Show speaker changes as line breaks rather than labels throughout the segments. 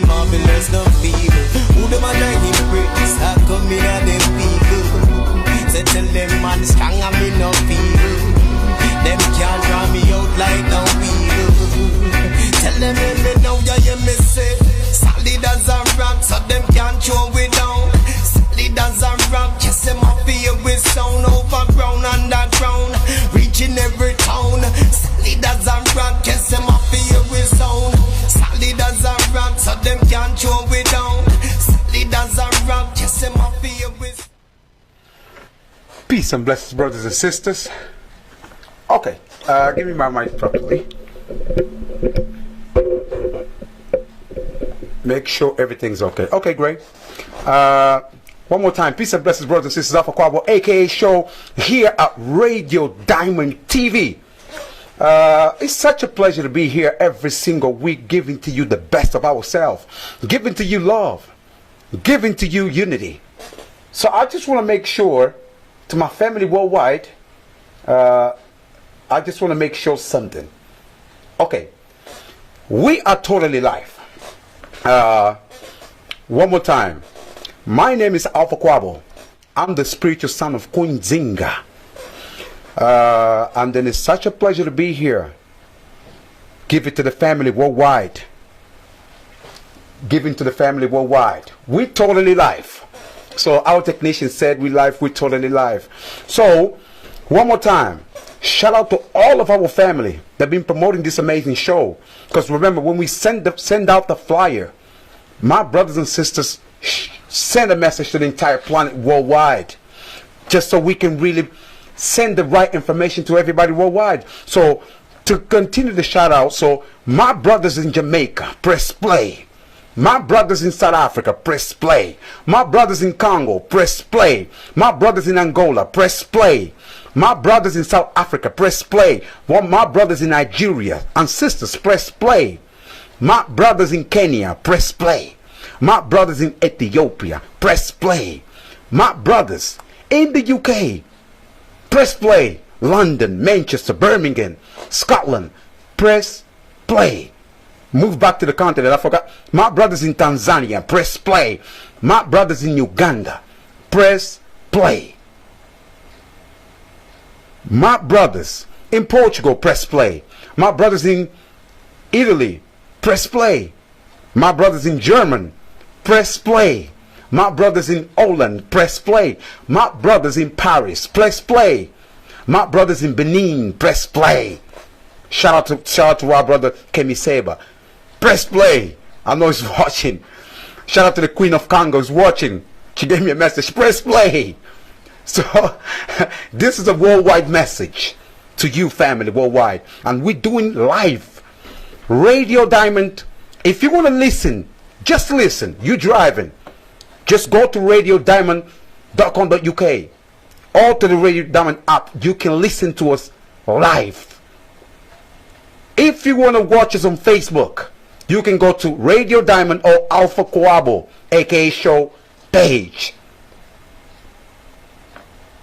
the marvelous, no people. Who them a like him praise, I come in at them people. So tell them man strong and me no people. Them can't draw me out like no people. Tell them let me know ya hear me say. Solid as a rock, so them can't throw it down. Solid as a rock, yes them a fear with sound. Overground, underground, reaching every town. Solid as a rock, yes them a fear with sound. Solid as a rock, so them can't throw it down. Solid as a rock, yes them a fear with.
Peace and blessings, brothers and sisters. Okay, give me my mic properly. Make sure everything's okay. Okay, great. One more time. Peace and blessings, brothers and sisters. Alpha Quabo, aka Show, here at Radio Diamond TV. It's such a pleasure to be here every single week, giving to you the best of ourselves, giving to you love, giving to you unity. So I just want to make sure, to my family worldwide, I just want to make sure something. Okay, we are totally live. One more time. My name is Alpha Quabo. I'm the spiritual son of Queen Zinga. And then it's such a pleasure to be here. Give it to the family worldwide. Giving to the family worldwide. We're totally live. So our technician said we live, we're totally live. So, one more time. Shout out to all of our family that have been promoting this amazing show. Because remember, when we send out the flyer, my brothers and sisters send a message to the entire planet worldwide, just so we can really send the right information to everybody worldwide. So to continue the shout out, so my brothers in Jamaica, press play. My brothers in South Africa, press play. My brothers in Congo, press play. My brothers in Angola, press play. My brothers in South Africa, press play. My brothers in Nigeria and sisters, press play. My brothers in Kenya, press play. My brothers in Ethiopia, press play. My brothers in the UK, press play. London, Manchester, Birmingham, Scotland, press play. Move back to the continent, I forgot. My brothers in Tanzania, press play. My brothers in Uganda, press play. My brothers in Portugal, press play. My brothers in Italy, press play. My brothers in Germany, press play. My brothers in Holland, press play. My brothers in Paris, press play. My brothers in Benin, press play. Shout out to our brother Kemi Seba. Press play. I know he's watching. Shout out to the Queen of Congo who's watching. She gave me a message. Press play. So this is a worldwide message to you, family, worldwide. And we're doing live. Radio Diamond. If you want to listen, just listen. You driving. Just go to radiodiamond.com.uk or to the Radio Diamond app. You can listen to us live. If you want to watch us on Facebook, you can go to Radio Diamond or Alpha Quabo, aka Show page.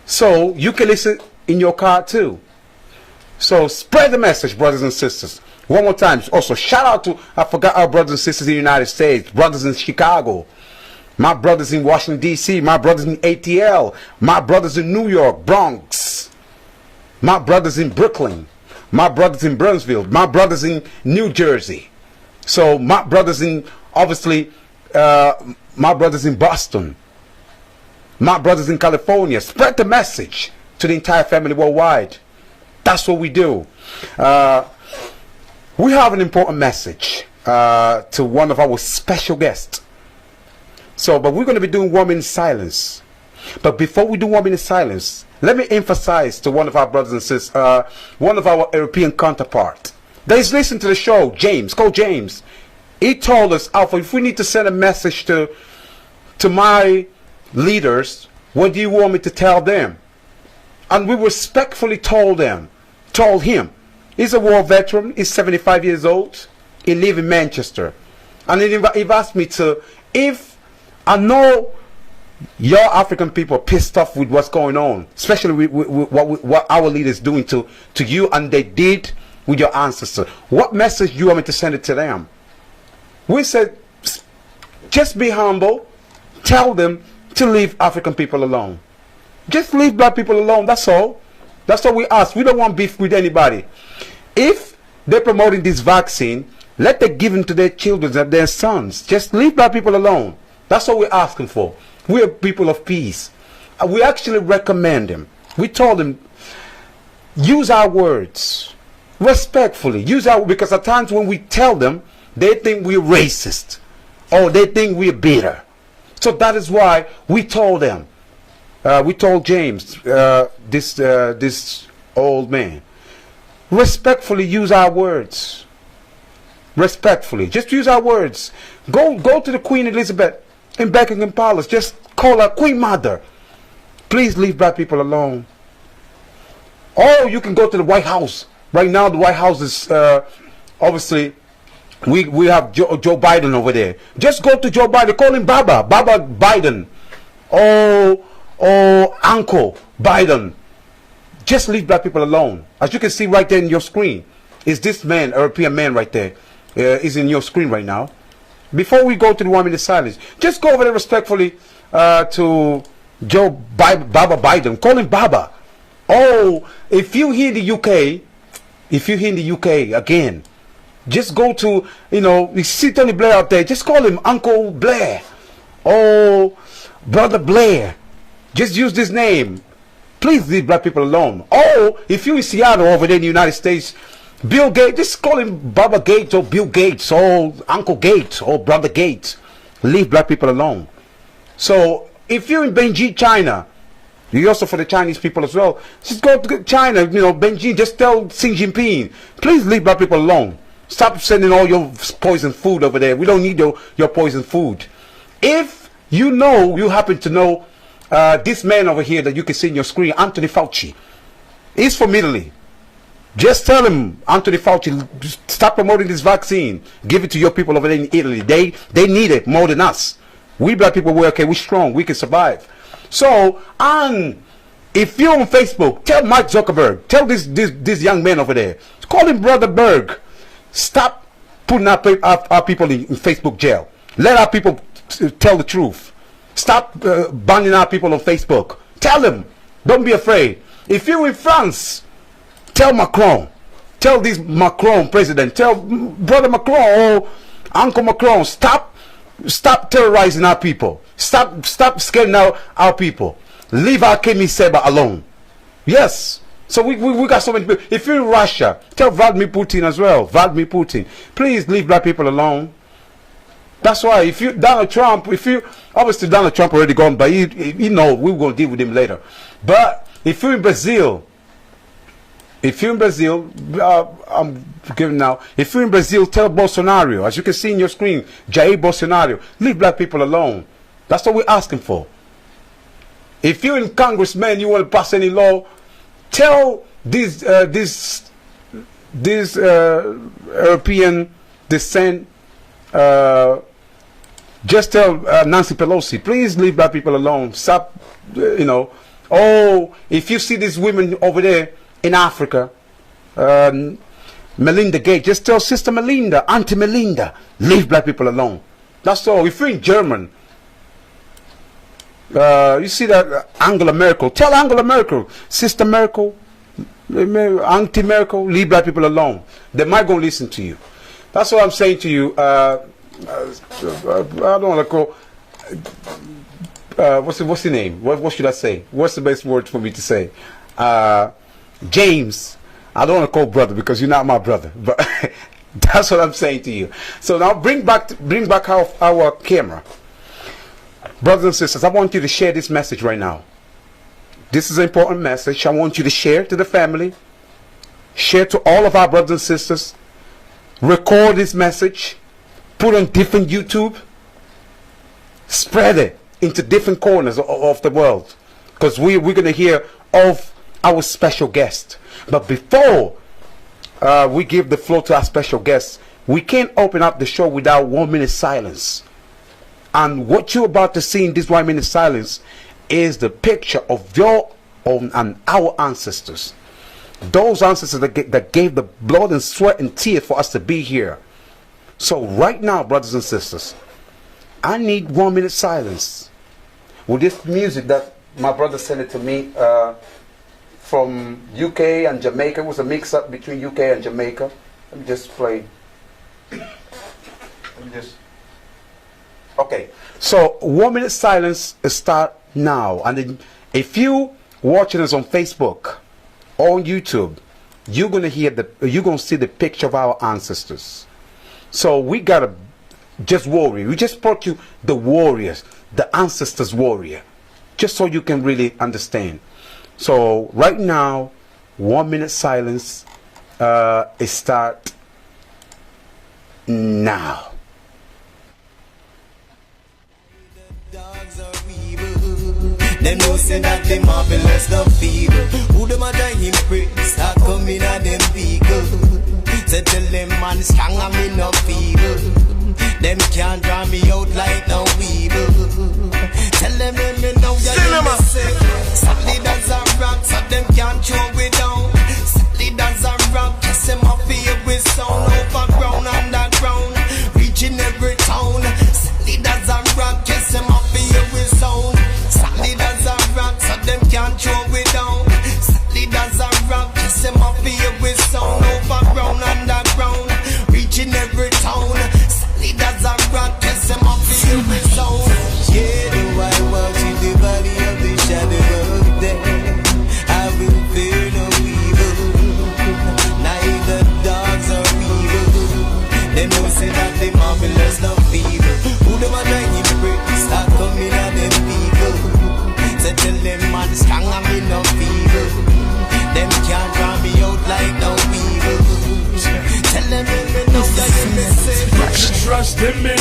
So you can listen in your car too. So spread the message, brothers and sisters. One more time. Also, shout out to, I forgot our brothers and sisters in the United States, brothers in Chicago, my brothers in Washington, D.C., my brothers in ATL, my brothers in New York, Bronx, my brothers in Brooklyn, my brothers in Brunswick, my brothers in New Jersey. So my brothers in, obviously, my brothers in Boston, my brothers in California. Spread the message to the entire family worldwide. That's what we do. We have an important message to one of our special guests. So, but we're going to be doing Woman in Silence. But before we do Woman in Silence, let me emphasize to one of our brothers and sisters, one of our European counterparts. That is listening to the show, James. Call James. He told us, Alpha, if we need to send a message to my leaders, what do you want me to tell them? And we respectfully told him. He's a war veteran. He's 75 years old. He lives in Manchester. And he asked me to, if I know your African people are pissed off with what's going on, especially with what our leaders doing to you, and they did with your ancestors, what message do you want me to send it to them? We said, just be humble. Tell them to leave African people alone. Just leave black people alone. That's all. That's all we ask. We don't want beef with anybody. If they're promoting this vaccine, let them give it to their children and their sons. Just leave black people alone. That's all we're asking for. We are people of peace. We actually recommend them. We told them, use our words respectfully. Use our, because at times when we tell them, they think we're racist or they think we're bitter. So that is why we told them. We told James, this old man, respectfully use our words. Respectfully, just use our words. Go to the Queen Elizabeth in Buckingham Palace. Just call her Queen Mother. Please leave black people alone. Or you can go to the White House. Right now, the White House is obviously we have Joe Biden over there. Just go to Joe Biden. Call him Baba Biden. Oh, Uncle Biden. Just leave black people alone. As you can see right there in your screen, is this man, European man right there, is in your screen right now. Before we go to the 1 minute silence, just go over there respectfully to Baba Biden. Call him Baba. Oh, if you hear the UK again, just go to, you see Tony Blair out there, just call him Uncle Blair. Oh, Brother Blair. Just use this name. Please leave black people alone. Oh, if you in Seattle over there in the United States, Bill Gates, just call him Baba Gates or Bill Gates or Uncle Gates or Brother Gates. Leave black people alone. So if you're in Beijing, China, you also for the Chinese people as well, just go to China, Beijing, just tell Xi Jinping, please leave black people alone. Stop sending all your poison food over there. We don't need your poison food. If you happen to know this man over here that you can see in your screen, Anthony Fauci, he's from Italy. Just tell him, Anthony Fauci, stop promoting this vaccine. Give it to your people over there in Italy. They need it more than us. We black people, we're okay, we're strong, we can survive. So, and if you're on Facebook, tell Mark Zuckerberg, tell this young man over there, call him Brother Berg. Stop putting our people in Facebook jail. Let our people tell the truth. Stop banning our people on Facebook. Tell them. Don't be afraid. If you're in France, tell Macron. Tell this Macron president. Tell Brother Macron or Uncle Macron. Stop terrorizing our people. Stop scaring our people. Leave our Kemi Seba alone. Yes. So we got so many people. If you're in Russia, tell Vladimir Putin as well. Vladimir Putin. Please leave black people alone. That's why if you obviously Donald Trump already gone, but you know we're gonna deal with him later. But if you're in Brazil, I'm giving now. If you're in Brazil, tell Bolsonaro, as you can see in your screen, Jair Bolsonaro, leave black people alone. That's what we're asking for. If you're in Congress, man, you want to pass any law, tell this European descent. Just tell Nancy Pelosi, please leave black people alone. Stop, Oh, if you see these women over there in Africa, Melinda Gates, just tell Sister Melinda, Auntie Melinda, leave black people alone. That's all. If you're in German, you see that Angela Merkel, tell Angela Merkel, Sister Merkel, Auntie Merkel, leave black people alone. They might go listen to you. That's what I'm saying to you. I don't want to call. What's the name? What should I say? What's the best word for me to say? James. I don't want to call brother because you're not my brother. But that's what I'm saying to you. So now bring back our camera, brothers and sisters. I want you to share this message right now. This is an important message. I want you to share to the family. Share to all of our brothers and sisters. Record this message. Put on different YouTube. Spread it into different corners of the world. Because we're going to hear of our special guest. But before we give the floor to our special guest, we can't open up the show without 1 minute silence. And what you're about to see in this 1 minute silence is the picture of your own and our ancestors. Those ancestors that gave the blood and sweat and tears for us to be here. So right now, brothers and sisters, I need 1 minute silence. With this music that my brother sent it to me from UK and Jamaica. It was a mix up between UK and Jamaica. Let me just play. Okay, so 1 minute silence start now. And then if you watching us on Facebook or on YouTube, you're gonna see the picture of our ancestors. So we gotta just warrior. We just brought you the warriors, the ancestors warrior, just so you can really understand. So right now, 1 minute silence is start now.
Dogs are evil. Them know say that them marvelous, the feeble. Who them a die impress? I come in at them people. So tell them man strong and me no feeble. Them can't draw me out like no weevil. Tell them me know ya you me say. Solid as a rock, so them can't throw it down. Solid as a rock, kiss them off here with sound. Overground, underground, reaching every town. Solid as a rock, kiss them off here with sound. Solid as a rock, so them can't throw it down. Solid as a rock, kiss them off here with sound. Overground, underground, reaching every town. Solid as a rock, kiss them off here with sound. Yeah, do I walk in the valley of the shadow of death? I will fear no evil. Neither dogs or evil. Them know say that they marvelous, no feeble. Who them a try to break? Start coming at them people. So tell them man strong and me no feeble. Them can't draw me out like no evil. Tell them me know that you me say.
Trust in me.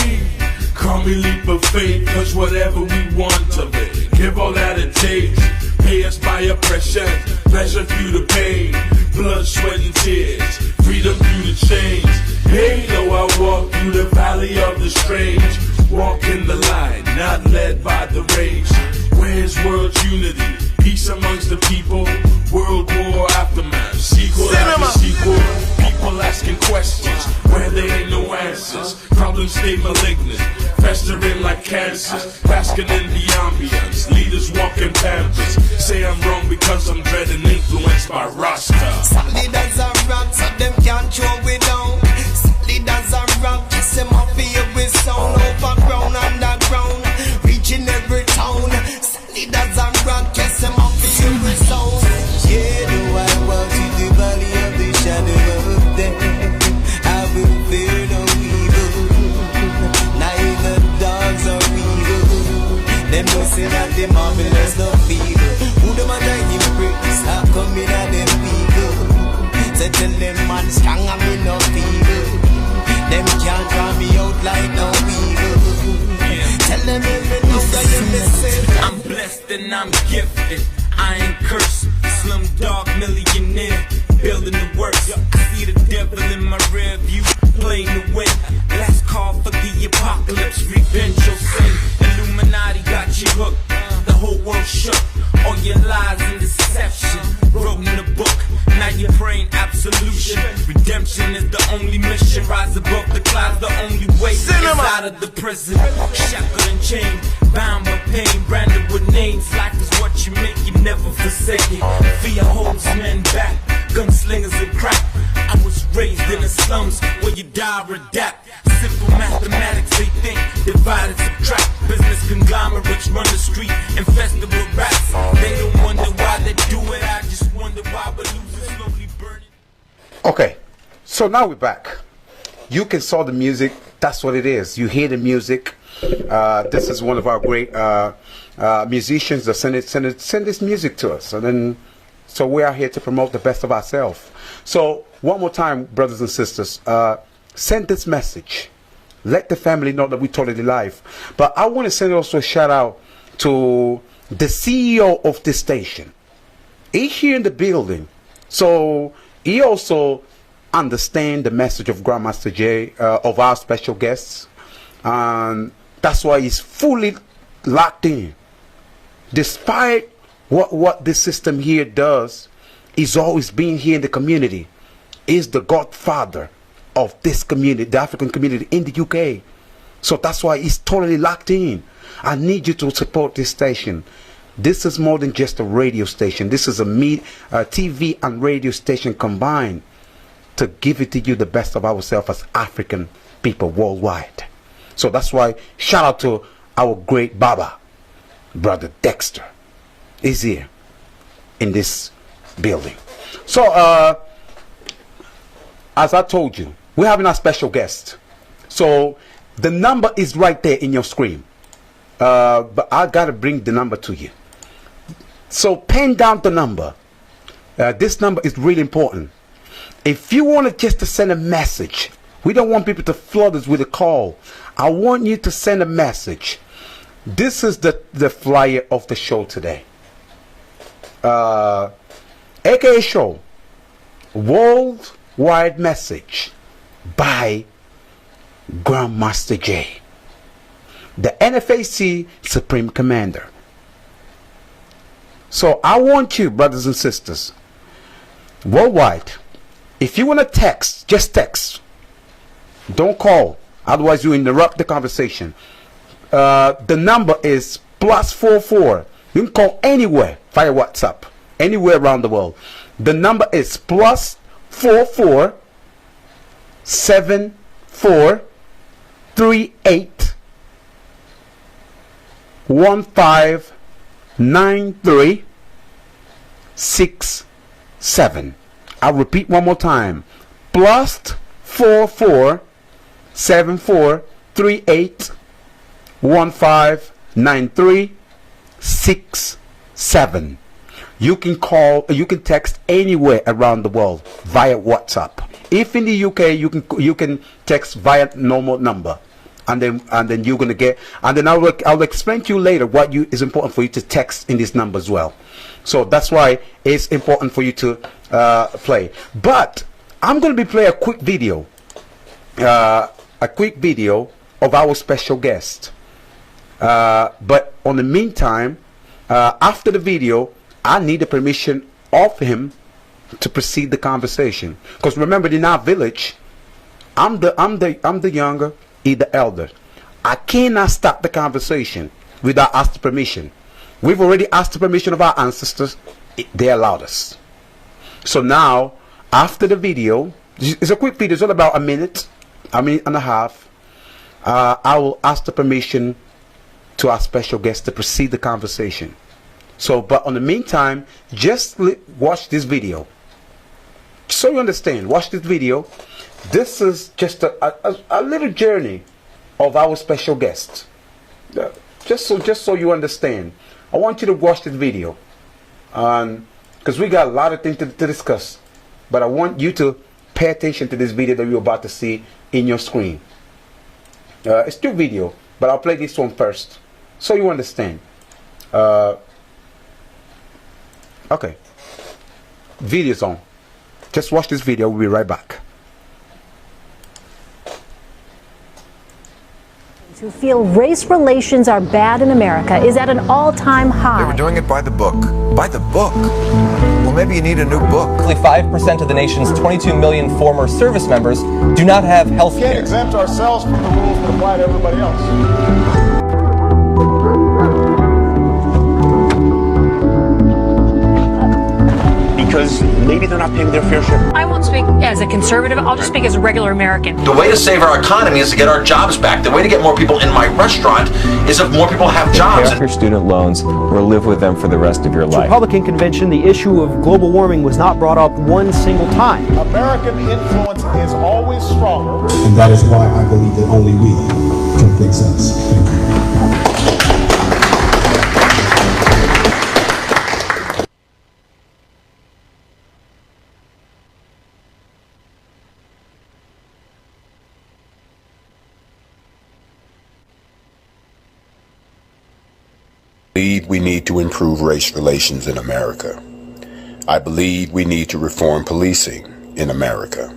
Call me leap of faith, cause whatever we want to be, give all that it takes. Pay us by oppression, pleasure through the pain, blood, sweat and tears, freedom through the chains. Hey, though I walk through the valley of the strange, walk in the light, not led by the rage. Where's world unity, peace amongst the people, world war aftermath, sequel after sequel. People asking questions where there ain't no answers. Problems stay malignant, festering like cancers. Basking in the ambience, leaders walking pampers. Say I'm wrong because I'm dreading influenced by Rasta.
Solid as a rock, so them can't throw it down. Solid as a rock, kiss them off here with sound. Overground, underground, reaching every town. Solid as a rock, kiss them off here with sound. Yeah, do I walk to the valley of the shadow of death? I will fear no evil. Neither dogs or evil. Them know say that they marvelous, no feeble. Who them a try to break? Start coming at them people. So tell them man strong and me no feeble. Them can't draw me out like no evil. Tell them me know that you me say.
I'm blessed and I'm gifted. I ain't cursed. Slum dog millionaire, building the works. I see the devil in my rear view, playing the win. Last call for the apocalypse, revenge your sin. Illuminati got you hooked, the whole world shook. All your lies and deception, wrote in the book. Now you're praying absolution. Redemption is the only mission. Rise above the clouds, the only way is out of the prison. Shackled and chained, bound by pain, branded with names. Life is what you make, you never forsake it. Fear holds men back, gunslingers and crack. I was raised in the slums where you die or adapt. Simple mathematics, they think, divide and subtract. Business conglomerates run the street, infested with rats. They don't wonder why they do it, I just wonder why we're losing, slowly burning.
Okay, so now we're back. You can saw the music, that's what it is. You hear the music. This is one of our great musicians that send this music to us. And then, so we are here to promote the best of ourselves. So one more time, brothers and sisters, send this message. Let the family know that we totally live. But I want to send also a shout out to the CEO of this station. He's here in the building. So he also understand the message of Grandmaster Jay, of our special guests. And that's why he's fully locked in. Despite what this system here does, he's always been here in the community. He's the godfather of this community, the African community in the UK. So that's why it's totally locked in. I need you to support this station. This is more than just a radio station. This is a TV and radio station combined to give it to you the best of ourselves as African people worldwide. So that's why shout out to our great Baba, Brother Dexter, is here in this building. So as I told you, we're having a special guest. So the number is right there in your screen. But I gotta bring the number to you. So pen down the number. This number is really important. If you want just to send a message, we don't want people to flood us with a call. I want you to send a message. This is the flyer of the show today. AKA show, Worldwide Message by Grandmaster Jay, the NFAC Supreme Commander. So I want you, brothers and sisters, worldwide, if you want to text, just text. Don't call, otherwise you interrupt the conversation. The number is +44. You can call anywhere via WhatsApp, anywhere around the world. The number is +44 74 38 1593 67. I'll repeat one more time. +44 74 38 1593 67. You can call, you can text anywhere around the world via WhatsApp. If in the UK, you can text via normal number, and then you're gonna get, and then I'll explain to you later what is important for you to text in this number as well. So that's why it's important for you to play. But I'm gonna be playing a quick video of our special guest. But on the meantime, after the video, I need the permission of him to proceed the conversation. Because remember, in our village, I'm the younger, he's the elder. I cannot stop the conversation without asking permission. We've already asked the permission of our ancestors. They allowed us. So now, after the video, it's a quick video. It's all about a minute and a half. I will ask the permission to our special guest to proceed the conversation. So, but in the meantime, just watch this video. So you understand, watch this video. This is just a little journey of our special guest. Just so you understand. I want you to watch this video. Because we got a lot of things to discuss. But I want you to pay attention to this video that you're about to see in your screen. It's still video, but I'll play this one first, so you understand. Okay. Video's on. Just watch this video. We'll be right back.
Who feel race relations are bad in America is at an all-time high.
They were doing it by the book. By the book? Well, maybe you need a new book.
Only 5% of the nation's 22 million former service members do not have health care.
We can't exempt ourselves from the rules that apply to everybody else.
Because maybe they're not paying their fair share.
I won't speak as a conservative. I'll just speak as a regular American.
The way to save our economy is to get our jobs back. The way to get more people in my restaurant is if more people have jobs.
Pay off your student loans or live with them for the rest of your life.
Republican convention, the issue of global warming was not brought up one single time.
American influence is always stronger.
And that is why I believe that only we can fix us. Thank you.
We need to improve race relations in America. I believe we need to reform policing in America.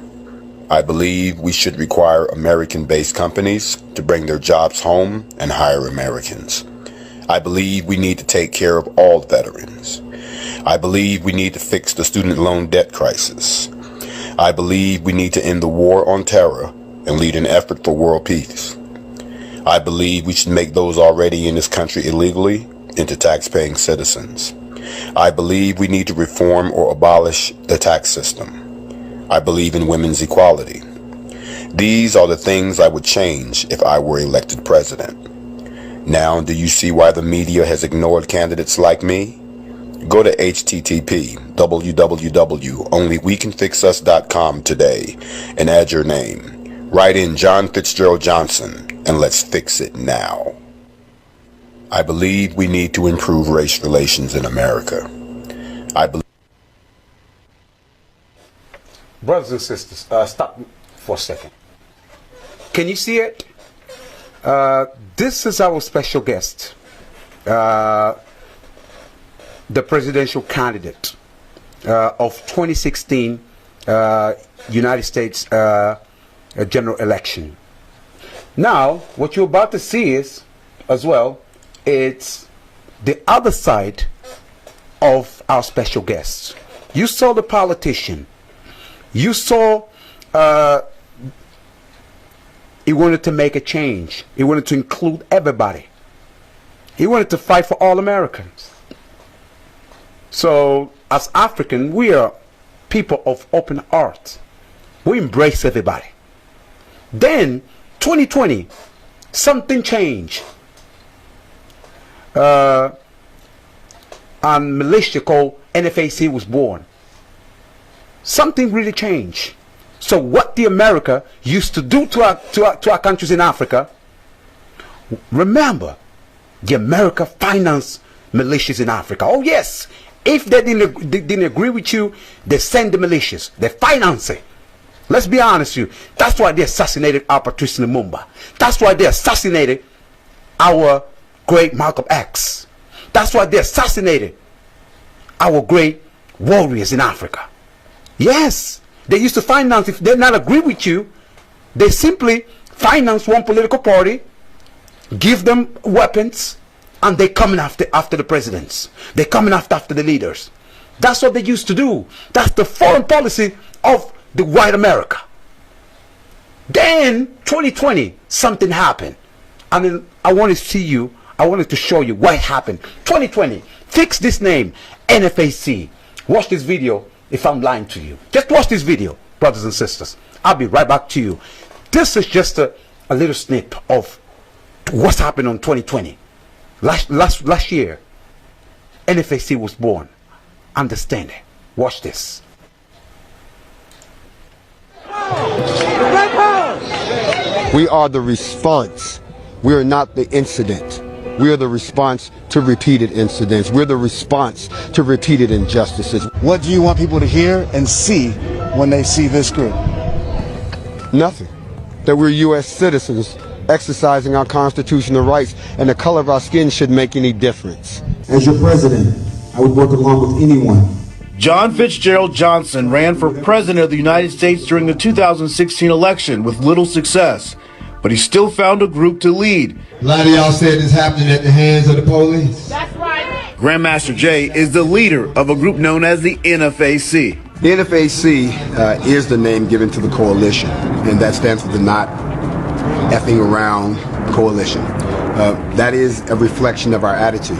I believe we should require American-based companies to bring their jobs home and hire Americans. I believe we need to take care of all veterans. I believe we need to fix the student loan debt crisis. I believe we need to end the war on terror and lead an effort for world peace. I believe we should make those already in this country illegally into tax-paying citizens. I believe we need to reform or abolish the tax system. I believe in women's equality. These are the things I would change if I were elected president. Now, do you see why the media has ignored candidates like me? Go to http://www.onlywecanfixus.com today and add your name. Write in John Fitzgerald Johnson and let's fix it now. I believe we need to improve race relations in America. I believe.
Brothers and sisters, stop for a second. Can you see it? This is our special guest, the presidential candidate of 2016 United States general election. Now, what you're about to see is, as well, it's the other side of our special guests. You saw the politician. You saw he wanted to make a change. He wanted to include everybody. He wanted to fight for all Americans. So, as African, we are people of open heart. We embrace everybody. Then, 2020, something changed. A militia called NFAC was born. Something really changed. So what the America used to do to our countries in Africa, remember, the America financed militias in Africa. Oh yes, if they didn't agree with you, they send the militias, they finance it. Let's be honest with you. That's why they assassinated our Patrice Lumumba. That's why they assassinated our great Malcolm X. That's why they assassinated our great warriors in Africa. Yes, they used to finance. If they not agree with you, they simply finance one political party, give them weapons, and they coming after the presidents. They coming after the leaders. That's what they used to do. That's the foreign policy of the white America. Then 2020, something happened. I mean, I wanted to show you what happened. 2020, fix this name, NFAC. Watch this video if I'm lying to you. Just watch this video, brothers and sisters. I'll be right back to you. This is just a little snip of what's happened on 2020. Last year, NFAC was born. Understand it. Watch this.
We are the response. We are not the incident. We are the response to repeated incidents. We're the response to repeated injustices.
What do you want people to hear and see when they see this group?
Nothing. That we're U.S. citizens exercising our constitutional rights, and the color of our skin shouldn't make any difference.
As your president, I would work along with anyone.
John Fitzgerald Johnson ran for president of the United States during the 2016 election with little success, but he still found a group to lead.
A lot of y'all said this happening at the hands of the police.
That's right. Grandmaster Jay is the leader of a group known as the NFAC.
The NFAC is the name given to the coalition, and that stands for the Not Effing Around Coalition. That is a reflection of our attitude,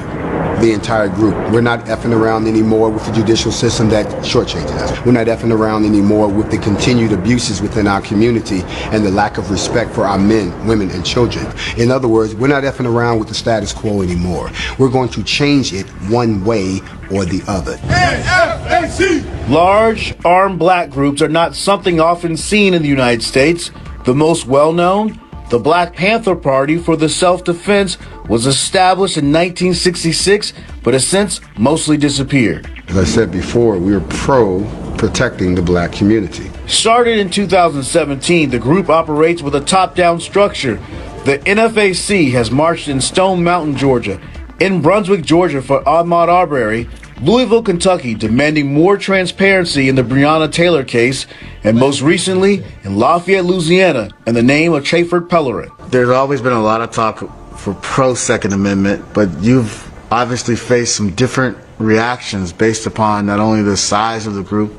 the entire group. We're not effing around anymore with the judicial system that shortchanges us. We're not effing around anymore with the continued abuses within our community and the lack of respect for our men, women, and children. In other words, we're not effing around with the status quo anymore. We're going to change it one way or the other.
NFAC! Large, armed black groups are not something often seen in the United States. The most well-known, the Black Panther Party for the Self-Defense, was established in 1966, but has since mostly disappeared.
As I said before, we are pro-protecting the black community.
Started in 2017, the group operates with a top-down structure. The NFAC has marched in Stone Mountain, Georgia, in Brunswick, Georgia for Ahmaud Arbery, Louisville, Kentucky, demanding more transparency in the Breonna Taylor case, and most recently in Lafayette, Louisiana, in the name of Chayford Pellerin.
There's always been a lot of talk for pro-Second Amendment, but you've obviously faced some different reactions based upon not only the size of the group,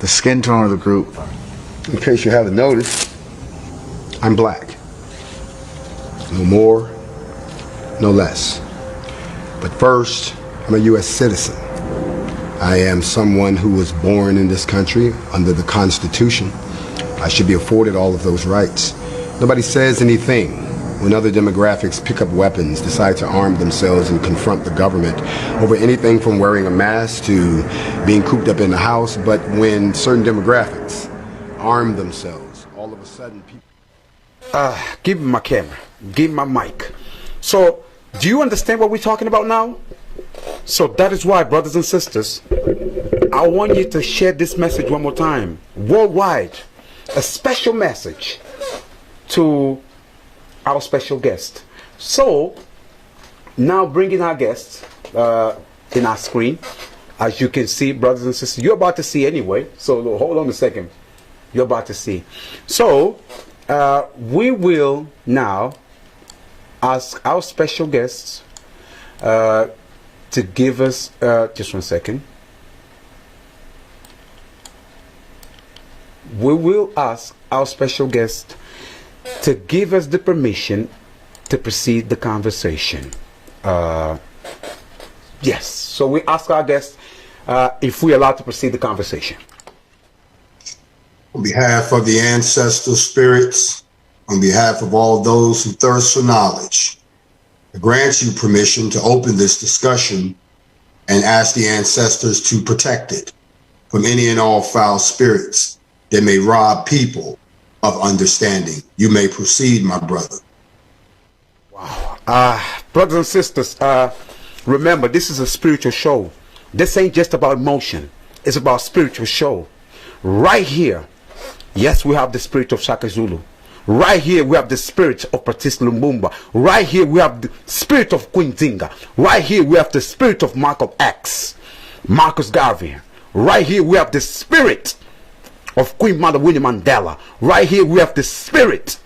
the skin tone of the group.
In case you haven't noticed, I'm black. No more, no less. But first, I'm a U.S. citizen. I am someone who was born in this country under the Constitution. I should be afforded all of those rights. Nobody says anything when other demographics pick up weapons, decide to arm themselves and confront the government over anything from wearing a mask to being cooped up in the house. But when certain demographics arm themselves, all of a sudden people...
Give me my camera. Give me my mic. So, do you understand what we're talking about now? So that is why, brothers and sisters, I want you to share this message one more time. Worldwide. A special message to our special guest. So, now bringing our guest in our screen. As you can see, brothers and sisters, you're about to see anyway. So, hold on a second. You're about to see. So, we will now ask our special guests to give us, just 1 second. We will ask our special guest to give us the permission to proceed the conversation. Yes, so we ask our guest if we're allowed to proceed the conversation.
On behalf of the ancestral spirits, on behalf of all those who thirst for knowledge, I grant you permission to open this discussion and ask the ancestors to protect it from any and all foul spirits that may rob people of understanding. You may proceed, my brother.
Wow. Brothers and sisters, remember, this is a spiritual show. This ain't just about emotion. It's about spiritual show. Right here, yes, we have the spirit of Shaka Zulu. Right here, we have the spirit of Patrice Lumumba. Right here, we have the spirit of Queen Zinga. Right here, we have the spirit of Malcolm X, Marcus Garvey. Right here, we have the spirit of Queen Mother Winnie Mandela. Right here, we have the spirit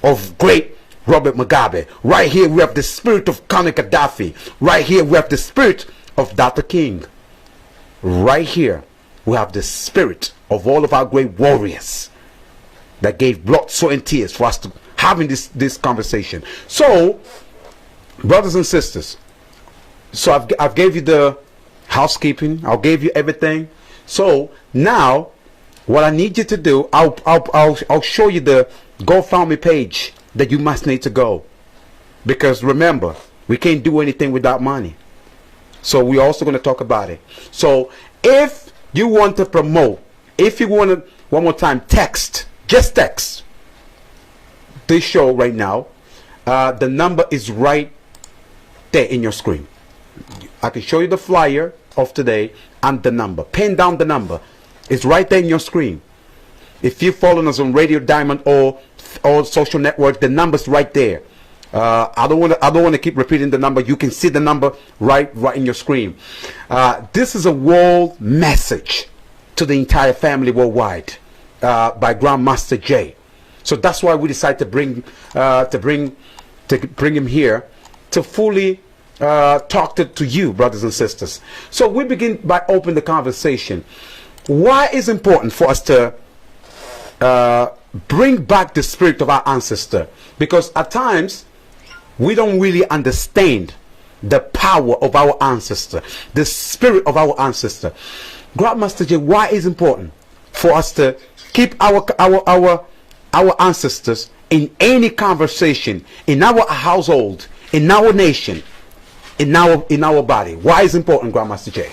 of great Robert Mugabe. Right here, we have the spirit of Conor Gaddafi. Right here, we have the spirit of Dr. King. Right here, we have the spirit of all of our great warriors that gave blood, sweat, and tears for us to having this conversation. So, brothers and sisters, so I've gave you the housekeeping. I'll give you everything. So now, what I need you to do, I'll show you the GoFundMe page that you must need to go, because remember, we can't do anything without money. So we're also going to talk about it. So if you want to promote, if you want to, one more time, text. Just text this show right now. The number is right there in your screen. I can show you the flyer of today and the number. Pen down the number. It's right there in your screen. If you're following us on Radio Diamond or social network, the number's right there. I don't want to keep repeating the number. You can see the number right in your screen. This is a world message to the entire family worldwide. By Grandmaster Jay. So that's why we decided to bring him here to fully talk to you, brothers and sisters. So we begin by opening the conversation. Why is it important for us to bring back the spirit of our ancestor? Because at times we don't really understand the power of our ancestor, the spirit of our ancestor. Grandmaster Jay, why is it important for us to keep our ancestors in any conversation, in our household, in our nation, in our body? Why is it important, Grandmaster Jay?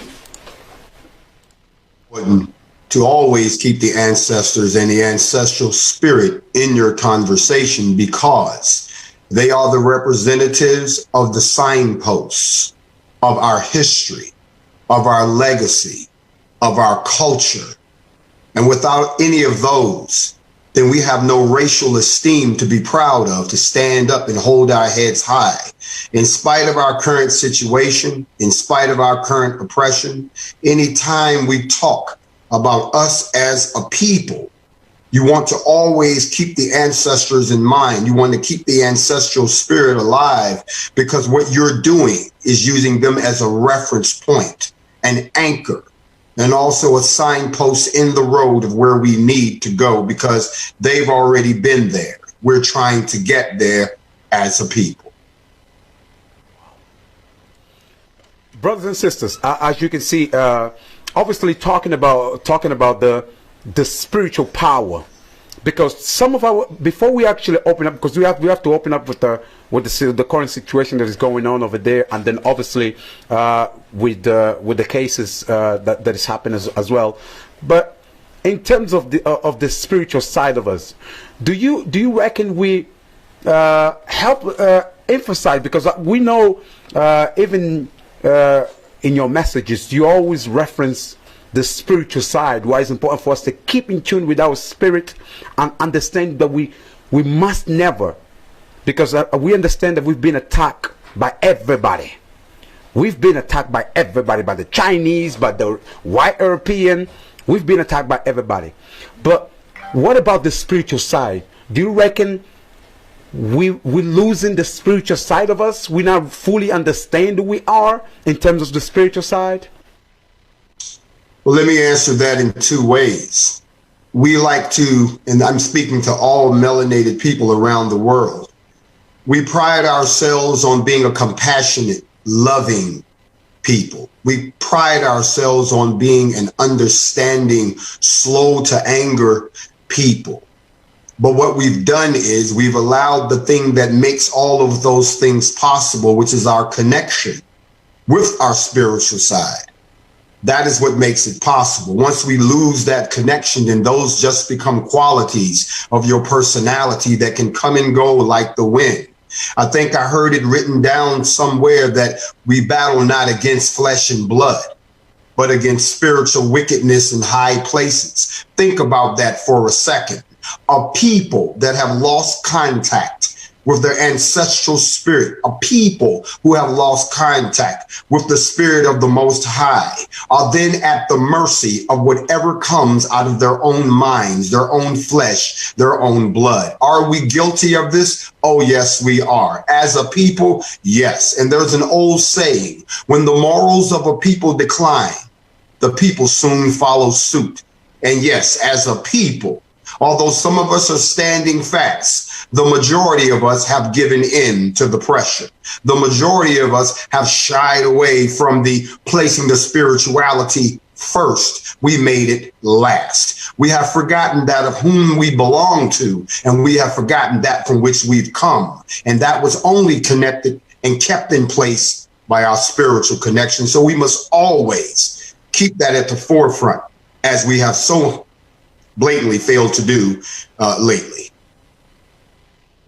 To always keep the ancestors and the ancestral spirit in your conversation, because they are the representatives of the signposts of our history, of our legacy, of our culture. And without any of those, then we have no racial esteem to be proud of, to stand up and hold our heads high. In spite of our current situation, in spite of our current oppression, anytime we talk about us as a people, you want to always keep the ancestors in mind. You want to keep the ancestral spirit alive, because what you're doing is using them as a reference point, an anchor, and also a signpost in the road of where we need to go, because they've already been there. We're trying to get there as a people.
Brothers and sisters, as you can see, obviously talking about the spiritual power, because some of our, before we actually open up, because we have to open up with the current situation that is going on over there, and then obviously with the cases that is happening as well. But in terms of the spiritual side of us, do you reckon we help emphasize, because we know even in your messages you always reference the spiritual side, why it's important for us to keep in tune with our spirit and understand that we must never, because we understand that we've been attacked by everybody. We've been attacked by everybody, by the Chinese, by the white European. We've been attacked by everybody. But what about the spiritual side? Do you reckon we're losing the spiritual side of us? We not fully understand who we are in terms of the spiritual side?
Well, let me answer that in two ways. We like to, and I'm speaking to all melanated people around the world, we pride ourselves on being a compassionate, loving people. We pride ourselves on being an understanding, slow to anger people. But what we've done is we've allowed the thing that makes all of those things possible, which is our connection with our spiritual side. That is what makes it possible. Once we lose that connection, then those just become qualities of your personality that can come and go like the wind. I think I heard it written down somewhere that we battle not against flesh and blood, but against spiritual wickedness in high places. Think about that for a second. A people that have lost contact with their ancestral spirit, a people who have lost contact with the spirit of the Most High, are then at the mercy of whatever comes out of their own minds, their own flesh, their own blood. Are we guilty of this? Oh, yes, we are. As a people, yes. And there's an old saying, when the morals of a people decline, the people soon follow suit. And yes, as a people, although some of us are standing fast, the majority of us have given in to the pressure. The majority of us have shied away from the placing the spirituality first. We made it last. We have forgotten that of whom we belong to, and we have forgotten that from which we've come. And that was only connected and kept in place by our spiritual connection. So we must always keep that at the forefront, as we have so blatantly failed to do lately.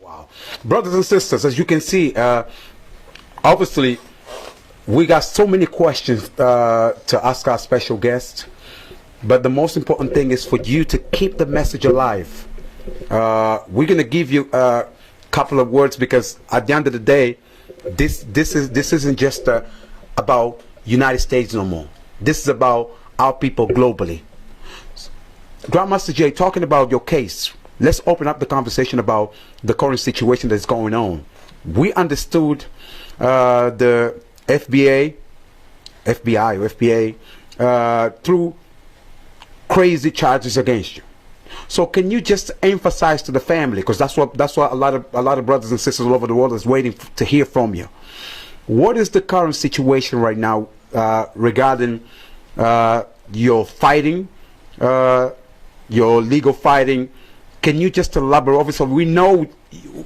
Wow. Brothers and sisters, as you can see, obviously we got so many questions to ask our special guest, but the most important thing is for you to keep the message alive. We're going to give you a couple of words, because at the end of the day, this isn't just about United States no more. This is about our people globally. Grandmaster Jay, talking about your case, let's open up the conversation about the current situation that's going on. We understood the FBI threw crazy charges against you. So can you just emphasize to the family, because that's what a lot of brothers and sisters all over the world is waiting to hear from you. What is the current situation right now regarding your fighting, your legal fighting? Can you just elaborate? Obviously, we know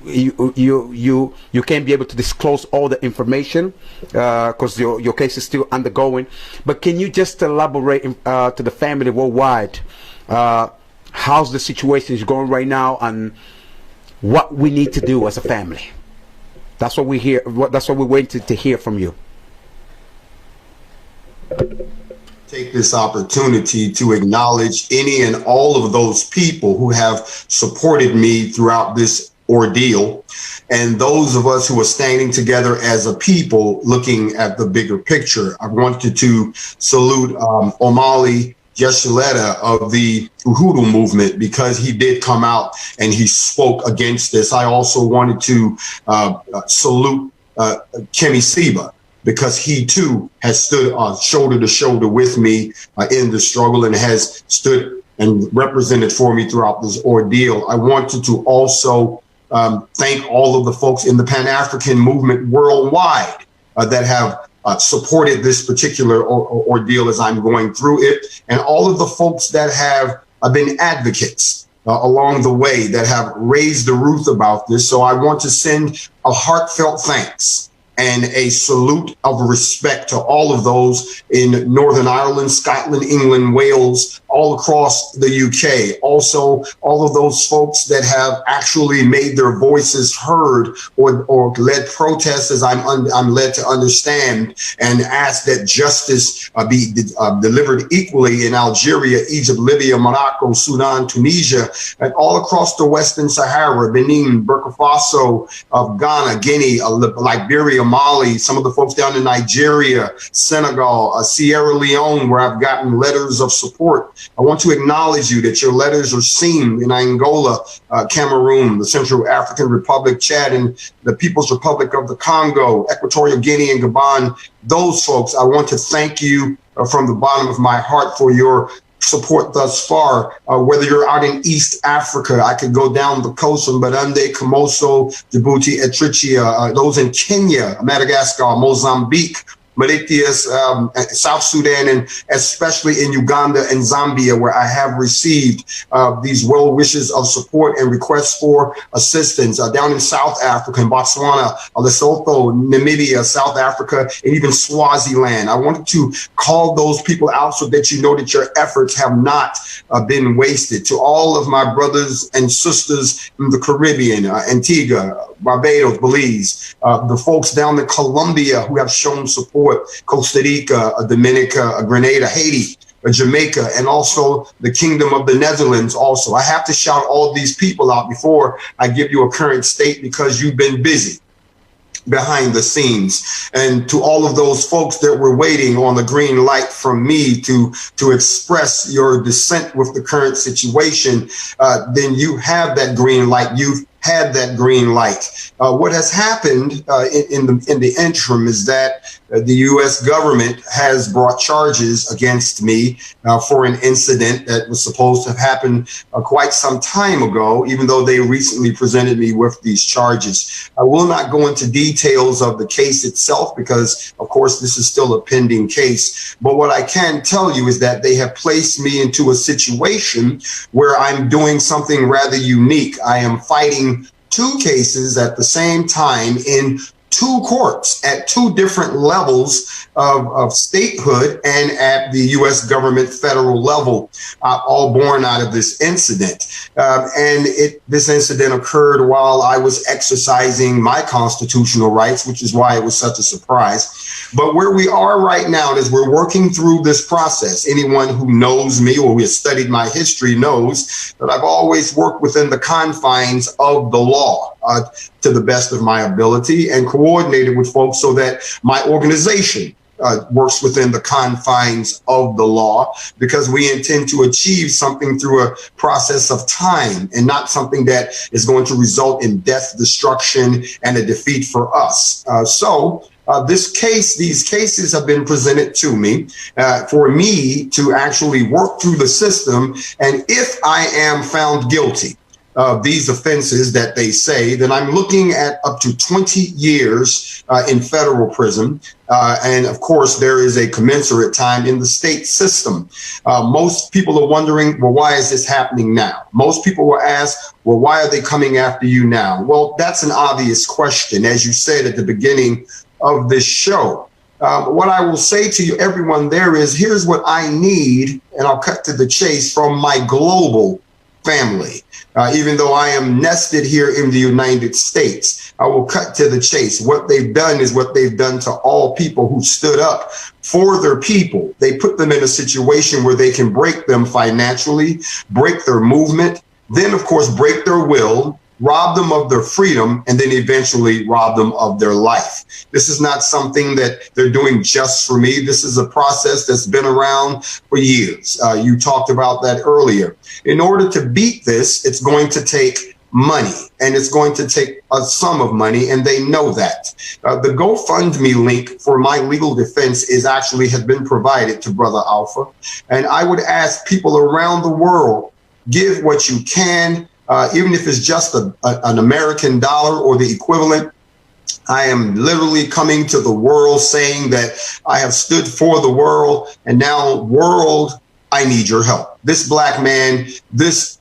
you can't be able to disclose all the information because your case is still undergoing. But can you just elaborate to the family worldwide how's the situation is going right now and what we need to do as a family? That's what we hear. That's what we waited to hear from you.
Take this opportunity to acknowledge any and all of those people who have supported me throughout this ordeal, and those of us who are standing together as a people looking at the bigger picture. I wanted to salute Omali Yeshua of the Uhuru movement, because he did come out and he spoke against this. I also wanted to salute Kemi Seba, because he too has stood shoulder to shoulder with me in the struggle and has stood and represented for me throughout this ordeal. I wanted to also thank all of the folks in the Pan-African movement worldwide that have supported this particular ordeal as I'm going through it, and all of the folks that have been advocates along the way that have raised the roof about this. So I want to send a heartfelt thanks and a salute of respect to all of those in Northern Ireland, Scotland, England, Wales, all across the UK. Also, all of those folks that have actually made their voices heard or led protests, as I'm led to understand, and ask that justice be delivered equally in Algeria, Egypt, Libya, Morocco, Sudan, Tunisia, and all across the Western Sahara, Benin, Burkina Faso, Ghana, Guinea, Liberia, Mali, some of the folks down in Nigeria, Senegal, Sierra Leone, where I've gotten letters of support. I want to acknowledge you that your letters are seen in Angola, Cameroon, the Central African Republic, Chad, and the People's Republic of the Congo, Equatorial Guinea, and Gabon. Those folks, I want to thank you from the bottom of my heart for your support thus far. Whether you're out in East Africa, I could go down the coast from Burundi, Comoso, Djibouti, Eritrea, those in Kenya, Madagascar, Mozambique, Mauritius, South Sudan, and especially in Uganda and Zambia, where I have received these well wishes of support and requests for assistance. Down in South Africa, in Botswana, Lesotho, Namibia, South Africa, and even Swaziland. I wanted to call those people out so that you know that your efforts have not been wasted. To all of my brothers and sisters in the Caribbean, Antigua, Barbados, Belize, the folks down in Colombia who have shown support, Costa Rica, Dominica, Grenada, Haiti, Jamaica, and also the Kingdom of the Netherlands also. I have to shout all these people out before I give you a current state because you've been busy behind the scenes. And to all of those folks that were waiting on the green light from me to express your dissent with the current situation, then you have that green light. You've had that green light. What has happened in the interim is that the U.S. government has brought charges against me for an incident that was supposed to have happened quite some time ago, even though they recently presented me with these charges. I will not go into details of the case itself because, of course, this is still a pending case. But what I can tell you is that they have placed me into a situation where I'm doing something rather unique. I am fighting two cases at the same time in two courts at two different levels of statehood and at the U.S. government federal level, all born out of this incident. This incident occurred while I was exercising my constitutional rights, which is why it was such a surprise. But where we are right now is we're working through this process. Anyone who knows me or who has studied my history knows that I've always worked within the confines of the law to the best of my ability and coordinated with folks so that my organization works within the confines of the law, because we intend to achieve something through a process of time and not something that is going to result in death, destruction, and a defeat for us. These cases have been presented to me for me to actually work through the system. And if I am found guilty of these offenses that they say, then I'm looking at up to 20 years in federal prison. And of course, there is a commensurate time in the state system. Most people are wondering, well, why is this happening now? Most people will ask, well, why are they coming after you now? Well, that's an obvious question. As you said at the beginning of this show, what I will say to you, everyone there is, here's what I need, and I'll cut to the chase, from my global family. Even though I am nested here in the United States, I will cut to the chase. What they've done is what they've done to all people who stood up for their people. They put them in a situation where they can break them financially, break their movement, then, of course, break their will, rob them of their freedom, and then eventually rob them of their life. This is not something that they're doing just for me. This is a process that's been around for years. You talked about that earlier. In order to beat this, it's going to take money, and it's going to take a sum of money, and they know that. The GoFundMe link for my legal defense has been provided to Brother Alpha, and I would ask people around the world, give what you can. even if it's just an American dollar or the equivalent. I am literally coming to the world saying that I have stood for the world, and now, world, I need your help. This black man, this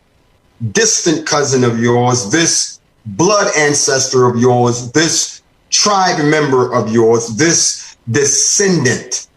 distant cousin of yours, this blood ancestor of yours, this tribe member of yours, this descendant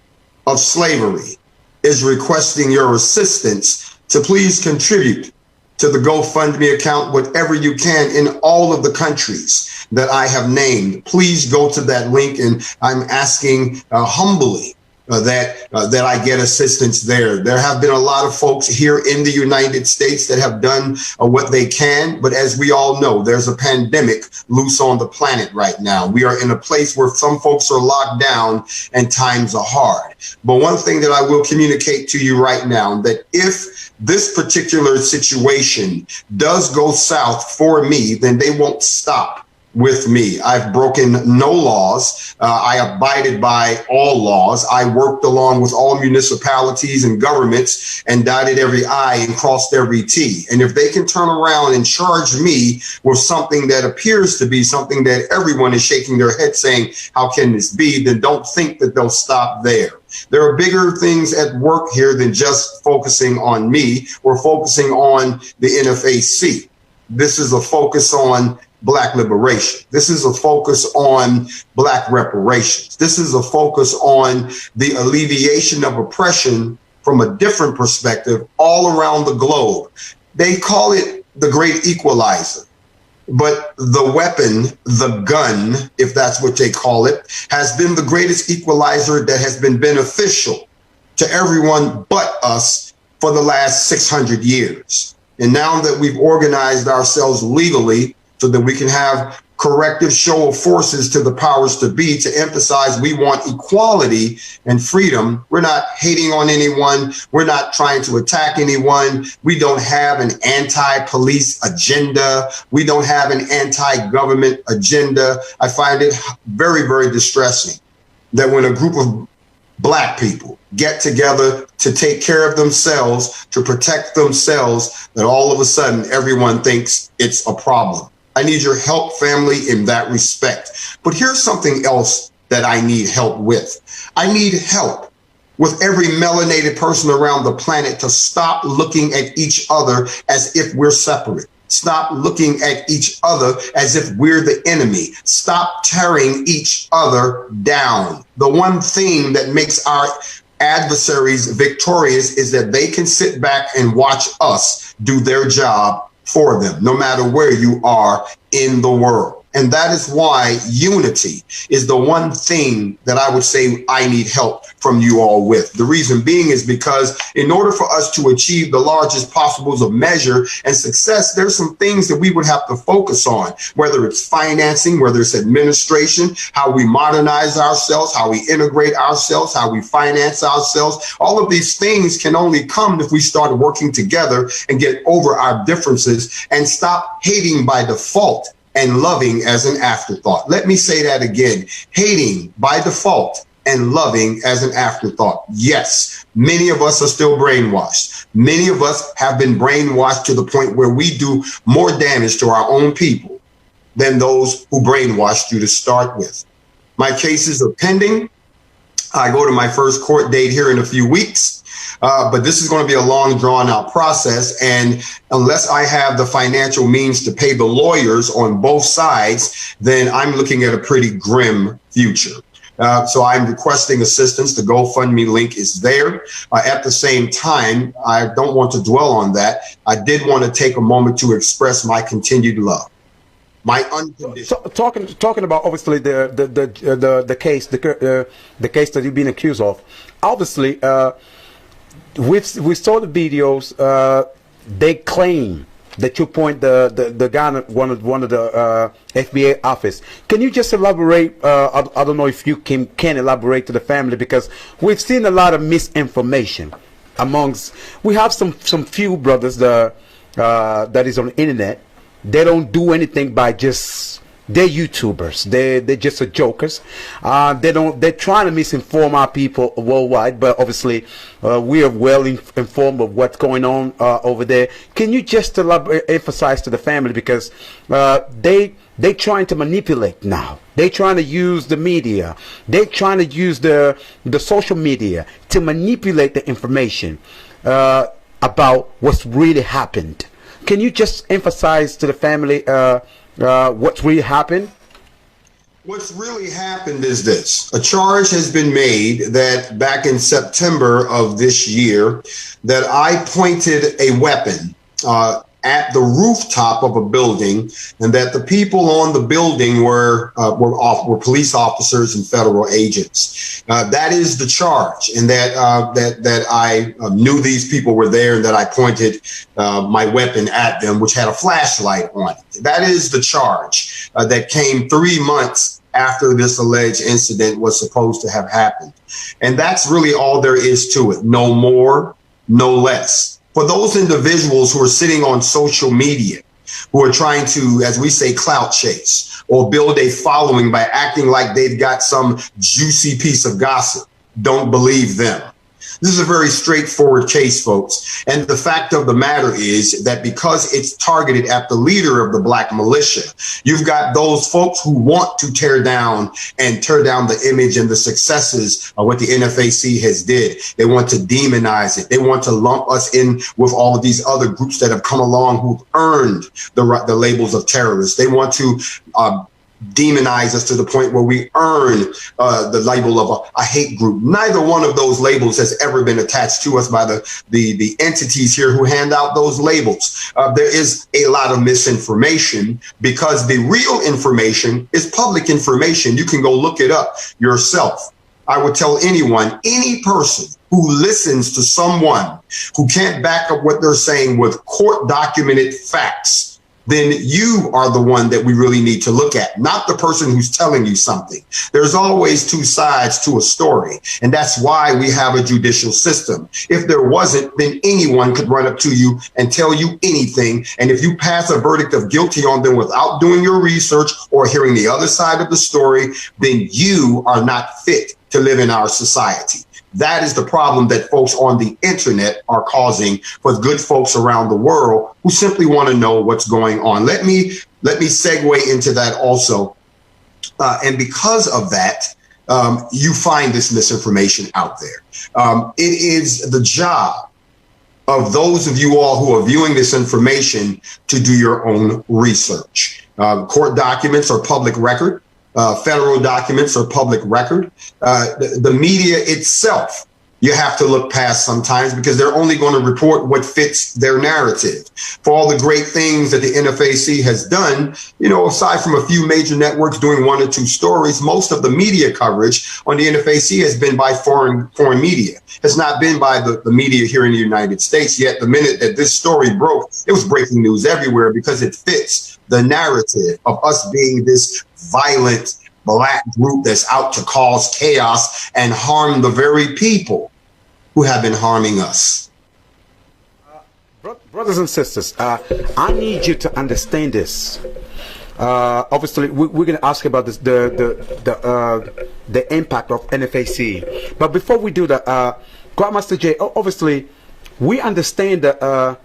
of slavery is requesting your assistance to please contribute to the GoFundMe account, whatever you can, in all of the countries that I have named. Please go to that link, and I'm asking humbly that I get assistance there. There have been a lot of folks here in the United States that have done what they can, but as we all know, there's a pandemic loose on the planet right now. We are in a place where some folks are locked down and times are hard. But one thing that I will communicate to you right now, that if this particular situation does go south for me, then they won't stop with me. I've broken no laws. I abided by all laws. I worked along with all municipalities and governments and dotted every I and crossed every T. And if they can turn around and charge me with something that appears to be something that everyone is shaking their head saying, how can this be? Then don't think that they'll stop there. There are bigger things at work here than just focusing on me or focusing on the NFAC. This is a focus on Black liberation. This is a focus on Black reparations. This is a focus on the alleviation of oppression from a different perspective all around the globe. They call it the great equalizer, but the weapon, the gun, if that's what they call it, has been the greatest equalizer that has been beneficial to everyone but us for the last 600 years. And now that we've organized ourselves legally so that we can have corrective show of forces to the powers to be to emphasize we want equality and freedom. We're not hating on anyone. We're not trying to attack anyone. We don't have an anti-police agenda. We don't have an anti-government agenda. I find it very, very distressing that when a group of Black people get together to take care of themselves, to protect themselves, that all of a sudden everyone thinks it's a problem. I need your help, family, in that respect. But here's something else that I need help with. I need help with every melanated person around the planet to stop looking at each other as if we're separate. Stop looking at each other as if we're the enemy. Stop tearing each other down. The one thing that makes our adversaries victorious is that they can sit back and watch us do their job for them, no matter where you are in the world. And that is why unity is the one thing that I would say I need help from you all with. The reason being is because in order for us to achieve the largest possibles of measure and success, there's some things that we would have to focus on, whether it's financing, whether it's administration, how we modernize ourselves, how we integrate ourselves, how we finance ourselves. All of these things can only come if we start working together and get over our differences and stop hating by default and loving as an afterthought. Let me say that again. Hating by default and loving as an afterthought. Yes, many of us are still brainwashed. Many of us have been brainwashed to the point where we do more damage to our own people than those who brainwashed you to start with. My cases are pending. I go to my first court date here in a few weeks. But this is going to be a long, drawn-out process. And unless I have the financial means to pay the lawyers on both sides, then I'm looking at a pretty grim future. So I'm requesting assistance. The GoFundMe link is there. At the same time, I don't want to dwell on that. I did want to take a moment to express my continued love. My unconditional.
Talking about obviously the case that you've been accused of. Obviously, we saw the videos. They claim that you point the gun at one of the FBI office. Can you just elaborate? I don't know if you can elaborate to the family, because we've seen a lot of misinformation amongst. We have some few brothers that is on the internet. They don't do anything by just they're YouTubers. They're just jokers. They're trying to misinform our people worldwide, but obviously we are well informed of what's going on over there. Can you just emphasize to the family, because they're trying to manipulate now. They're trying to use the media. They're trying to use the social media to manipulate the information about what's really happened. Can you just emphasize to the family what's really happened?
What's really happened is this. A charge has been made that back in September of this year that I pointed a weapon at the rooftop of a building, and that the people on the building were police officers and federal agents. That is the charge, and that I knew these people were there, and that I pointed my weapon at them, which had a flashlight on it. That is the charge that came 3 months after this alleged incident was supposed to have happened. And that's really all there is to it. No more, no less. For those individuals who are sitting on social media, who are trying to, as we say, clout chase or build a following by acting like they've got some juicy piece of gossip, don't believe them. This is a very straightforward case, folks. And the fact of the matter is that because it's targeted at the leader of the black militia, you've got those folks who want to tear down the image and the successes of what the NFAC has did. They want to demonize it. They want to lump us in with all of these other groups that have come along who've earned the labels of terrorists. They want to demonize us to the point where we earn the label of a hate group. Neither one of those labels has ever been attached to us by the entities here who hand out those labels. There is a lot of misinformation because the real information is public information. You can go look it up yourself. I would tell anyone, any person who listens to someone who can't back up what they're saying with court documented facts, then you are the one that we really need to look at, not the person who's telling you something. There's always two sides to a story, and that's why we have a judicial system. If there wasn't, then anyone could run up to you and tell you anything, and if you pass a verdict of guilty on them without doing your research or hearing the other side of the story, then you are not fit to live in our society. That is the problem that folks on the internet are causing for good folks around the world who simply want to know what's going on. Let me segue into that also. And because of that, you find this misinformation out there. It is the job of those of you all who are viewing this information to do your own research. Court documents are public record. Federal documents are public record. The media itself, you have to look past sometimes because they're only going to report what fits their narrative. For all the great things that the NFAC has done, you know, aside from a few major networks doing 1 or 2 stories, most of the media coverage on the NFAC has been by foreign media. It's not been by the media here in the United States. Yet the minute that this story broke, it was breaking news everywhere because it fits the narrative of us being this violent black group that's out to cause chaos and harm the very people who have been harming us.
Brothers and sisters, I need you to understand this. Obviously, we're going to ask about this, the impact of NFAC. But before we do that, Grandmaster Jay, obviously, we understand that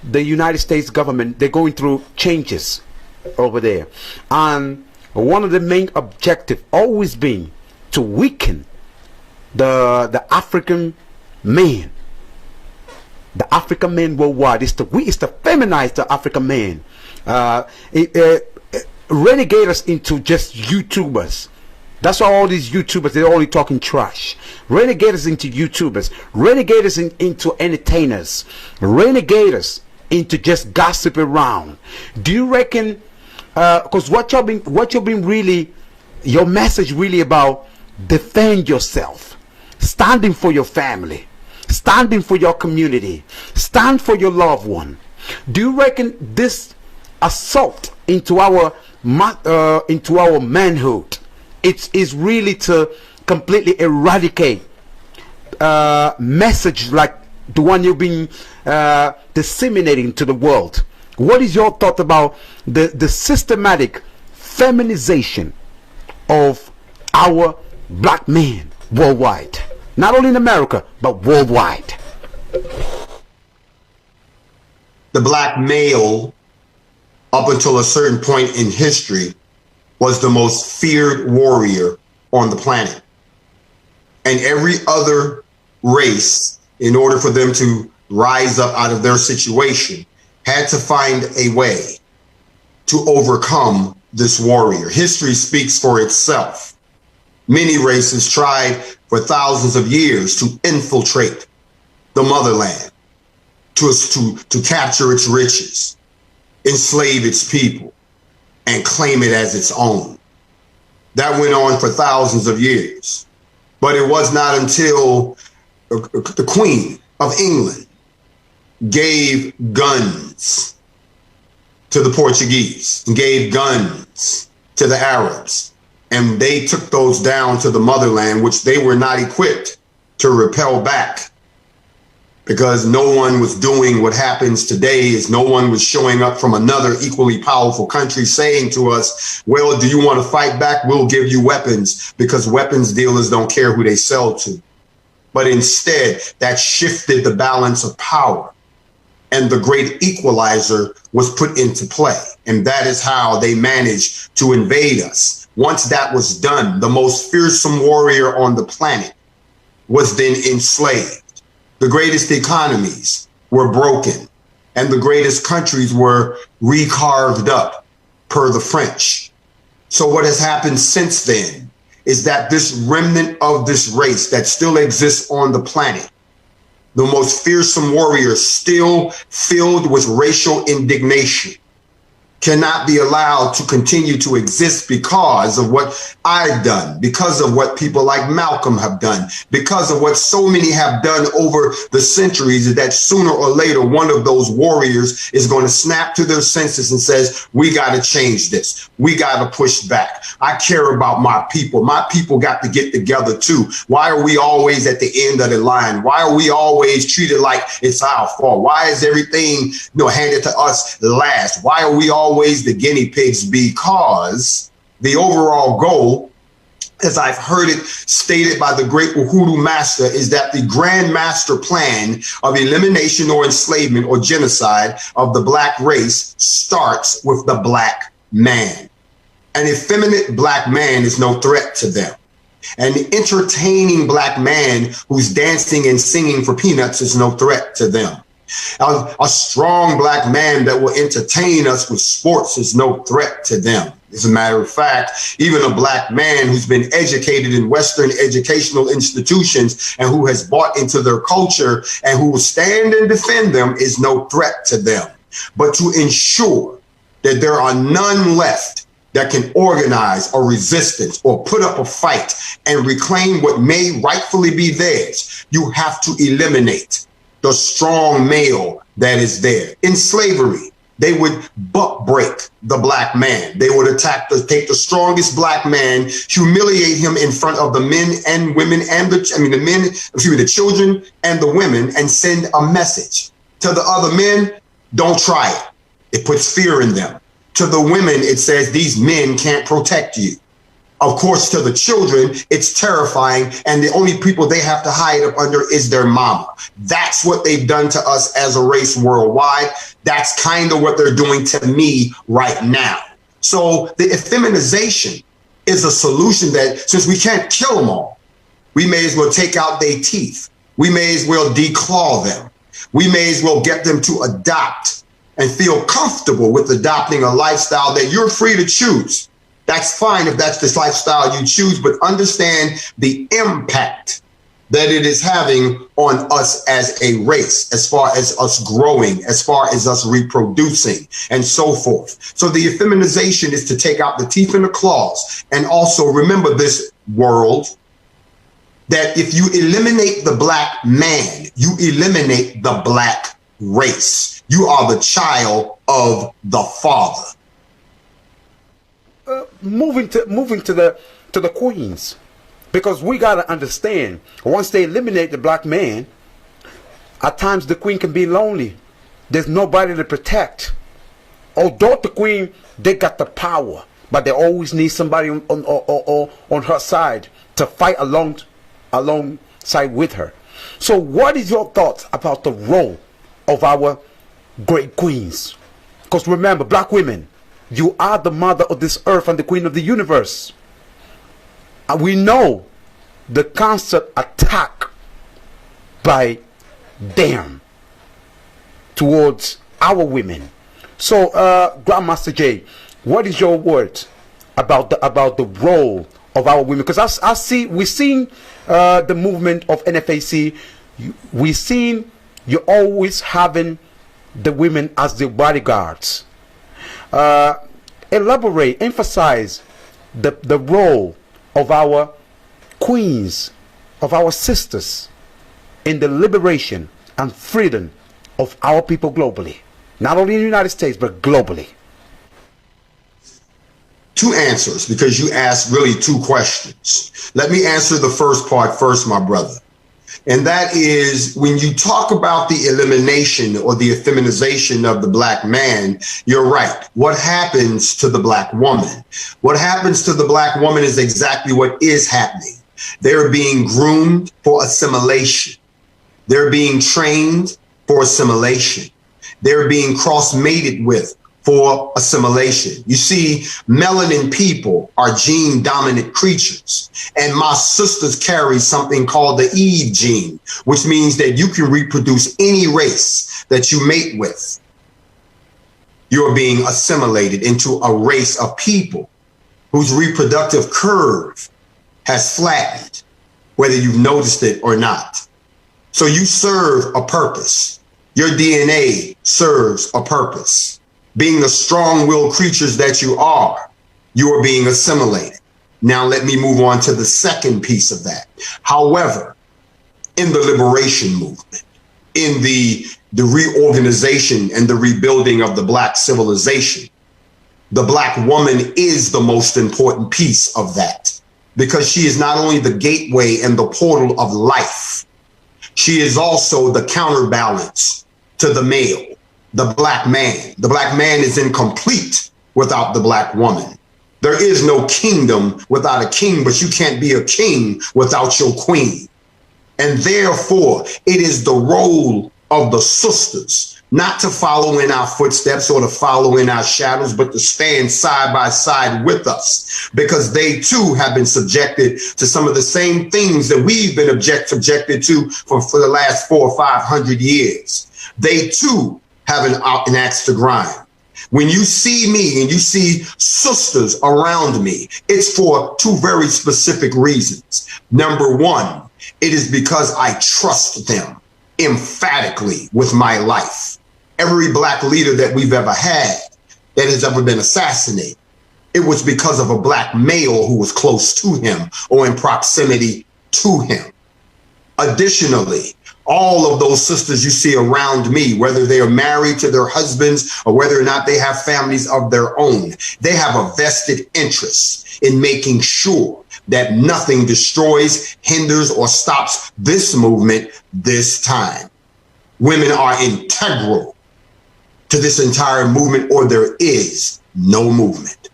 the United States government, they're going through changes over there. And one of the main objectives always been to weaken the African man. The African man worldwide is to feminize the African man. Renegade us into just YouTubers. That's why all these YouTubers, they're only talking trash. Renegade us into YouTubers. Renegade us into entertainers. Renegade us into just gossip around. Do you reckon? Because what you've been really, your message really about defend yourself, standing for your family, standing for your community, stand for your loved one. Do you reckon this assault into our manhood, it's really to completely eradicate message like the one you've been disseminating to the world? What is your thought about the systematic feminization of our black men worldwide. Not only in America, but worldwide.
The black male, up until a certain point in history, was the most feared warrior on the planet. And every other race, in order for them to rise up out of their situation, had to find a way to overcome this warrior. History speaks for itself. Many races tried for thousands of years to infiltrate the motherland, to capture its riches, enslave its people, and claim it as its own. That went on for thousands of years. But it was not until the Queen of England gave guns to the Portuguese, and gave guns to the Arabs, and they took those down to the motherland, which they were not equipped to repel back, because no one was doing what happens today. Is no one was showing up from another equally powerful country saying to us, well, do you want to fight back? We'll give you weapons, because weapons dealers don't care who they sell to. But instead, that shifted the balance of power, and the great equalizer was put into play. And that is how they managed to invade us. Once that was done, the most fearsome warrior on the planet was then enslaved. The greatest economies were broken, and the greatest countries were recarved up per the French. So what has happened since then is that this remnant of this race that still exists on the planet, the most fearsome warrior still filled with racial indignation, cannot be allowed to continue to exist because of what I've done, because of what people like Malcolm have done, because of what so many have done over the centuries, is that sooner or later, one of those warriors is going to snap to their senses and says, we got to change this. We got to push back. I care about my people. My people got to get together too. Why are we always at the end of the line? Why are we always treated like it's our fault? Why is everything, handed to us last? Why are we always the guinea pigs? Because the overall goal, as I've heard it stated by the great Uhuru Master, is that the grand master plan of elimination or enslavement or genocide of the black race starts with the black man. An effeminate black man is no threat to them. An entertaining black man who's dancing and singing for peanuts is no threat to them. A strong black man that will entertain us with sports is no threat to them. As a matter of fact, even a black man who's been educated in Western educational institutions and who has bought into their culture and who will stand and defend them is no threat to them. But to ensure that there are none left that can organize a resistance or put up a fight and reclaim what may rightfully be theirs, you have to eliminate the strong male that is there. In slavery, they would buck break the black man. They would take the strongest black man, humiliate him in front of the men and women and the children and the women, and send a message to the other men: don't try it. It puts fear in them. To the women, it says these men can't protect you. Of course, to the children, it's terrifying, and the only people they have to hide up under is their mama. That's what they've done to us as a race worldwide. That's kind of what they're doing to me right now. So the effeminization is a solution that, since we can't kill them all, we may as well take out their teeth. We may as well declaw them. We may as well get them to adopt and feel comfortable with adopting a lifestyle that you're free to choose. That's fine if that's the lifestyle you choose, but understand the impact that it is having on us as a race, as far as us growing, as far as us reproducing, and so forth. So the effeminization is to take out the teeth and the claws. And also remember this world, that if you eliminate the black man, you eliminate the black race. You are the child of the Father.
Moving to the queens, because we got to understand, once they eliminate the black man, at times the queen can be lonely. There's nobody to protect. Although the queen, they got the power, but they always need somebody on her side to fight alongside with her. So what is your thoughts about the role of our great queens? Because remember, black women, you are the mother of this earth and the queen of the universe. And we know the constant attack by them towards our women. So Grandmaster Jay, what is your words about the role of our women? Because we've seen the movement of NFAC. We've seen you always having the women as the bodyguards. Elaborate, emphasize the role of our queens, of our sisters, in the liberation and freedom of our people globally. Not only in the United States, but globally.
Two answers, because you asked really two questions. Let me answer the first part first, my brother. And that is, when you talk about the elimination or the effeminization of the black man, you're right. What happens to the black woman? What happens to the black woman is exactly what is happening. They're being groomed for assimilation. They're being trained for assimilation. They're being cross-mated with for assimilation. You see, melanin people are gene-dominant creatures, and my sisters carry something called the Eve gene, which means that you can reproduce any race that you mate with. You're being assimilated into a race of people whose reproductive curve has flattened, whether you've noticed it or not. So you serve a purpose. Your DNA serves a purpose. Being the strong-willed creatures that you are being assimilated. Now let me move on to the second piece of that. However, in the liberation movement, in the reorganization and the rebuilding of the black civilization, the black woman is the most important piece of that, because she is not only the gateway and the portal of life, she is also the counterbalance to the male. The black man. The black man is incomplete without the black woman. There is no kingdom without a king, but you can't be a king without your queen. And therefore, it is the role of the sisters not to follow in our footsteps or to follow in our shadows, but to stand side by side with us, because they too have been subjected to some of the same things that we've been subjected to for the last 400 or 500 years. They too have an axe to grind. When you see me and you see sisters around me, it's for two very specific reasons. Number one, it is because I trust them emphatically with my life. Every black leader that we've ever had that has ever been assassinated, it was because of a black male who was close to him or in proximity to him. Additionally, all of those sisters you see around me, whether they are married to their husbands or whether or not they have families of their own, they have a vested interest in making sure that nothing destroys, hinders, or stops this movement this time. Women are integral to this entire movement, or there is no movement.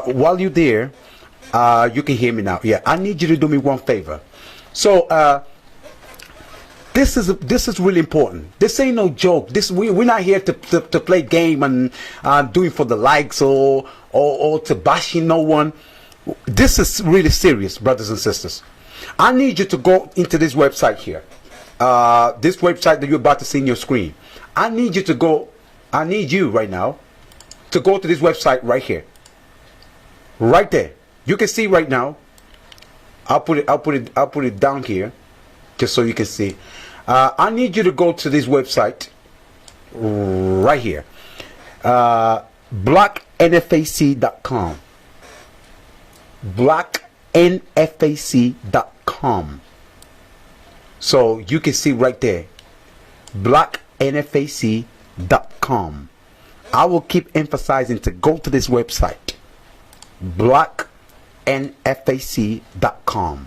While you're there, you can hear me now. Yeah, I need you to do me one favor. So this is really important. This ain't no joke. We're not here to play game and do it for the likes or to bashing no one. This is really serious, brothers and sisters. I need you to go into this website here. This website that you're about to see on your screen. I need you right now to go to this website right here. Right there. You can see right now. I'll put it down here just so you can see. I need you to go to this website right here. BlackNFAC.com. BlackNFAC.com. So you can see right there. BlackNFAC.com. I will keep emphasizing to go to this website. BlackNFAC.com,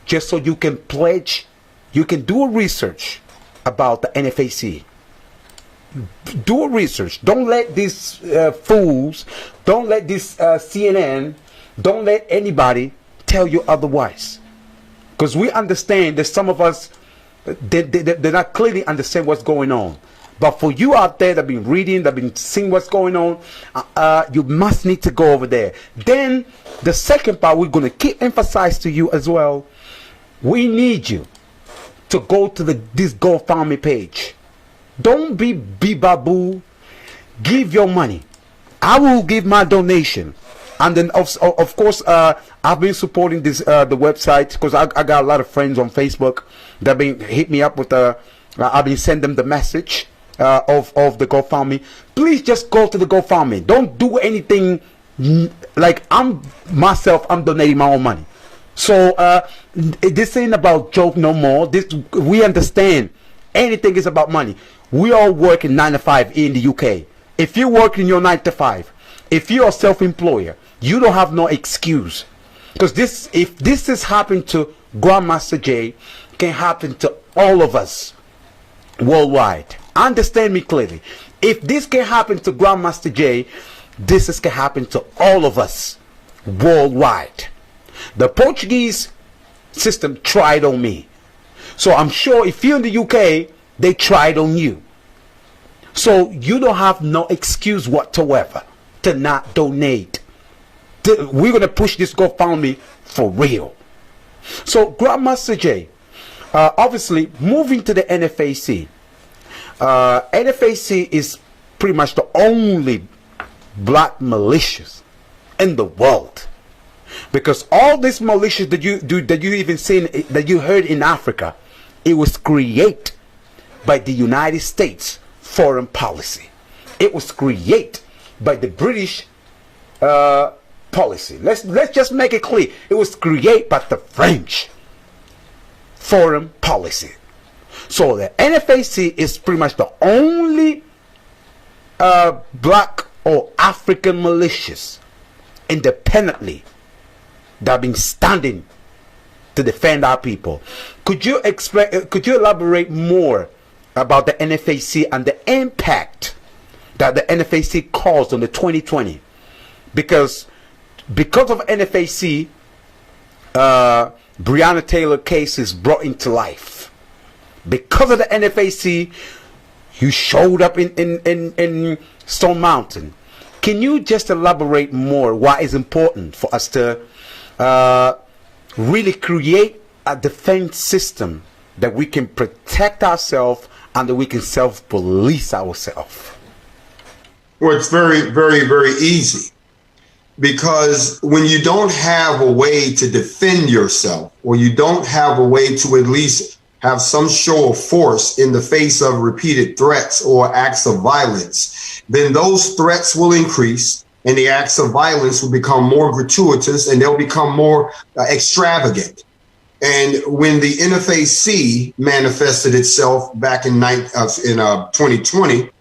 just so you can pledge, you can do a research about the NFAC. Do a research. Don't let these fools, don't let this CNN, don't let anybody tell you otherwise. Because we understand that some of us, they not clearly understand what's going on. But for you out there that have been reading, that have been seeing what's going on, you must need to go over there. Then the second part, we're going to keep emphasizing to you as well. We need you to go to this GoFundMe page. Don't be baboo. Give your money. I will give my donation. And then of course I've been supporting this the website because I got a lot of friends on Facebook that been hit me up with I've been sending them the message of the GoFundMe. Please just go to the GoFundMe. Don't do anything like I'm donating my own money. So this ain't about joke no more. We understand anything is about money. We all work in 9 to 5 in the UK. If you work in your 9 to 5, if you're a self-employer, you don't have no excuse. Because if this is happening to Grandmaster Jay, can happen to all of us worldwide. Understand me clearly. If this can happen to Grandmaster Jay, this can happen to all of us worldwide. The Portuguese system tried on me. So I'm sure if you're in the UK, they tried on you. So you don't have no excuse whatsoever to not donate. We're going to push this GoFundMe for real. So Grandmaster Jay, obviously moving to the NFAC. NFAC is pretty much the only black militias in the world. Because all these militias that you even seen, that you heard in Africa, it was created by the United States foreign policy. It was created by the British policy. Let's just make it clear. It was created by the French foreign policy. So the NFAC is pretty much the only black or African militias independently that have been standing to defend our people. Could you elaborate more about the NFAC and the impact that the NFAC caused on the 2020? Because of NFAC, Breonna Taylor case is brought into life. Because of the NFAC, you showed up in Stone Mountain. Can you just elaborate more why it's important for us to really create a defense system that we can protect ourselves and that we can self-police ourselves?
Well, it's very, very, very easy. Because when you don't have a way to defend yourself, or you don't have a way to at least have some show of force in the face of repeated threats or acts of violence, then those threats will increase and the acts of violence will become more gratuitous and they'll become more extravagant. And when the NFAC manifested itself back in 2020 with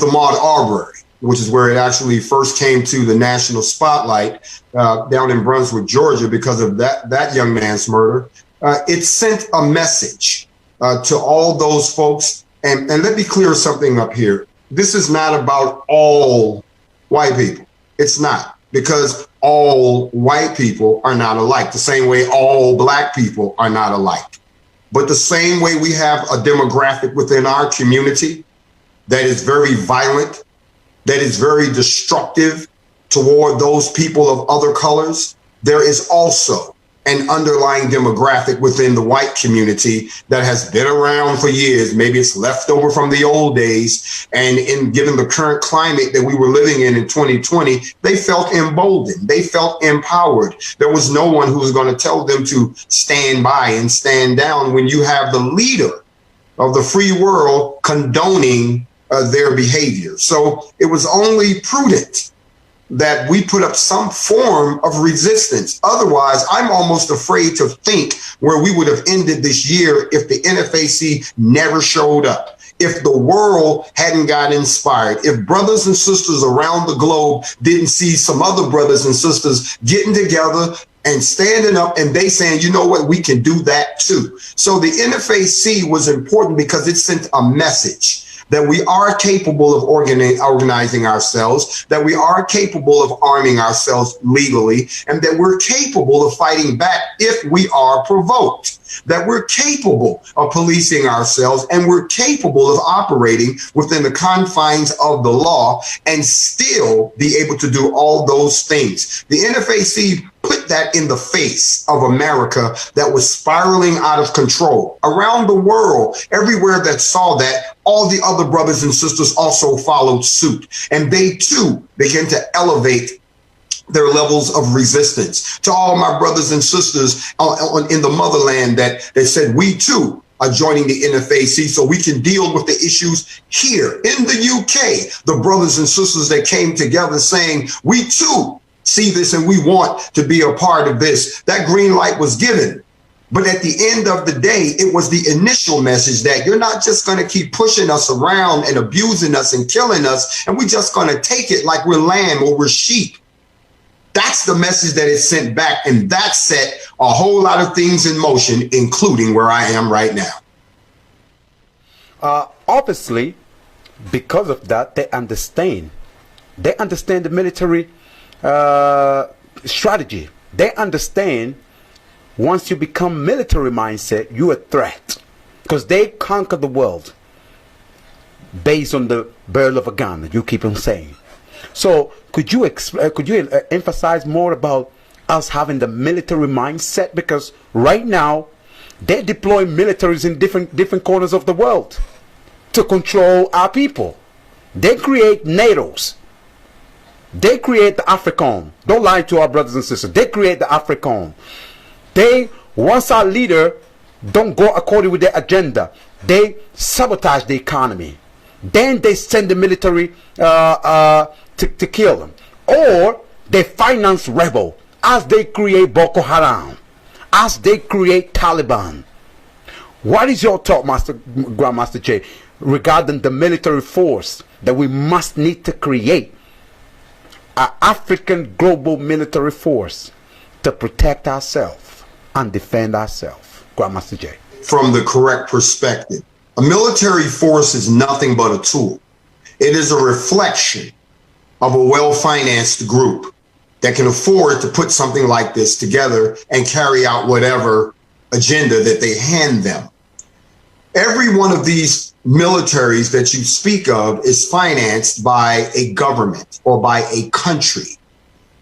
Ahmaud Arbery, which is where it actually first came to the national spotlight down in Brunswick, Georgia, because of that young man's murder, it sent a message to all those folks. And let me clear something up here. This is not about all white people. It's not, because all white people are not alike, the same way all black people are not alike. But the same way we have a demographic within our community that is very violent, that is very destructive toward those people of other colors, there is also an underlying demographic within the white community that has been around for years. Maybe it's left over from the old days. And given the current climate that we were living in 2020, they felt emboldened. They felt empowered. There was no one who was going to tell them to stand by and stand down when you have the leader of the free world condoning their behavior. So it was only prudent that we put up some form of resistance. Otherwise, I'm almost afraid to think where we would have ended this year if the NFAC never showed up, if the world hadn't got inspired, if brothers and sisters around the globe didn't see some other brothers and sisters getting together, and standing up and they saying, you know what, we can do that too. So the NFAC was important because it sent a message that we are capable of organizing ourselves, that we are capable of arming ourselves legally, and that we're capable of fighting back if we are provoked, that we're capable of policing ourselves, and we're capable of operating within the confines of the law and still be able to do all those things. The NFAC put that in the face of America that was spiraling out of control. Around the world, everywhere that saw that, all the other brothers and sisters also followed suit. And they too began to elevate their levels of resistance. To all my brothers and sisters in the motherland that said, we too are joining the NFAC so we can deal with the issues here in the UK. The brothers and sisters that came together saying, we too see this and we want to be a part of this. That green light was given. But at the end of the day, it was the initial message that you're not just going to keep pushing us around and abusing us and killing us, and we're just going to take it like we're lamb or we're sheep. That's the message that it sent back, and that set a whole lot of things in motion, including where I am right now.
Obviously, because of that, they understand. They understand the military strategy. They understand once you become military mindset, you're a threat, because they conquer the world based on the barrel of a gun. You keep on saying. So could you emphasize more about us having the military mindset? Because right now they deploy militaries in different corners of the world to control our people. They create NATOs. They create the AFRICOM. Don't lie to our brothers and sisters. They create the AFRICOM. Once our leader don't go according with their agenda, they sabotage the economy. Then they send the military to kill them. Or they finance rebel as they create Boko Haram, as they create Taliban. What is your thought, Grandmaster Jay, regarding the military force that we must need to create? An African global military force to protect ourselves and defend ourselves. Grandmaster Jay.
From the correct perspective, a military force is nothing but a tool. It is a reflection of a well-financed group that can afford to put something like this together and carry out whatever agenda that they hand them. Every one of these militaries that you speak of is financed by a government or by a country.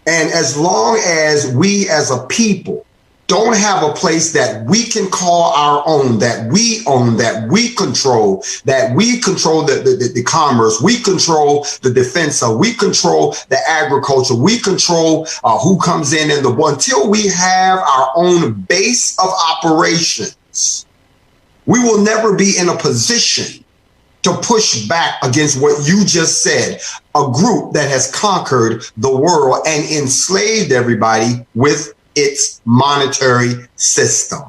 And as long as we as a people don't have a place that we can call our own, that we own, that we control the commerce, we control the defense, we control the agriculture, we control who comes in and until we have our own base of operations, we will never be in a position to push back against what you just said, a group that has conquered the world and enslaved everybody with its monetary system.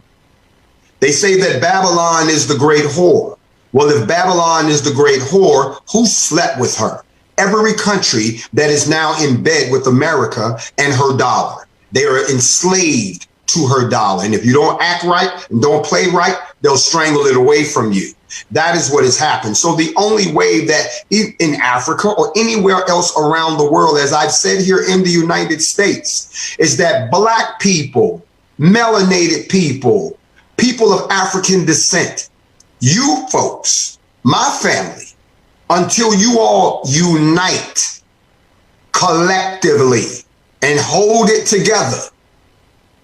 They say that Babylon is the great whore. Well, if Babylon is the great whore, who slept with her? Every country that is now in bed with America and her dollar. They are enslaved to her dollar. And if you don't act right and don't play right, they'll strangle it away from you. That is what has happened. So the only way that in Africa or anywhere else around the world, as I've said here in the United States, is that Black people, melanated people, people of African descent, you folks, my family, until you all unite collectively and hold it together,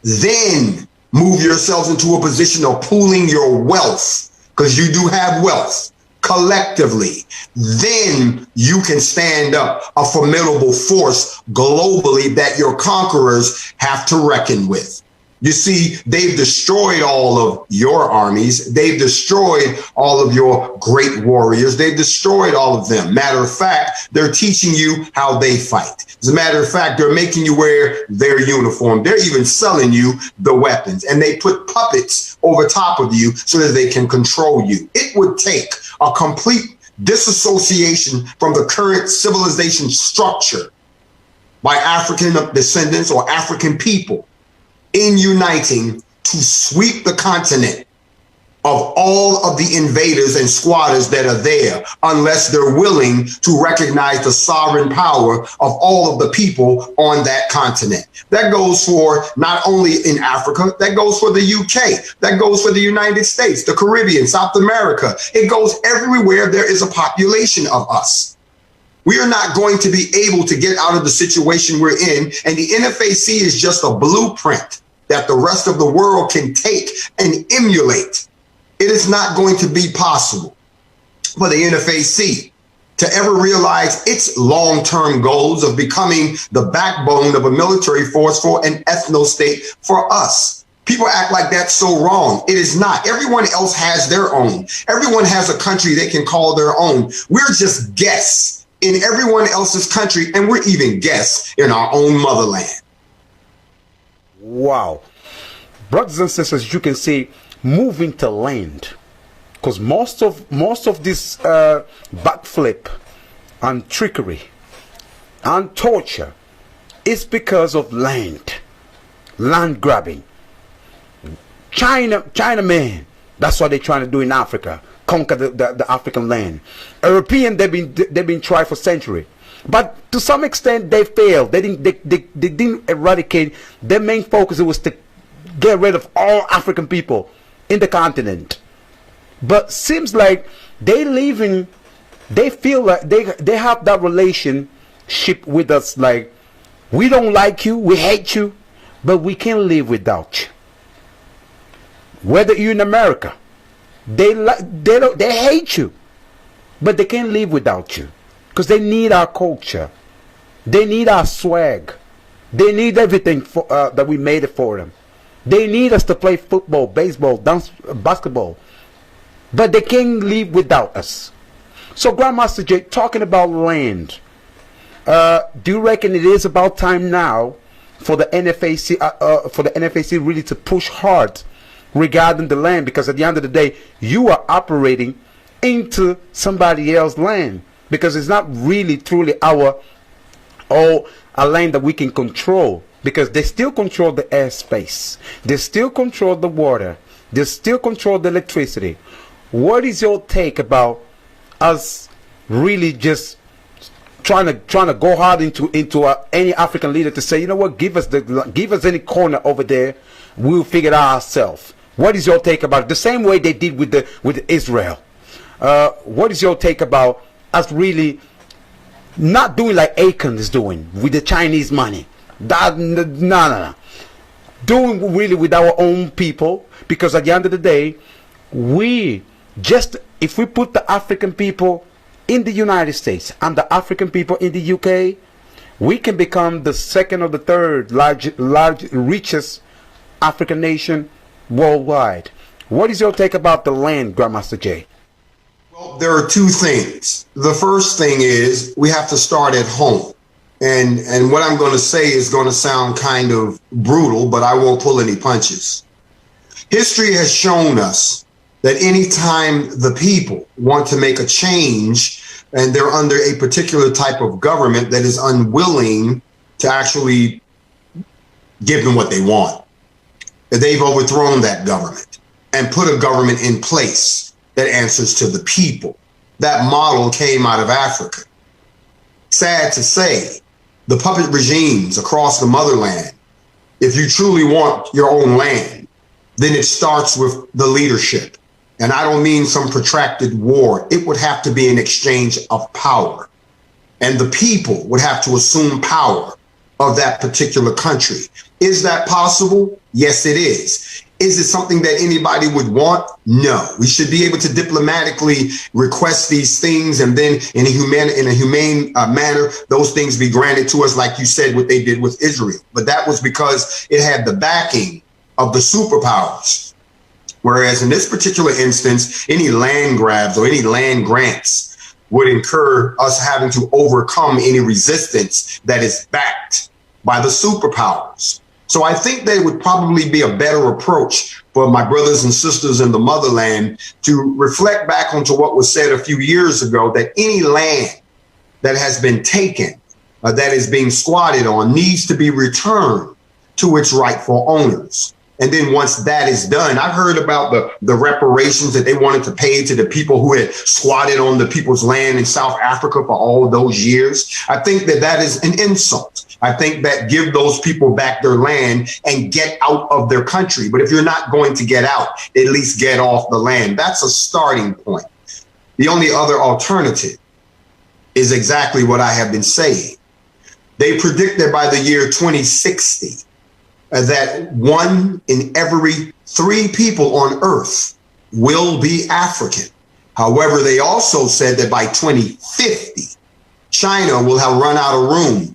then move yourselves into a position of pooling your wealth, because you do have wealth collectively. Then you can stand up a formidable force globally that your conquerors have to reckon with. You see, they've destroyed all of your armies. They've destroyed all of your great warriors. They've destroyed all of them. Matter of fact, they're teaching you how they fight. As a matter of fact, they're making you wear their uniform. They're even selling you the weapons, and they put puppets over top of you so that they can control you. It would take a complete disassociation from the current civilization structure by African descendants or African people in uniting to sweep the continent of all of the invaders and squatters that are there, unless they're willing to recognize the sovereign power of all of the people on that continent. That goes for not only in Africa, that goes for the UK, that goes for the United States, the Caribbean, South America. It goes everywhere there is a population of us. We are not going to be able to get out of the situation we're in, and the NFAC is just a blueprint that the rest of the world can take and emulate. It is not going to be possible for the NFAC to ever realize its long-term goals of becoming the backbone of a military force for an ethno-state for us. People act like that's so wrong. It is not. Everyone else has their own. Everyone has a country they can call their own. We're just guests in everyone else's country, and we're even guests in our own motherland.
Wow. Brothers and sisters, you can see moving to land, because most of this backflip and trickery and torture is because of land grabbing. China man, that's what they're trying to do in Africa, conquer the African land. European, they've been trying for centuries, but to some extent they failed. They didn't eradicate. Their main focus was to get rid of all African people in the continent. But seems like they feel like they have that relationship with us, like we don't like you, we hate you, but we can't live without you. Whether you're in America, they hate you, but they can't live without you, because they need our culture, they need our swag, they need everything that we made it for them. They need us to play football, baseball, dance, basketball, but they can't live without us. So Grandmaster Jay, talking about land, do you reckon it is about time now for the NFAC really to push hard regarding the land? Because at the end of the day, you are operating into somebody else's land, because it's not really truly a land that we can control. Because they still control the airspace, they still control the water, they still control the electricity. What is your take about us really just trying to go hard into any African leader to say, you know what, give us any corner over there, we'll figure it out ourselves? What is your take about it? The same way they did with Israel. What is your take about us really not doing like Akon is doing with the Chinese money? No. Doing really with our own people, because at the end of the day, if we put the African people in the United States and the African people in the UK, we can become the second or the third richest African nation worldwide. What is your take about the land, Grandmaster Jay?
Well, there are two things. The first thing is we have to start at home. And what I'm going to say is going to sound kind of brutal, but I won't pull any punches. History has shown us that anytime the people want to make a change and they're under a particular type of government that is unwilling to actually give them what they want, they've overthrown that government and put a government in place that answers to the people. That model came out of Africa. Sad to say, the puppet regimes across the motherland, if you truly want your own land, then it starts with the leadership. And I don't mean some protracted war. It would have to be an exchange of power. And the people would have to assume power of that particular country. Is that possible? Yes, it is. Is it something that anybody would want? No. We should be able to diplomatically request these things, and then in a humane manner, those things be granted to us, like you said, what they did with Israel. But that was because it had the backing of the superpowers. Whereas in this particular instance, any land grabs or any land grants would incur us having to overcome any resistance that is backed by the superpowers. So I think there would probably be a better approach for my brothers and sisters in the motherland to reflect back onto what was said a few years ago, that any land that has been taken, that is being squatted on, needs to be returned to its rightful owners. And then once that is done, I've heard about the reparations that they wanted to pay to the people who had squatted on the people's land in South Africa for all those years. I think that that is an insult. I think that give those people back their land and get out of their country. But if you're not going to get out, at least get off the land. That's a starting point. The only other alternative is exactly what I have been saying. They predict that by the year 2060, that 1 in every 3 people on earth will be African. However, they also said that by 2050, China will have run out of room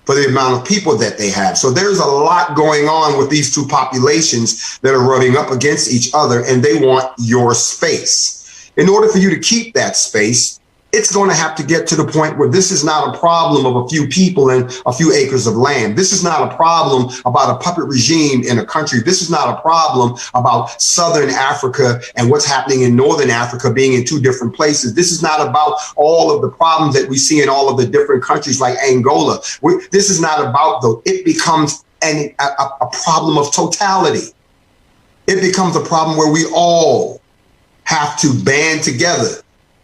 for the amount of people that they have. So there's a lot going on with these two populations that are rubbing up against each other, and they want your space. In order for you to keep that space, it's going to have to get to the point where this is not a problem of a few people and a few acres of land. This is not a problem about a puppet regime in a country. This is not a problem about Southern Africa and what's happening in Northern Africa being in 2 different places. This is not about all of the problems that we see in all of the different countries like Angola. This is not about those. It becomes a problem of totality. It becomes a problem where we all have to band together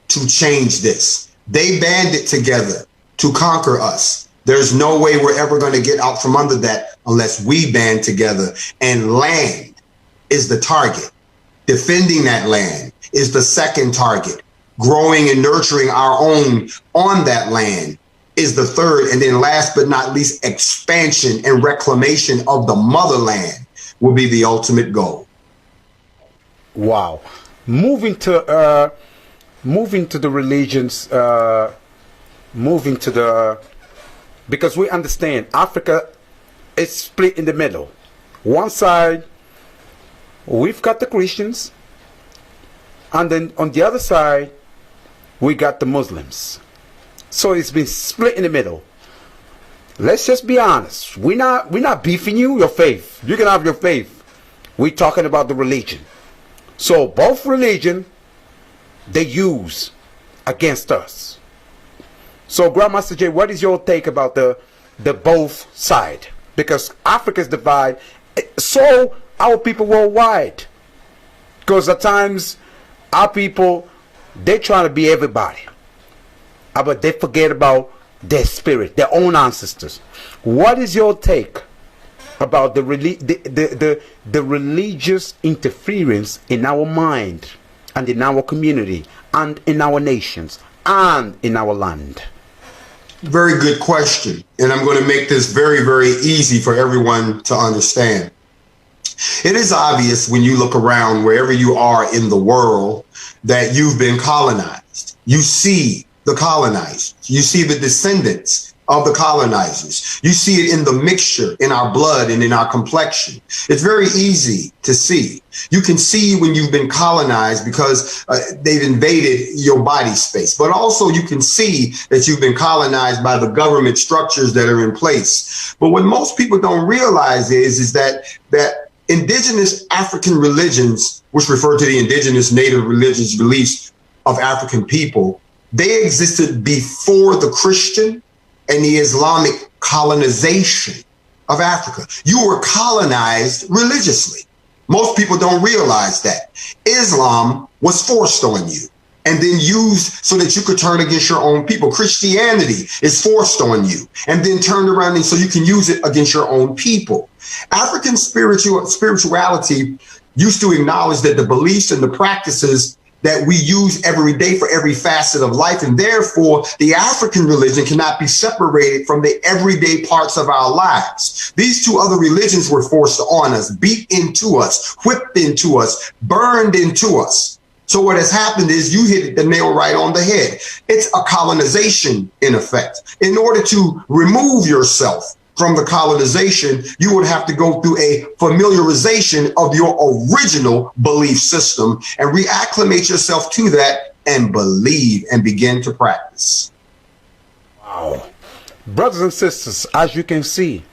to change this. They banded together to conquer us. There's no way we're ever going to get out from under that unless we band together. And land is the target. Defending that land is the second target. Growing and nurturing our own on that land is the third. And then last but not least, expansion and reclamation of the motherland will be the ultimate goal.
Wow. Moving to the religions, because we understand Africa is split in the middle. One side, we've got the Christians, and then on the other side, we got the Muslims. So it's been split in the middle. Let's just be honest. We're not beefing your faith. You can have your faith. We're talking about the religion. So both religion, they use against us. So Grandmaster Jay, what is your take about the both side? Because Africa is divided, so our people worldwide. Because at times our people, they trying to be everybody, but they forget about their spirit, their own ancestors. What is your take about the religious interference in our mind and in our community and in our nations and in our land?
Very good question. And I'm going to make this very, very easy for everyone to understand. It is obvious when you look around wherever you are in the world that you've been colonized. You see the colonized. You see the descendants of the colonizers. You see it in the mixture in our blood and in our complexion. It's very easy to see. You can see when you've been colonized because they've invaded your body space, but also you can see that you've been colonized by the government structures that are in place. But what most people don't realize is that indigenous African religions, which refer to the indigenous native religious beliefs of African people, they existed before the Christian and the Islamic colonization of Africa. You were colonized religiously. Most people don't realize that. Islam was forced on you and then used so that you could turn against your own people. Christianity is forced on you and then turned around and so you can use it against your own people. African spirituality used to acknowledge that the beliefs and the practices that we use every day for every facet of life, and therefore the African religion cannot be separated from the everyday parts of our lives. These two other religions were forced on us, beat into us, whipped into us, burned into us. So what has happened is you hit the nail right on the head. It's a colonization in effect. In order to remove yourself from the colonization, you would have to go through a familiarization of your original belief system and reacclimate yourself to that and believe and begin to practice.
Wow. Brothers and sisters, as you can see,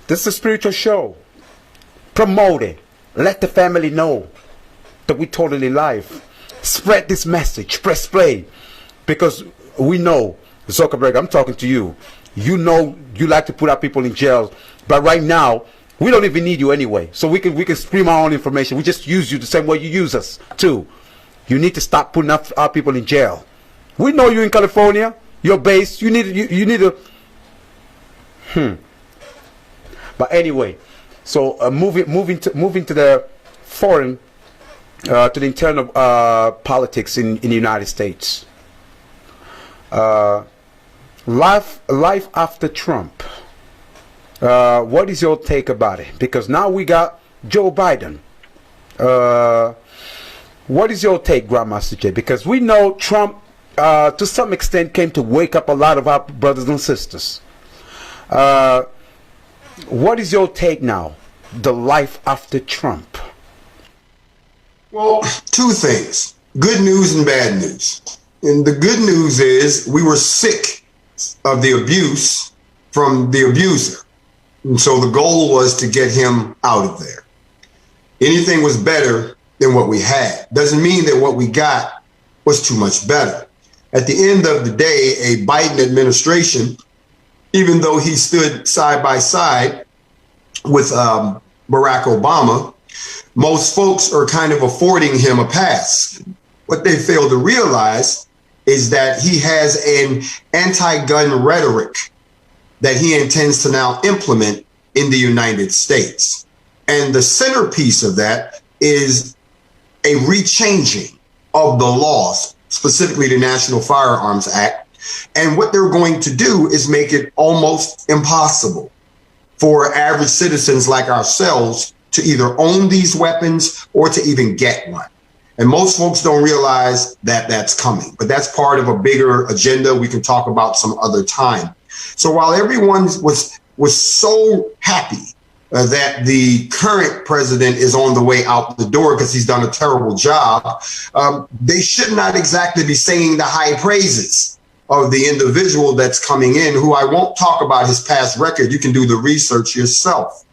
this is a spiritual show. Promote it. Let the family know that we totally live. Spread this message. Press play. Because we know, Zuckerberg, I'm talking to you. You know you like to put our people in jail, but right now We don't even need you anyway. So we can stream our own information. We just use you the same way you use us too. You need to stop putting our people in jail. We know you in California. You're based. You need to. But anyway, so moving to the foreign, to the internal politics in the United States. Life after Trump. What is your take about it? Because now we got Joe Biden. What is your take, Grandmaster Jay? Because we know Trump, to some extent, came to wake up a lot of our brothers and sisters. What is your take now? The life after Trump.
Well, two things. Good news and bad news. And the good news is we were sick of the abuse from the abuser. And so the goal was to get him out of there. Anything was better than what we had. Doesn't mean that what we got was too much better. At the end of the day, a Biden administration, even though he stood side by side with Barack Obama, most folks are kind of affording him a pass. What they fail to realize is that he has an anti-gun rhetoric that he intends to now implement in the United States. And the centerpiece of that is a rechanging of the laws, specifically the National Firearms Act. And what they're going to do is make it almost impossible for average citizens like ourselves to either own these weapons or to even get one. And most folks don't realize that that's coming, but that's part of a bigger agenda we can talk about some other time. So while everyone was so happy that the current president is on the way out the door because he's done a terrible job, they should not exactly be singing the high praises of the individual that's coming in, who I won't talk about his past record. You can do the research yourself.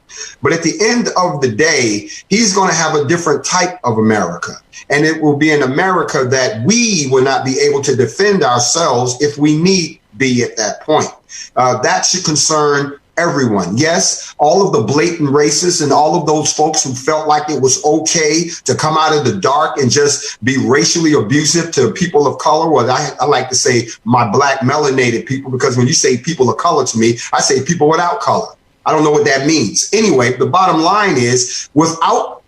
But at the end of the day, he's going to have a different type of America. And it will be an America that we will not be able to defend ourselves if we need be at that point. That should concern everyone. Yes, all of the blatant racists and all of those folks who felt like it was okay to come out of the dark and just be racially abusive to people of color. Well, I like to say my black melanated people, because when you say people of color to me, I say people without color. I don't know what that means. Anyway, the bottom line is, without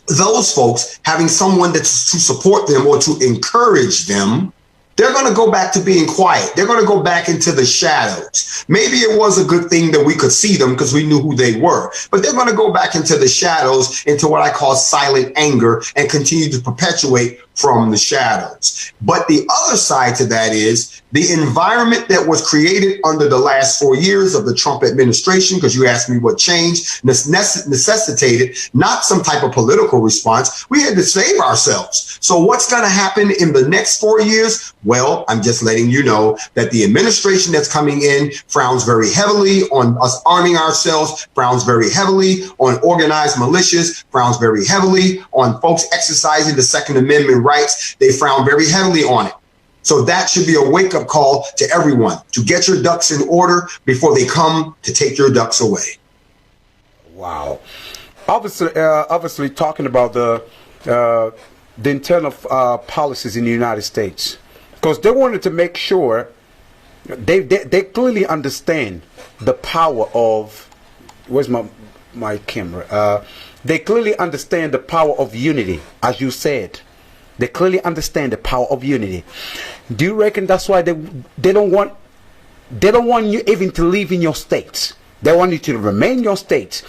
those folks having someone that's to support them or to encourage them, they're going to go back to being quiet. They're going to go back into the shadows. Maybe it was a good thing that we could see them because we knew who they were, but they're going to go back into the shadows, into what I call silent anger, and continue to perpetuate from the shadows. But the other side to that is the environment that was created under the last 4 years of the Trump administration, because you asked me what changed, necessitated not some type of political response. We had to save ourselves. So what's going to happen in the next 4 years? Well, I'm just letting you know that the administration that's coming in frowns very heavily on us arming ourselves, frowns very heavily on organized militias, frowns very heavily on folks exercising the Second Amendment rights. They frown very heavily on it. So that should be a wake-up call to everyone to get your ducks in order before they come to take your ducks away.
Wow. Obviously talking about the internal policies in the United States, because they wanted to make sure they clearly understand the power of, where's my camera? They clearly understand the power of unity, as you said. They clearly understand the power of unity. Do you reckon that's why they don't want you even to live in your states? They want you to remain in your states.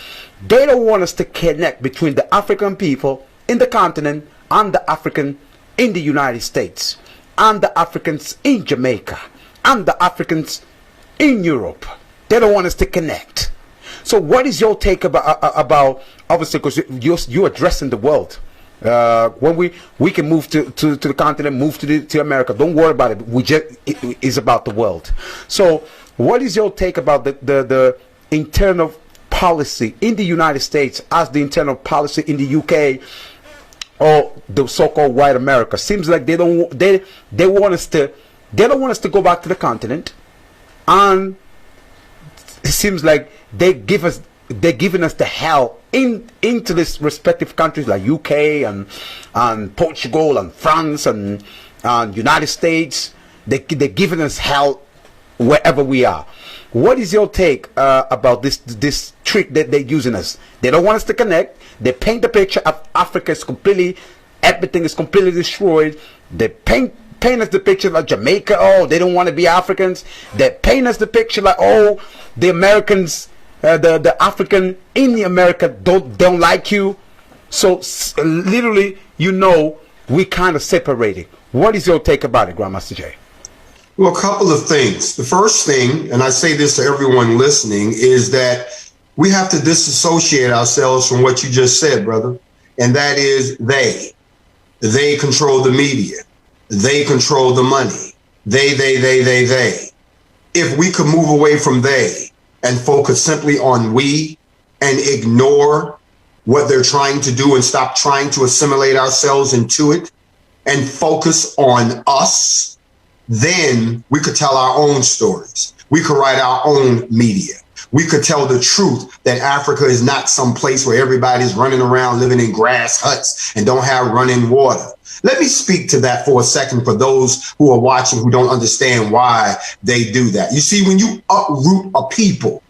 They don't want us to connect between the African people in the continent and the African in the United States, and the Africans in Jamaica, and the Africans in Europe. They don't want us to connect. So what is your take about obviously, because you're addressing the world. When we can move to the continent, move to America. Don't worry about it. It is about the world. So what is your take about the internal policy in the United States as the internal policy in the UK or the so-called white America? Seems like they don't want us to go back to the continent, and it seems like they give us they're giving us the hell into these respective countries like UK and Portugal and France and United States. They're giving us hell wherever we are. What is your take about this trick that they're using us? They don't want us to connect. They paint the picture of Africa is everything is completely destroyed. They paint us the picture like Jamaica. Oh, they don't want to be Africans. They paint us the picture like, oh, the Americans, the African in the America don't like you. So literally, we kind of separated. What is your take about it, Grandmaster Jay?
Well, a couple of things. The first thing, and I say this to everyone listening, is that we have to disassociate ourselves from what you just said, brother. And that is they. They control the media. They control the money. They. If we could move away from they and focus simply on we and ignore what they're trying to do and stop trying to assimilate ourselves into it and focus on us, then we could tell our own stories. We could write our own media. We could tell the truth that Africa is not some place where everybody's running around living in grass huts and don't have running water. Let me speak to that for a second for those who are watching who don't understand why they do that. You see, when you uproot a people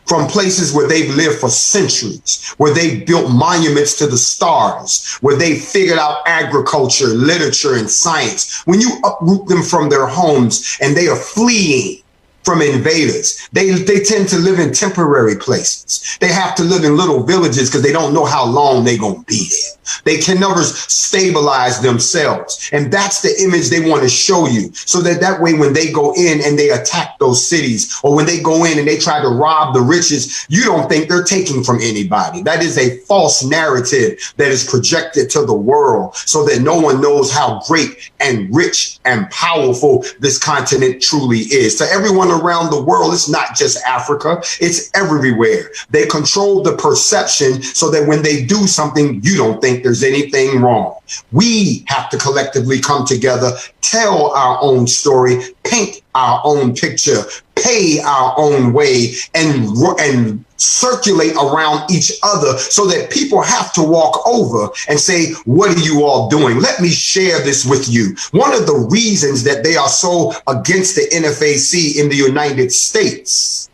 from places where they've lived for centuries, where they built monuments to the stars, where they figured out agriculture, literature, and science, when you uproot them from their homes and they are fleeing from invaders, they tend to live in temporary places. They have to live in little villages because they don't know how long they're going to be there. They can never stabilize themselves. And that's the image they want to show you. So that way, when they go in and they attack those cities, or when they go in and they try to rob the riches, you don't think they're taking from anybody. That is a false narrative that is projected to the world so that no one knows how great and rich and powerful this continent truly is. To everyone around the world, it's not just Africa, it's everywhere. They control the perception so that when they do something, you don't think there's anything wrong. We have to collectively come together, tell our own story, paint our own picture, pay our own way, and circulate around each other so that people have to walk over and say, what are you all doing? Let me share this with you. One of the reasons that they are so against the NFAC in the United States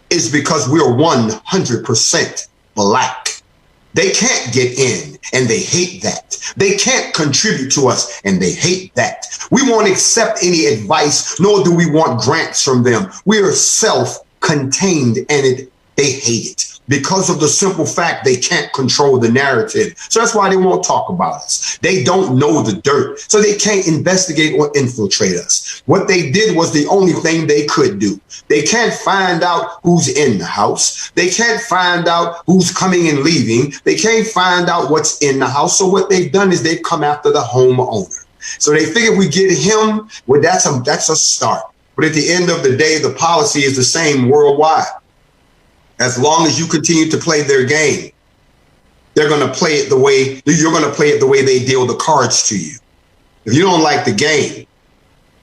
is because we're 100% black. They can't get in, and they hate that. They can't contribute to us, and they hate that. We won't accept any advice, nor do we want grants from them. We are self-contained, and they hate it because of the simple fact they can't control the narrative. So that's why they won't talk about us. They don't know the dirt, so they can't investigate or infiltrate us. What they did was the only thing they could do. They can't find out who's in the house. They can't find out who's coming and leaving. They can't find out what's in the house. So what they've done is they've come after the homeowner. So they figure if we get him, well, that's a start. But at the end of the day, the policy is the same worldwide. As long as you continue to play their game, they're going to play it the way you're going to play it the way they deal the cards to you. If you don't like the game,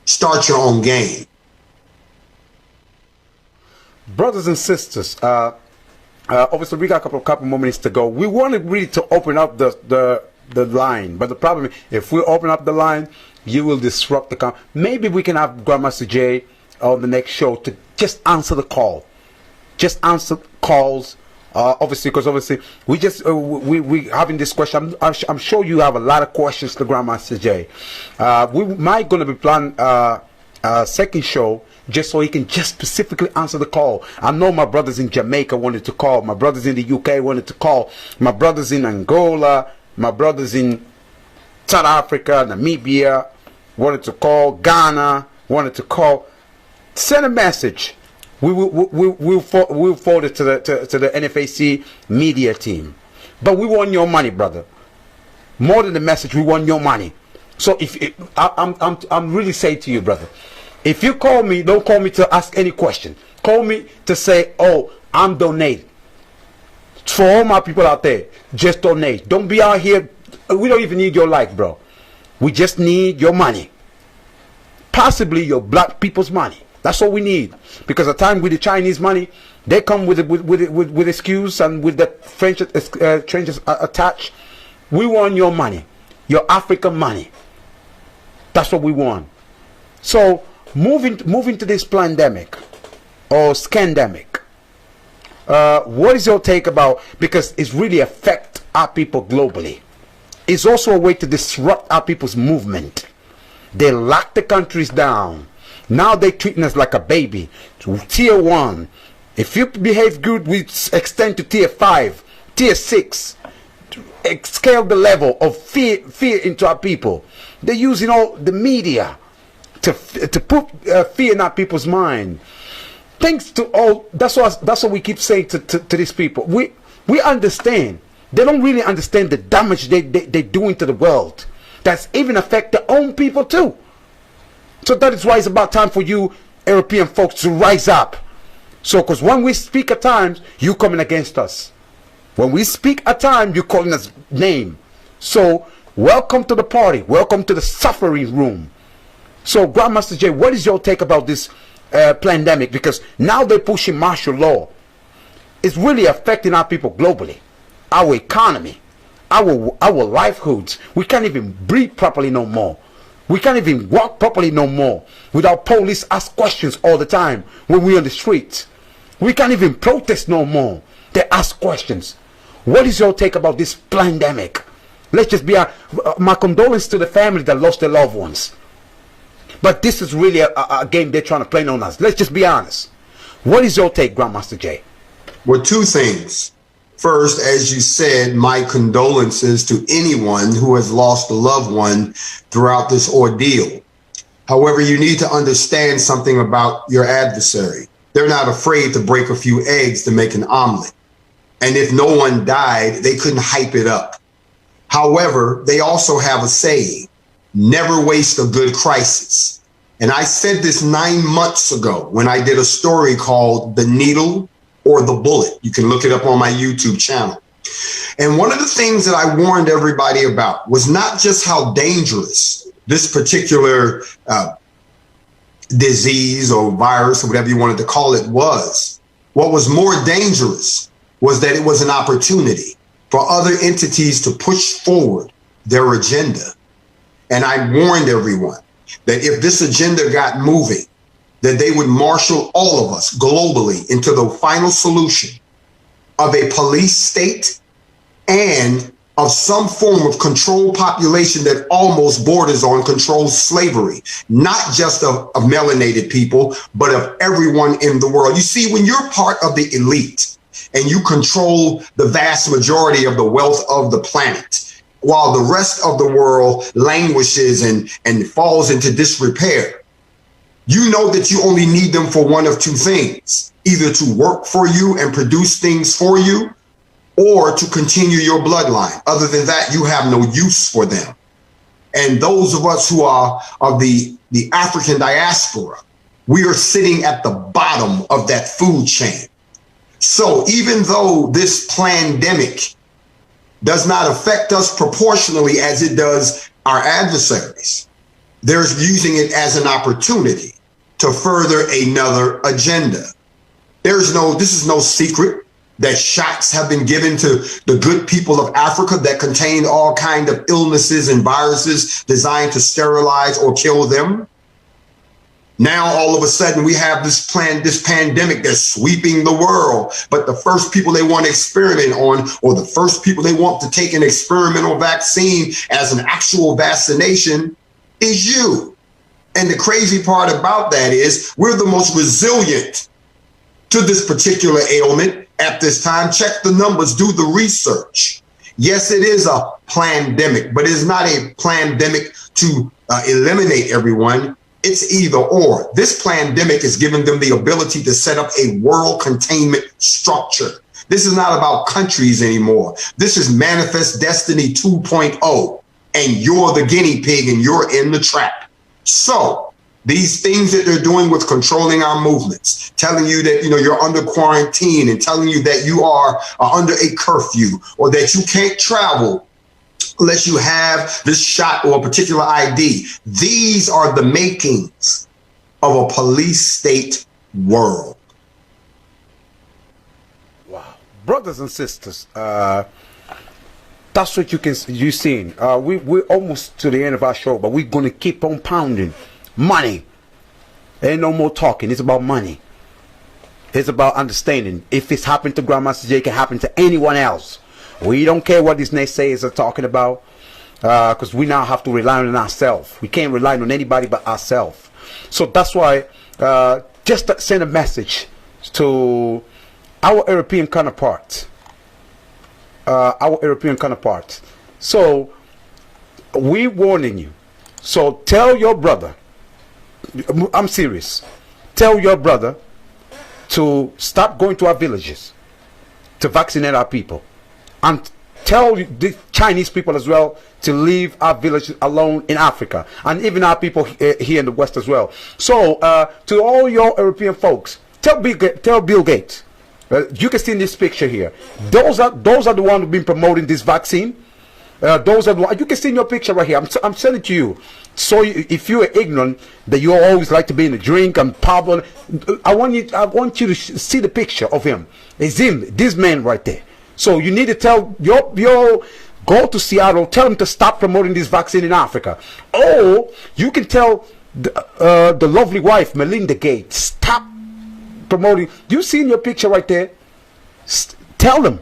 start your own game.
Brothers and sisters, obviously we got a couple more minutes to go. We wanted really to open up the line, but the problem is if we open up the line, you will disrupt the maybe we can have Grandmaster Jay on the next show to just answer the call. Just answer calls, obviously, because obviously we having this question. I'm sure you have a lot of questions to Grandmaster Jay. We might gonna be planning a second show just so he can just specifically answer the call. I know my brothers in Jamaica wanted to call. My brothers in the UK wanted to call. My brothers in Angola, my brothers in South Africa, Namibia wanted to call. Ghana wanted to call. Send a message. We'll forward it to the NFAC media team. But we want your money, brother. More than the message, we want your money. So I'm really saying to you, brother, if you call me, don't call me to ask any question. Call me to say, oh, I'm donating. For all my people out there, just donate. Don't be out here. We don't even need your like, bro. We just need your money. Possibly your black people's money. That's all we need. Because at the time with the Chinese money, they come with excuse and with the French attached. We want your money, your African money. That's what we want. So moving to this pandemic or scandemic, what is your take about? Because it's really affect our people globally. It's also a way to disrupt our people's movement. They lock the countries down. Now they're treating us like a baby. Tier 1. If you behave good, we extend to tier 5, tier 6. To scale the level of fear into our people. They're using all the media to put fear in our people's mind. Thanks to all, that's what we keep saying to these people. We understand. They don't really understand the damage they're doing to the world. That's even affect their own people too. So that is why it's about time for you European folks to rise up. So, because when we speak at times, you coming against us. When we speak at times, you calling us name. So, welcome to the party. Welcome to the suffering room. So, Grandmaster Jay, what is your take about this pandemic? Because now they're pushing martial law. It's really affecting our people globally. Our economy, our livelihoods. We can't even breathe properly no more. We can't even walk properly no more without police ask questions all the time when we're on the streets. We can't even protest no more. They ask questions. What is your take about this pandemic? Let's just be my condolences to the family that lost their loved ones. But this is really a game they're trying to play on us. Let's just be honest. What is your take, Grandmaster Jay?
Well, two things. First, as you said, my condolences to anyone who has lost a loved one throughout this ordeal. However, you need to understand something about your adversary. They're not afraid to break a few eggs to make an omelet. And if no one died, they couldn't hype it up. However, they also have a saying, never waste a good crisis. And I said this 9 months ago when I did a story called The Needle or the Bullet. You can look it up on my YouTube channel. And one of the things that I warned everybody about was not just how dangerous this particular disease or virus or whatever you wanted to call it was. What was more dangerous was that it was an opportunity for other entities to push forward their agenda. And I warned everyone that if this agenda got moving, that they would marshal all of us globally into the final solution of a police state and of some form of controlled population that almost borders on controlled slavery, not just of melanated people, but of everyone in the world. You see, when you're part of the elite and you control the vast majority of the wealth of the planet, while the rest of the world languishes and falls into disrepair, you know that you only need them for one of two things, either to work for you and produce things for you, or to continue your bloodline. Other than that, you have no use for them. And those of us who are of the African diaspora, we are sitting at the bottom of that food chain. So even though this pandemic does not affect us proportionally as it does our adversaries, they're using it as an opportunity to further another agenda. This is no secret that shots have been given to the good people of Africa that contain all kinds of illnesses and viruses designed to sterilize or kill them. Now, all of a sudden, we have this pandemic that's sweeping the world. But the first people they want to experiment on, or the first people they want to take an experimental vaccine as an actual vaccination, is you. And the crazy part about that is we're the most resilient to this particular ailment at this time. Check the numbers, do the research. Yes, it is a pandemic, but it's not a pandemic to eliminate everyone. It's either or. This pandemic is giving them the ability to set up a world containment structure. This is not about countries anymore. This is Manifest Destiny 2.0, and you're the guinea pig and you're in the trap. So these things that they're doing with controlling our movements, telling you that, you're under quarantine and telling you that you are under a curfew or that you can't travel unless you have this shot or a particular ID. These are the makings of a police state world.
Wow. Brothers and sisters, that's what you're seeing. We're almost to the end of our show, but we're going to keep on pounding. Money. Ain't no more talking. It's about money. It's about understanding. If it's happened to Grandmaster Jay, it can happen to anyone else. We don't care what these naysayers are talking about, because we now have to rely on ourselves. We can't rely on anybody but ourselves. So that's why, just to send a message to our European counterparts. So we're warning you. So tell your brother, I'm serious, tell your brother to stop going to our villages to vaccinate our people, and tell the Chinese people as well to leave our villages alone in Africa, and even our people here in the West as well. So to all your European folks, tell Bill Gates. You can see in this picture here, those are the ones who've been promoting this vaccine. Those are the ones, you can see in your picture right here. I'm sending it to you. So if you are ignorant that you always like to be in a drink and pub, I want you to see the picture of him. It's him, this man right there. So you need to tell your go to Seattle, tell him to stop promoting this vaccine in Africa. Or you can tell the lovely wife Melinda Gates, stop promoting. You see in your picture right there, tell them,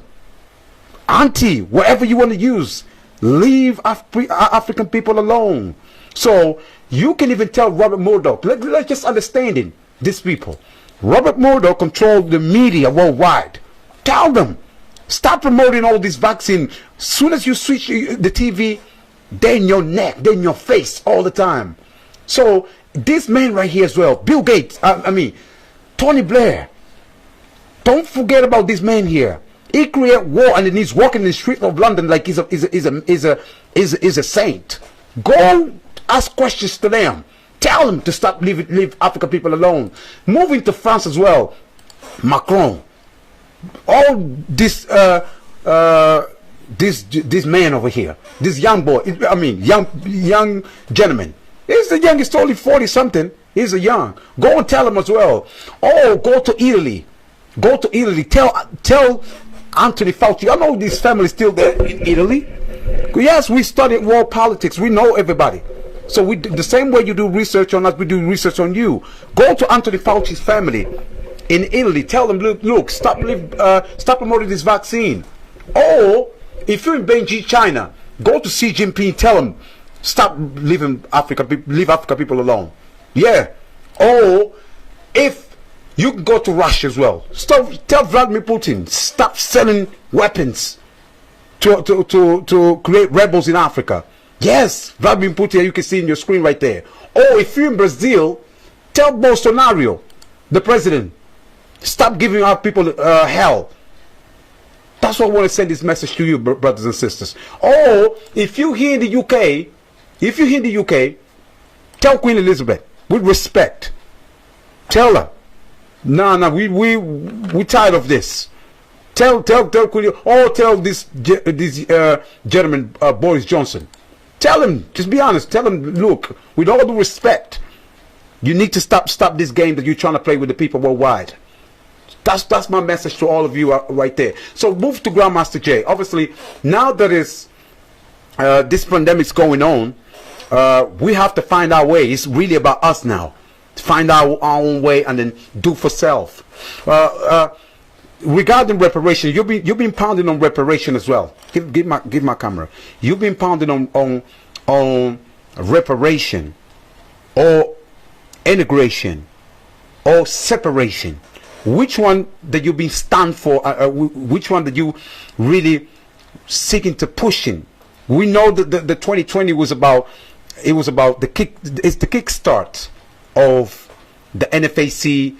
auntie, whatever you want to use, leave African people alone. So you can even tell Robert Murdoch, let's just understanding these people. Robert Murdoch controlled the media worldwide. Tell them, stop promoting all this vaccine. Soon as you switch the TV, they're in your neck, they're in your face all the time. So this man right here as well, Bill Gates, Tony Blair, don't forget about this man here. He created war, and then he's walking in the streets of London like he's a saint. Go ask questions to them. Tell them to stop leave African people alone. Moving to France as well, Macron. All this this man over here, this young boy, young gentleman. He's the youngest, only 40 something. He's a young. Go and tell him as well. Oh, go to Italy. Go to Italy. Tell Anthony Fauci. I know this family is still there in Italy. Yes, we studied world politics. We know everybody. So we the same way you do research on us, we do research on you. Go to Anthony Fauci's family in Italy. Tell them, look, stop promoting this vaccine. Or if you're in Beijing, China, go to Xi Jinping. Tell him, stop leave Africa people alone. Yeah. Or if you can go to Russia as well. Tell Vladimir Putin, stop selling weapons to create rebels in Africa. Yes, Vladimir Putin, you can see in your screen right there. Or if you're in Brazil, tell Bolsonaro, the president, stop giving our people hell. That's why I want to send this message to you, brothers and sisters. Or if you're here in the UK, tell Queen Elizabeth with respect. Tell her, no, we tired of this. Tell Queen, or tell this gentleman Boris Johnson. Tell him, just be honest. Tell him, look, with all due respect, you need to stop this game that you're trying to play with the people worldwide. That's my message to all of you right there. So move to Grandmaster Jay. Obviously, now that is this pandemic's going on, we have to find our way. It's really about us now. To find our own way and then do for self. Regarding reparation, you've been pounding on reparation as well. Give my camera. You've been pounding on reparation, or integration, or separation. Which one that you've been stand for? Which one that you really seeking to push in? We know that the 2020 was about. It was about the kickstart of the NFAC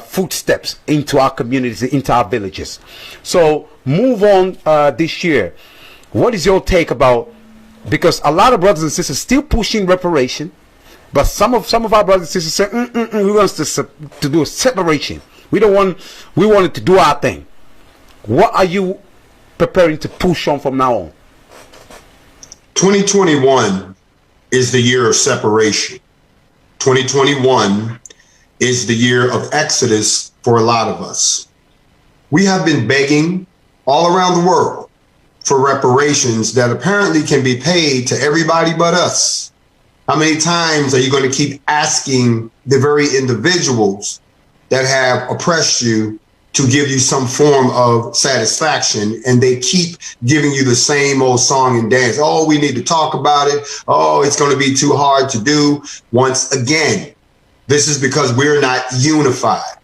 footsteps into our communities, into our villages. So move on this year. What is your take about? Because a lot of brothers and sisters still pushing reparation, but some of our brothers and sisters say, we want to do a separation. We wanted to do our thing. What are you preparing to push on from now on?
2021 is the year of separation. 2021 is the year of Exodus for a lot of us. We have been begging all around the world for reparations that apparently can be paid to everybody but us. How many times are you going to keep asking the very individuals that have oppressed you to give you some form of satisfaction, and they keep giving you the same old song and dance? Oh, we need to talk about it. Oh, it's going to be too hard to do. Once again, this is because we're not unified.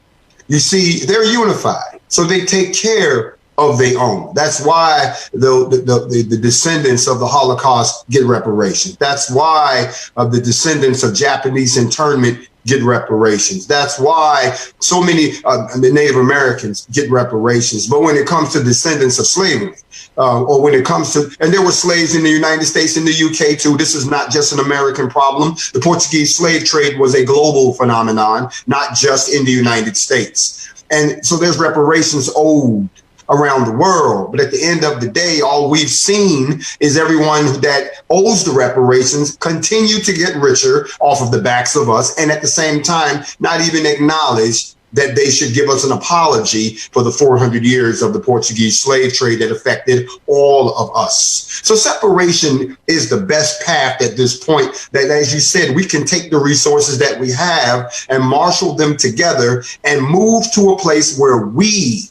You see, they're unified, so they take care of their own. That's why the descendants of the Holocaust get reparations. That's why the descendants of Japanese internment get reparations. That's why so many Native Americans get reparations. But when it comes to descendants of slavery, or when it comes to, and there were slaves in the United States, in the UK too. This is not just an American problem. The Portuguese slave trade was a global phenomenon, not just in the United States. And so there's reparations owed around the world. But at the end of the day, all we've seen is everyone that owes the reparations continue to get richer off of the backs of us, and at the same time, not even acknowledge that they should give us an apology for the 400 years of the Portuguese slave trade that affected all of us. So separation is the best path at this point, that, as you said, we can take the resources that we have and marshal them together and move to a place where we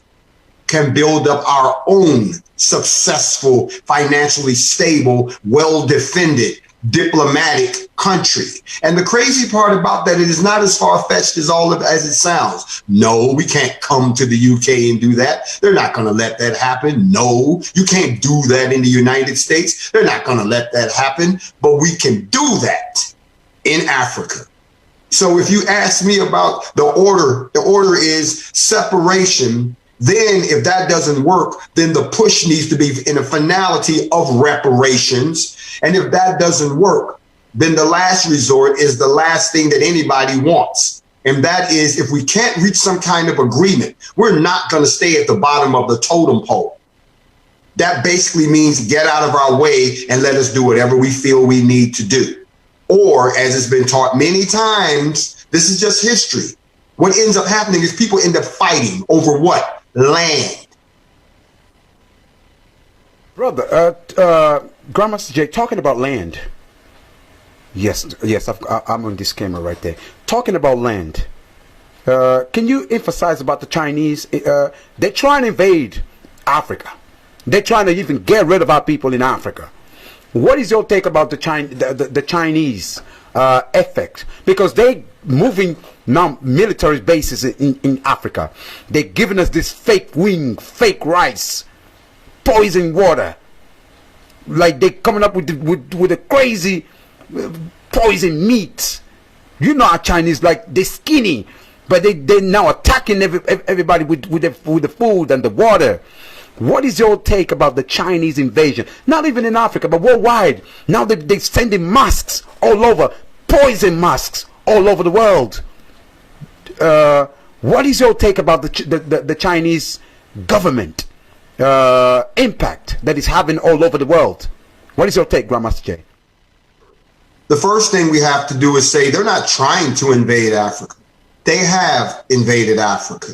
can build up our own successful, financially stable, well-defended, diplomatic country. And the crazy part about that, it is not as far-fetched as as it sounds. No, we can't come to the UK and do that. They're not going to let that happen. No, you can't do that in the United States. They're not going to let that happen. But we can do that in Africa. So if you ask me about the order is separation. Then if that doesn't work, then the push needs to be in a finality of reparations. And if that doesn't work, then the last resort is the last thing that anybody wants. And that is, if we can't reach some kind of agreement, we're not going to stay at the bottom of the totem pole. That basically means get out of our way and let us do whatever we feel we need to do. Or, as it's been taught many times, this is just history. What ends up happening is people end up fighting over what? Land.
Brother, Grandmaster Jay, talking about land. Yes, I'm on this camera right there. Talking about land. Can you emphasize about the Chinese? They're trying to invade Africa. They're trying to even get rid of our people in Africa. What is your take about the Chinese effect? Because they moving now military bases in Africa. They're giving us this fake wing, fake rice, poison water. Like they're coming up with the crazy poison meat. You know how Chinese, like, they're skinny, but they're now attacking everybody with the food and the water. What is your take about the Chinese invasion? Not even in Africa, but worldwide. Now they're sending masks all over, poison masks all over the world. What is your take about the Chinese government impact that is having all over the world? What is your take, Grandmaster Jay?
The first thing we have to do is say they're not trying to invade Africa. They have invaded Africa.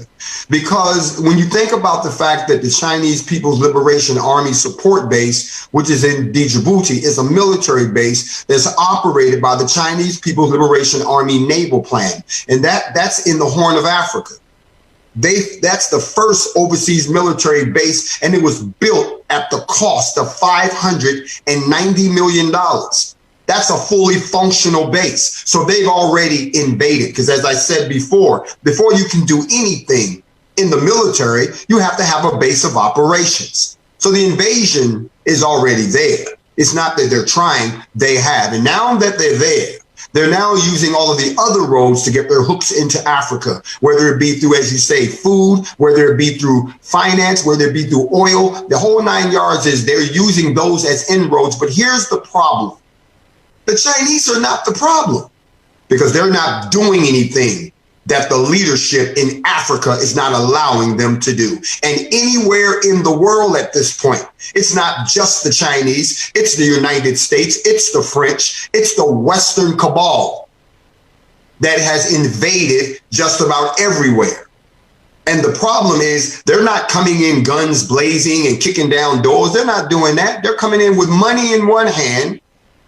Because when you think about the fact that the Chinese People's Liberation Army support base, which is in Djibouti, is a military base that's operated by the Chinese People's Liberation Army Naval Plan. And that's in the Horn of Africa. That's the first overseas military base, and it was built at the cost of $590 million. That's a fully functional base. So they've already invaded, because as I said before you can do anything in the military, you have to have a base of operations. So the invasion is already there. It's not that they're trying, they have. And now that they're there, they're now using all of the other roads to get their hooks into Africa, whether it be through, as you say, food, whether it be through finance, whether it be through oil. The whole 9 yards is they're using those as inroads. But here's the problem. The Chinese are not the problem, because they're not doing anything that the leadership in Africa is not allowing them to do. And anywhere in the world at this point, it's not just the Chinese, it's the United States, it's the French, it's the Western cabal that has invaded just about everywhere. And the problem is they're not coming in guns blazing and kicking down doors. They're not doing that. They're coming in with money in one hand,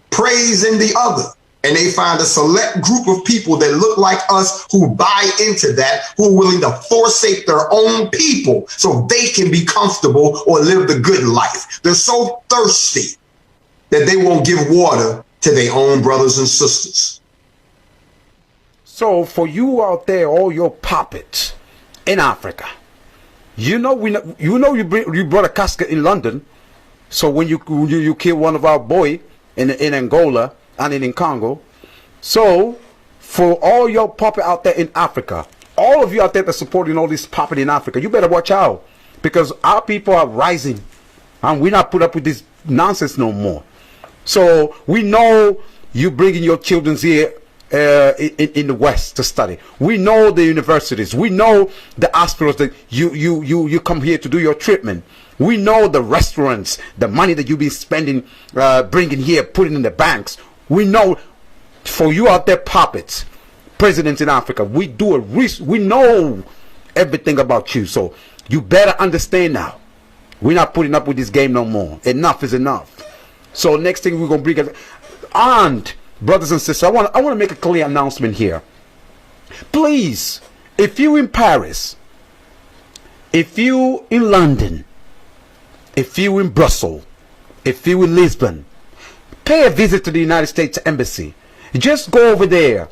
praise in the other. And they find a select group of people that look like us who buy into that, who are willing to forsake their own people so they can be comfortable or live the good life. They're so thirsty that they won't give water to their own brothers and sisters.
So for you out there, all your puppets in Africa, you brought a casket in London. So when you kill one of our boy in Angola and in Congo, so for all your puppet out there in Africa, all of you out there that supporting all this puppet in Africa, you better watch out, because our people are rising, and we're not put up with this nonsense no more. So we know you bringing your children here in the West to study. We know the universities. We know the hospitals that you come here to do your treatment. We know the restaurants, the money that you've been spending, bringing here, putting in the banks. We know for you out there puppets, presidents in Africa, we know everything about you. So you better understand now. We're not putting up with this game no more. Enough is enough. So next thing we're gonna bring it. And brothers and sisters, I want to make a clear announcement here. Please, if you in Paris, if you in London, if you in Brussels, if you in Lisbon, pay a visit to the United States Embassy. Just go over there.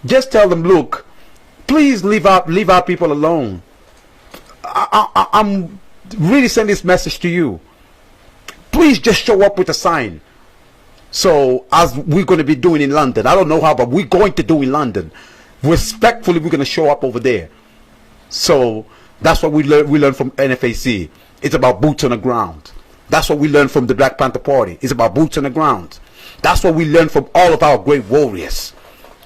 Just tell them, look, please leave our people alone. I'm really sending this message to you. Please just show up with a sign. So as we're going to be doing in London, I don't know how, but we're going to do in London. Respectfully, we're going to show up over there. So that's what we learn from NFAC. It's about boots on the ground. That's what we learned from the Black Panther Party. It's about boots on the ground. That's what we learned from all of our great warriors.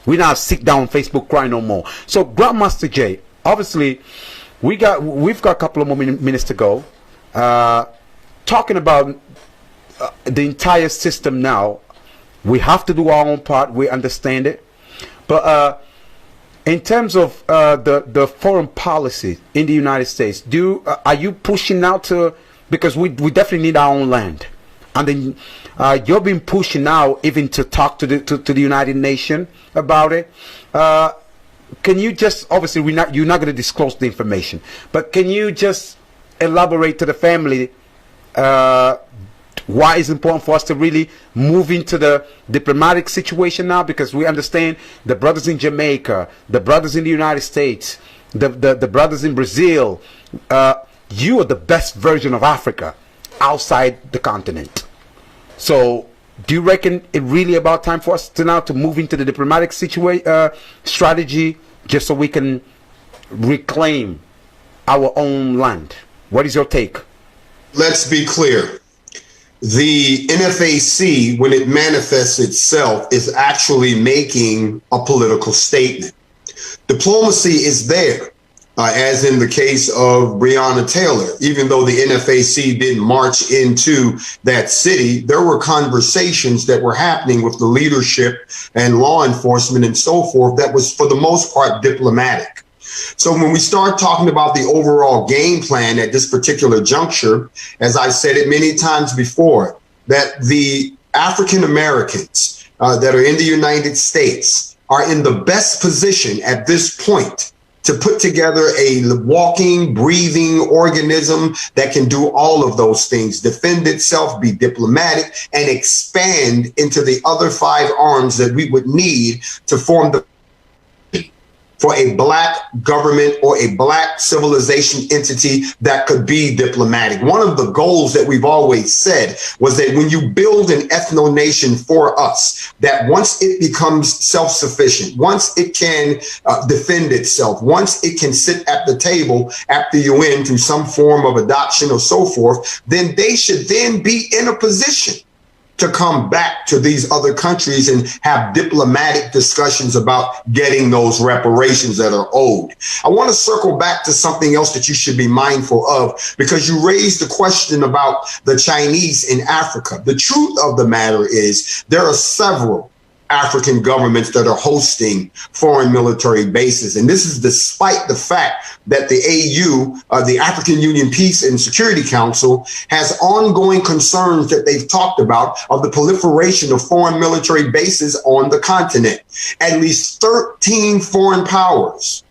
We not sit down on Facebook cry no more. So Grandmaster Jay, obviously, we've got a couple of more minutes to go. Talking about the entire system now, we have to do our own part. We understand it, but in terms of the foreign policy in the United States, are you pushing out to, because we definitely need our own land, and then you've been pushing now even to talk to the United Nations about it. Can you just, obviously you're not going to disclose the information, but can you just elaborate to the family why it's important for us to really move into the diplomatic situation now? Because we understand the brothers in Jamaica, the brothers in the United States, the brothers in Brazil, you are the best version of Africa outside the continent. So do you reckon it really about time for us to now to move into the diplomatic strategy, just so we can reclaim our own land? What is your take?
Let's be clear. The NFAC, when it manifests itself, is actually making a political statement. Diplomacy is there, as in the case of Breonna Taylor. Even though the NFAC didn't march into that city, there were conversations that were happening with the leadership and law enforcement and so forth that was, for the most part, diplomatic. So when we start talking about the overall game plan at this particular juncture, as I've said it many times before, that the African Americans that are in the United States are in the best position at this point to put together a walking, breathing organism that can do all of those things, defend itself, be diplomatic, and expand into the other 5 arms that we would need to form the for a black government or a black civilization entity that could be diplomatic. One of the goals that we've always said was that when you build an ethno nation for us, that once it becomes self-sufficient, once it can defend itself, once it can sit at the table at the UN through some form of adoption or so forth, then they should then be in a position to come back to these other countries and have diplomatic discussions about getting those reparations that are owed. I want to circle back to something else that you should be mindful of, because you raised the question about the Chinese in Africa. The truth of the matter is there are several African governments that are hosting foreign military bases. And this is despite the fact that the AU, the African Union Peace and Security Council, has ongoing concerns that they've talked about of the proliferation of foreign military bases on the continent. At least 13 foreign powers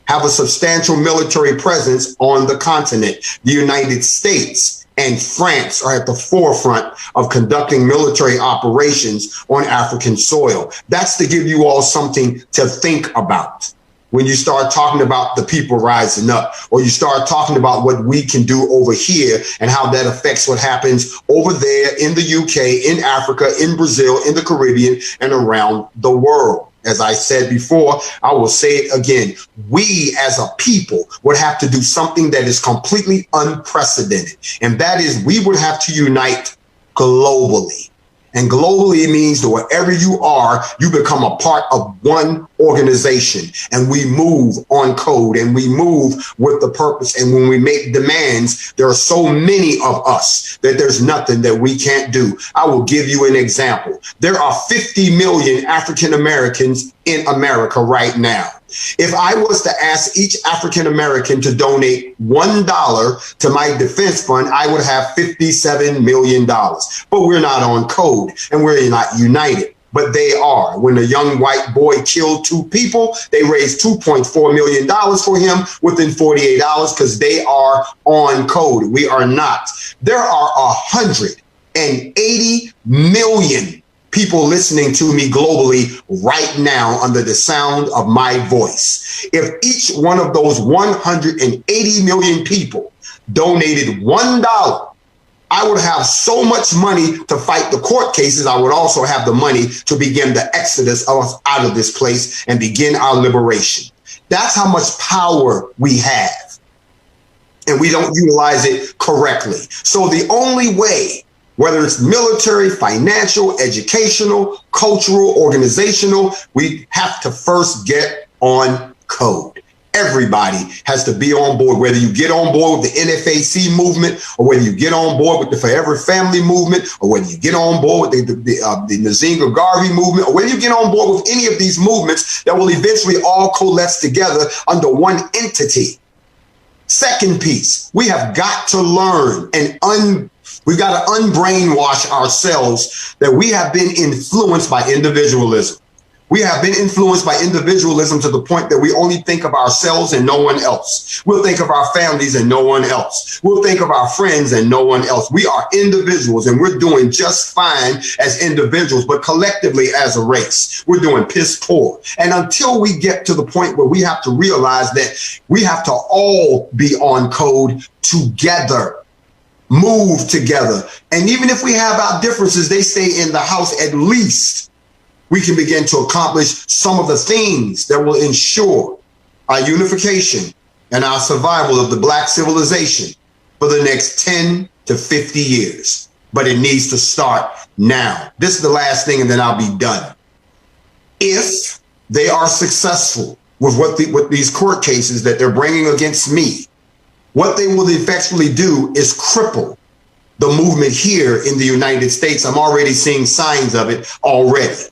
have a substantial military presence on the continent. The United States and France are at the forefront of conducting military operations on African soil. That's to give you all something to think about when you start talking about the people rising up, or you start talking about what we can do over here and how that affects what happens over there in the UK, in Africa, in Brazil, in the Caribbean, and around the world. As I said before, I will say it again. We as a people would have to do something that is completely unprecedented. And that is, we would have to unite globally. And globally means that wherever you are, you become a part of one organization, and we move on code, and we move with the purpose. And when we make demands, there are so many of us that there's nothing that we can't do. I will give you an example. There are 50 million African Americans in America right now. If I was to ask each African American to donate $1 to my defense fund, I would have $57 million. But we're not on code, and we're not united. But they are. When a young white boy killed 2 people, they raised $2.4 million for him within 48 hours because they are on code. We are not. There are 180 million people listening to me globally right now under the sound of my voice. If each one of those 180 million people donated $1, I would have so much money to fight the court cases. I would also have the money to begin the exodus of us out of this place and begin our liberation. That's how much power we have, and we don't utilize it correctly. So the only way, whether it's military, financial, educational, cultural, organizational, we have to first get on code. Everybody has to be on board, whether you get on board with the NFAC movement, or whether you get on board with the Forever Family movement, or whether you get on board with the Nzinga Garvey movement, or whether you get on board with any of these movements that will eventually all coalesce together under one entity. Second piece, we have got to learn and we've got to unbrainwash ourselves that we have been influenced by individualism. We have been influenced by individualism to the point that we only think of ourselves and no one else. We'll think of our families and no one else. We'll think of our friends and no one else. We are individuals, and we're doing just fine as individuals, but collectively as a race, we're doing piss poor. And until we get to the point where we have to realize that we have to all be on code together, move together. And even if we have our differences, they say in the house, at least we can begin to accomplish some of the things that will ensure our unification and our survival of the Black civilization for the next 10 to 50 years. But it needs to start now. This is the last thing, and then I'll be done. If they are successful with these court cases that they're bringing against me, what they will effectually do is cripple the movement here in the United States. I'm already seeing signs of it already.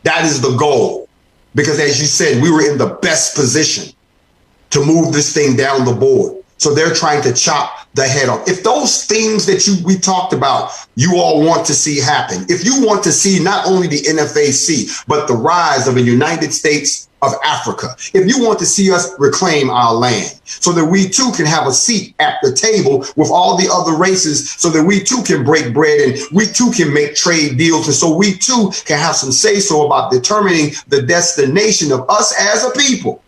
That is the goal, because as you said, we were in the best position to move this thing down the board. So they're trying to chop the head off. If those things that we talked about, you all want to see happen, if you want to see not only the NFAC, but the rise of a United States of Africa, if you want to see us reclaim our land so that we too can have a seat at the table with all the other races, so that we too can break bread and we too can make trade deals, and so we too can have some say-so about determining the destination of us as a people,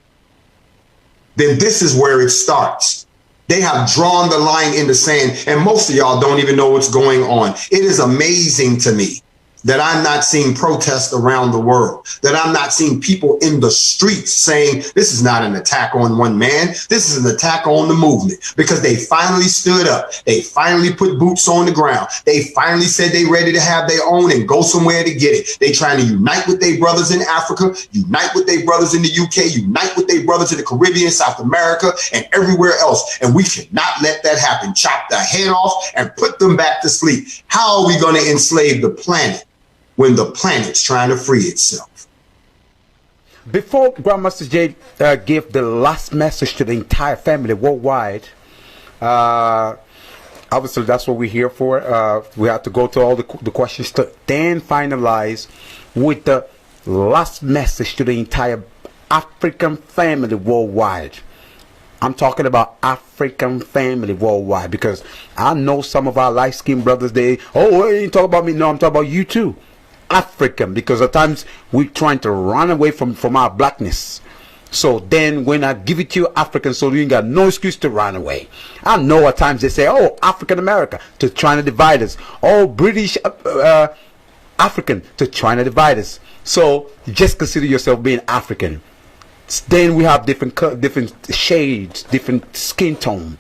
then this is where it starts. They have drawn the line in the sand, and most of y'all don't even know what's going on. It is amazing to me that I'm not seeing protests around the world, that I'm not seeing people in the streets saying this is not an attack on one man, this is an attack on the movement, because they finally stood up. They finally put boots on the ground. They finally said they ready to have their own and go somewhere to get it. They trying to unite with their brothers in Africa, unite with their brothers in the UK, unite with their brothers in the Caribbean, South America, and everywhere else. And we cannot let that happen. Chop the head off and put them back to sleep. How are we going to enslave the planet when the planet's trying to free itself.
Before Grandmaster Jay gave the last message to the entire family worldwide, obviously that's what we're here for. We have to go to all the questions to then finalize with the last message to the entire African family worldwide. I'm talking about African family worldwide, because I know some of our light-skinned brothers, they ain't talking about me. No, I'm talking about you too. African, because at times we're trying to run away from our blackness. So then when I give it to you African, so you ain't got no excuse to run away. I know at times they say, oh, African America, to trying to divide us. Oh, British African, to trying to divide us. So just consider yourself being African. Then we have different shades, different skin tone,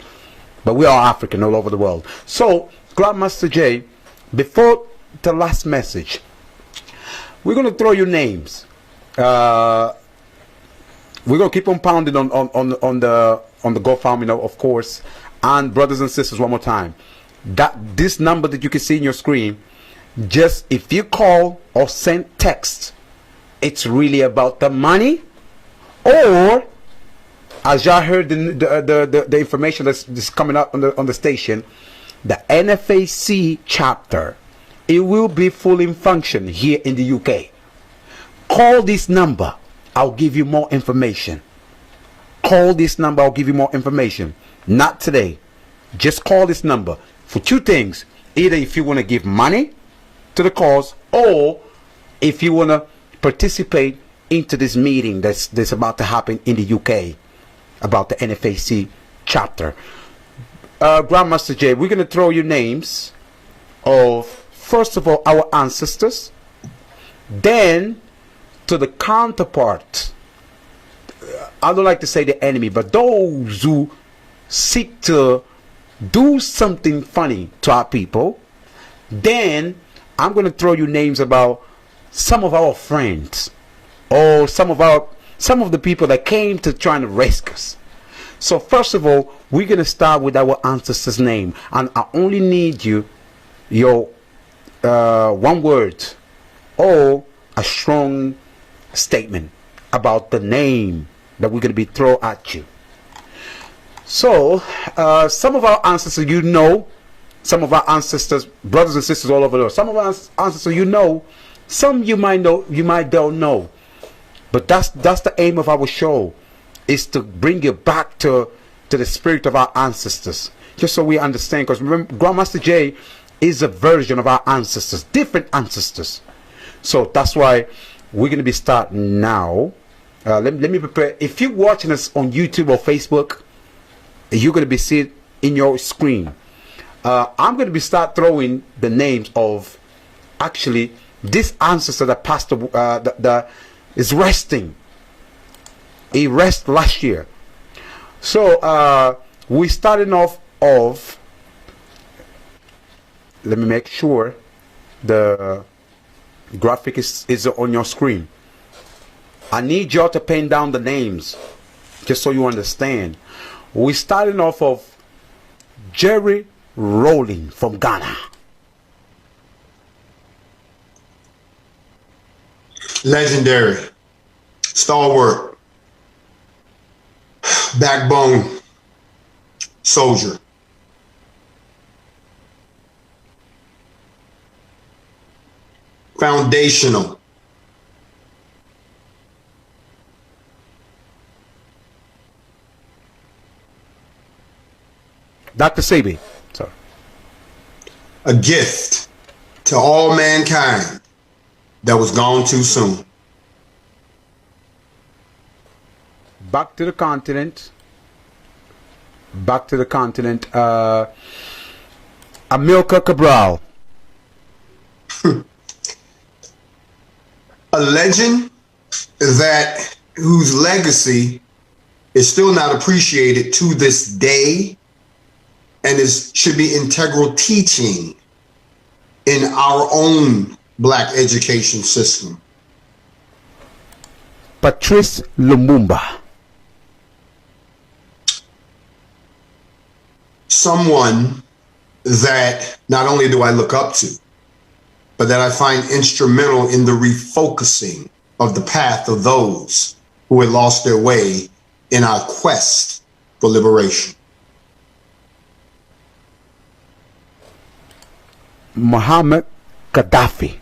but we are African all over the world. So Grandmaster Jay, before the last message, we're going to throw you names. We're going to keep on pounding on the GoFundMe, of course. And brothers and sisters, one more time, that this number that you can see in your screen, just if you call or send text, it's really about the money. Or, as y'all heard the information that's coming up on the station, the NFAC chapter, it will be full in function here in the UK. Call this number, I'll give you more information. Call this number, I'll give you more information. Not today. Just call this number for two things. Either if you want to give money to the cause, or if you want to participate into this meeting that's about to happen in the UK about the NFAC chapter. Grandmaster Jay, we're going to throw you names of, first of all, our ancestors, then to the counterpart. I don't like to say the enemy, but those who seek to do something funny to our people. Then I'm going to throw you names about some of our friends, or some of the people that came to try to rescue us. So first of all, we're going to start with our ancestors' name, and I only need your one word or a strong statement about the name that we're going to be thrown at you. So some of our ancestors, you know, some of our ancestors, brothers and sisters all over the world, some of our ancestors, you know, some you might know, you might don't know. But that's the aim of our show, is to bring you back to the spirit of our ancestors, just so we understand. Because remember, Grandmaster Jay is a version of our ancestors, different ancestors. So that's why we're going to be starting now. Let me prepare. If you're watching us on YouTube or Facebook, you're going to be seeing in your screen. I'm going to be start throwing the names of actually this ancestor that passed is resting. He rested last year. So we starting off of, let me make sure the graphic is on your screen. I need y'all to pen down the names just so you understand. We starting off of Jerry Rowling from Ghana.
Legendary, stalwart, backbone soldier. Foundational.
Dr. Sebi. Sorry.
A gift to all mankind that was gone too soon.
Back to the continent. Back to the continent. Amilcar Cabral.
A legend that whose legacy is still not appreciated to this day, and should be integral teaching in our own Black education system.
Patrice Lumumba.
Someone that not only do I look up to, but that I find instrumental in the refocusing of the path of those who had lost their way in our quest for liberation.
Muhammad Gaddafi.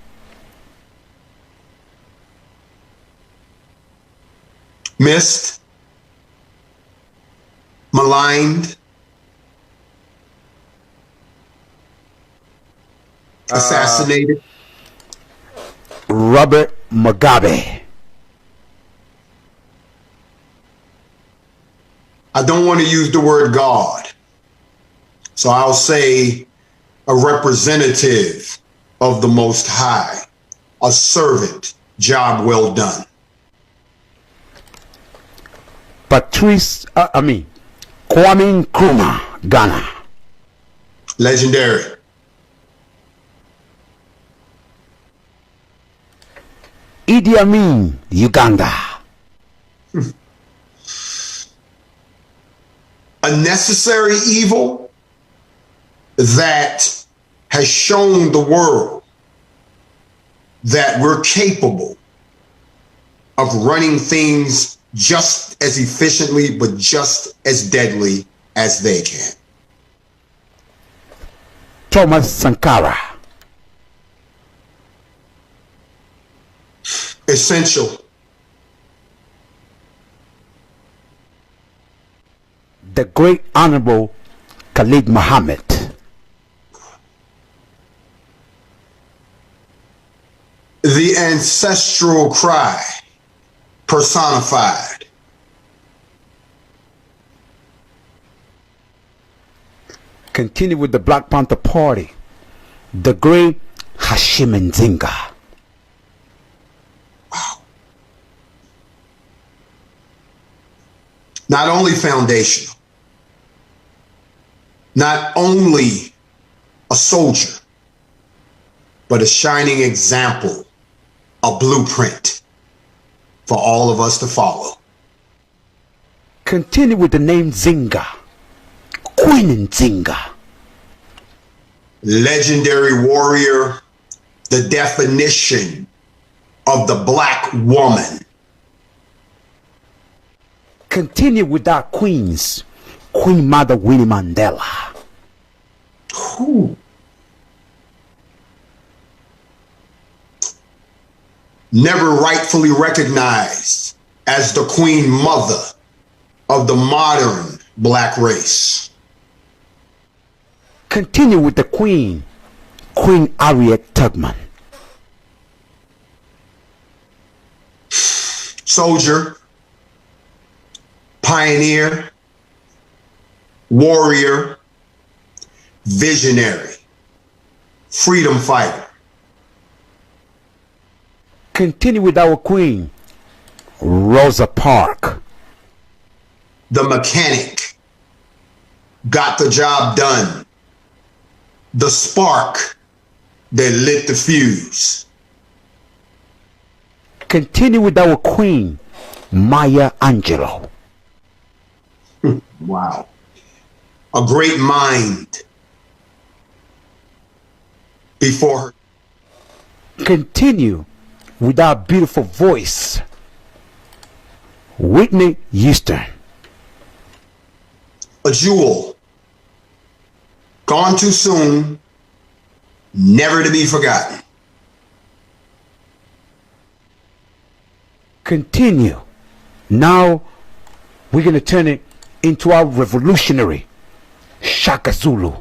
Missed, maligned, assassinated.
Robert Mugabe.
I don't want to use the word God, so I'll say a representative of the Most High, a servant, job well done.
Kwame Nkrumah, Ghana.
Legendary.
Idi Amin, Uganda.
A necessary evil that has shown the world that we're capable of running things just as efficiently, but just as deadly as they can.
Thomas Sankara.
Essential.
The Great Honorable Khalid Muhammad.
The ancestral cry personified.
Continue with the Black Panther Party. The Great Hashim Nzinga.
Wow. Not only foundational, not only a soldier, but a shining example, a blueprint for all of us to follow.
Continue with the name Nzinga. Queen Nzinga.
Legendary warrior, the definition of the black woman.
Continue with our queens. Queen Mother Winnie Mandela.
Ooh. Never rightfully recognized as the Queen Mother of the modern black race.
Continue with the Queen. Queen Harriet Tubman.
Soldier, pioneer, warrior, visionary, freedom fighter.
Continue with our Queen, Rosa Parks.
The mechanic, got the job done. The spark that lit the fuse.
Continue with our Queen, Maya Angelou.
Wow. A great mind before her.
Continue with our beautiful voice, Whitney Houston.
A jewel, gone too soon, never to be forgotten.
Continue. Now we're going to turn it into our revolutionary, Shaka Zulu.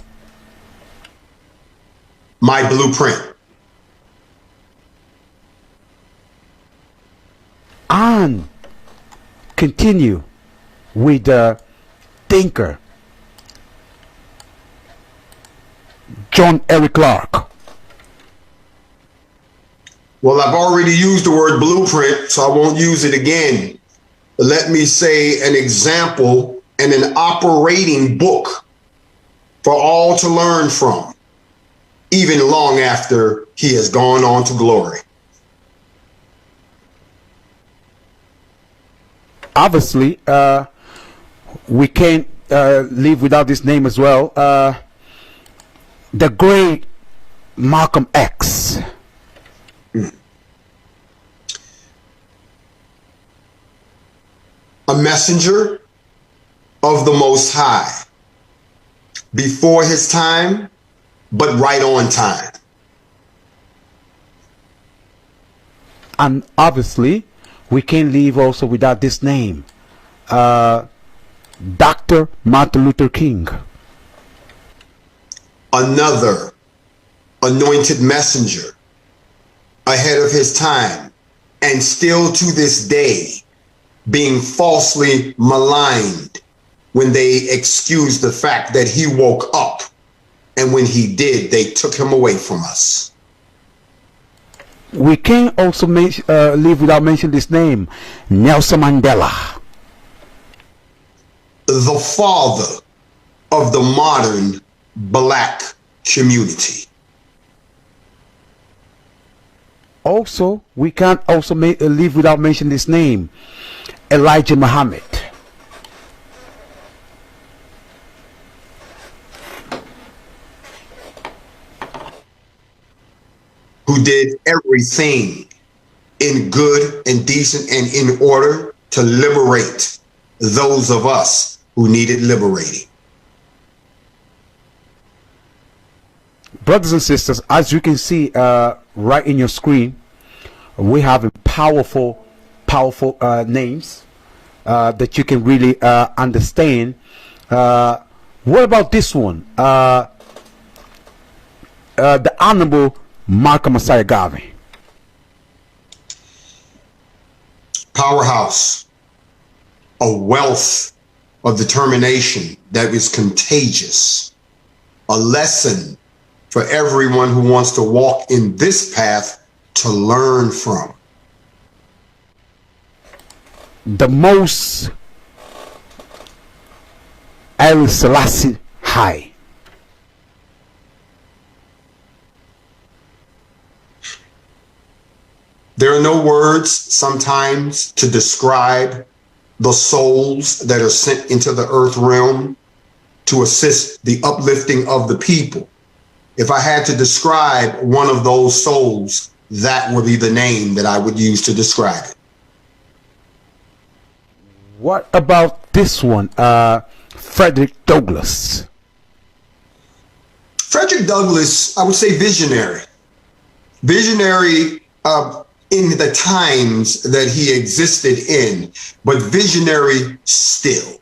My blueprint.
And continue with the thinker, John Eric Clark.
Well, I've already used the word blueprint, so I won't use it again. But let me say an example and an operating book for all to learn from, even long after he has gone on to glory.
Obviously, we can't live without this name as well. The great Malcolm X.
a messenger of the Most High, before his time, but right on time.
And obviously, we can't leave also without this name, Dr. Martin Luther King.
Another anointed messenger ahead of his time, and still to this day being falsely maligned when they excused the fact that he woke up, and when he did, they took him away from us.
We can't also leave without mentioning this name, Nelson Mandela.
The father of the modern black community.
Also, we can't also leave without mentioning this name, Elijah Muhammad.
Who did everything in good and decent and in order to liberate those of us who needed liberating.
Brothers and sisters, as you can see right in your screen, we have powerful names that you can really understand. What about this one? The Honorable Malcolm Messiah Garvey.
Powerhouse. A wealth of determination that is contagious. A lesson for everyone who wants to walk in this path to learn from.
The most Haile Selassie High.
There are no words sometimes to describe the souls that are sent into the earth realm to assist the uplifting of the people. If I had to describe one of those souls, that would be the name that I would use to describe it.
What about this one? Frederick Douglass.
Frederick Douglass, I would say visionary. Visionary in the times that he existed in, but visionary still.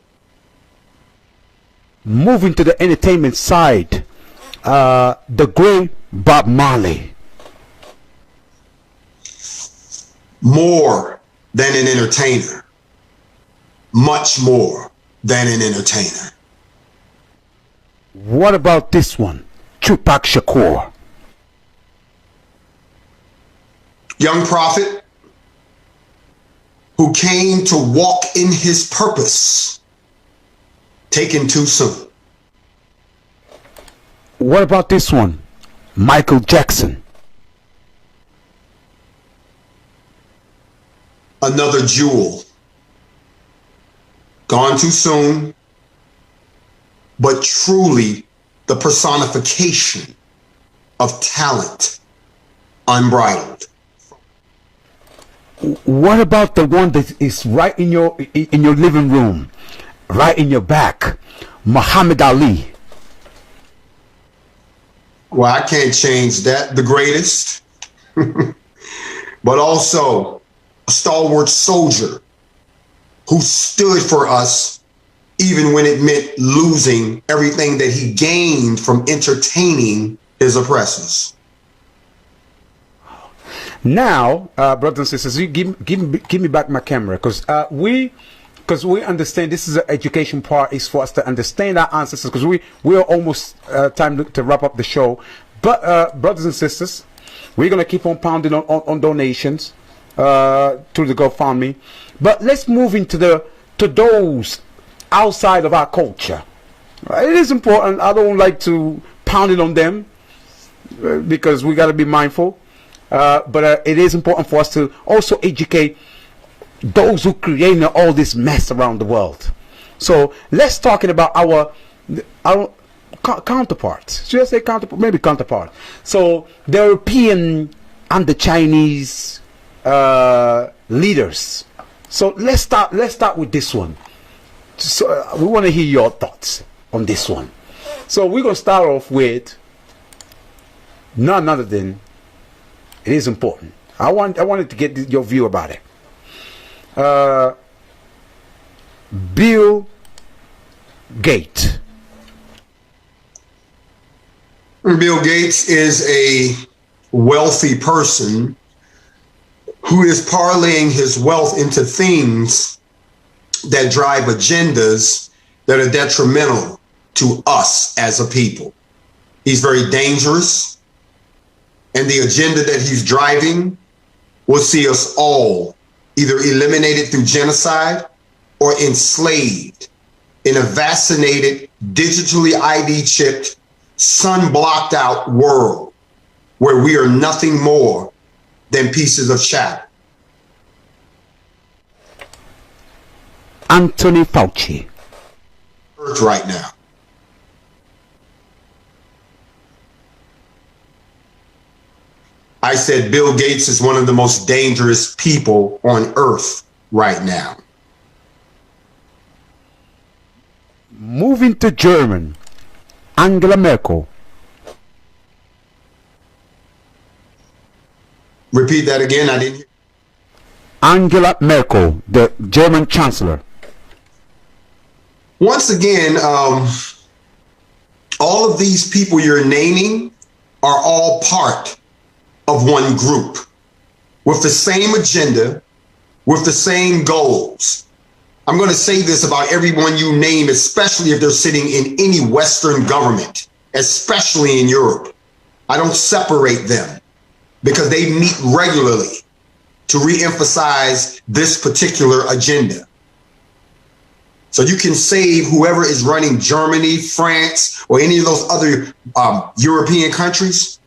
Moving to the entertainment side, the great Bob Marley.
More than an entertainer. Much more than an entertainer.
What about this one? Tupac Shakur.
Young prophet who came to walk in his purpose, taken too soon.
What about this one? Michael Jackson.
Another jewel, gone too soon, but truly the personification of talent unbridled.
What about the one that is right in your living room, right in your back, Muhammad Ali?
Well, I can't change that. The greatest, but also a stalwart soldier who stood for us even when it meant losing everything that he gained from entertaining his oppressors.
Now, brothers and sisters, you give me back my camera, because we understand this is an education part. Is for us to understand our ancestors, because we're almost time to wrap up the show. But brothers and sisters, we're gonna keep on pounding on donations through the GoFundMe. But let's move into to those outside of our culture. It is important. I don't like to pound it on them because we got to be mindful. But it is important for us to also educate those who created all this mess around the world. So let's talk about our counterparts. Should I say counterpart? Maybe counterpart. So the European and the Chinese leaders. So let's start with this one. So we want to hear your thoughts on this one. So we're going to start off with none other than, it is important. I wanted to get your view about it. Bill Gates.
Bill Gates is a wealthy person who is parlaying his wealth into things that drive agendas that are detrimental to us as a people. He's very dangerous, and the agenda that he's driving will see us all either eliminated through genocide or enslaved in a vaccinated, digitally ID chipped, sun blocked out world where we are nothing more than pieces of chatter.
Anthony Fauci.
Earth right now. I said Bill Gates is one of the most dangerous people on earth right now.
Moving to German, Angela Merkel.
Repeat that again, I didn't hear.
Angela Merkel, the German Chancellor.
Once again, all of these people you're naming are all part of one group with the same agenda, with the same goals. I'm going to say this about everyone you name, especially if they're sitting in any Western government, especially in Europe. I don't separate them because they meet regularly to reemphasize this particular agenda. So you can save whoever is running Germany, France, or any of those other European countries,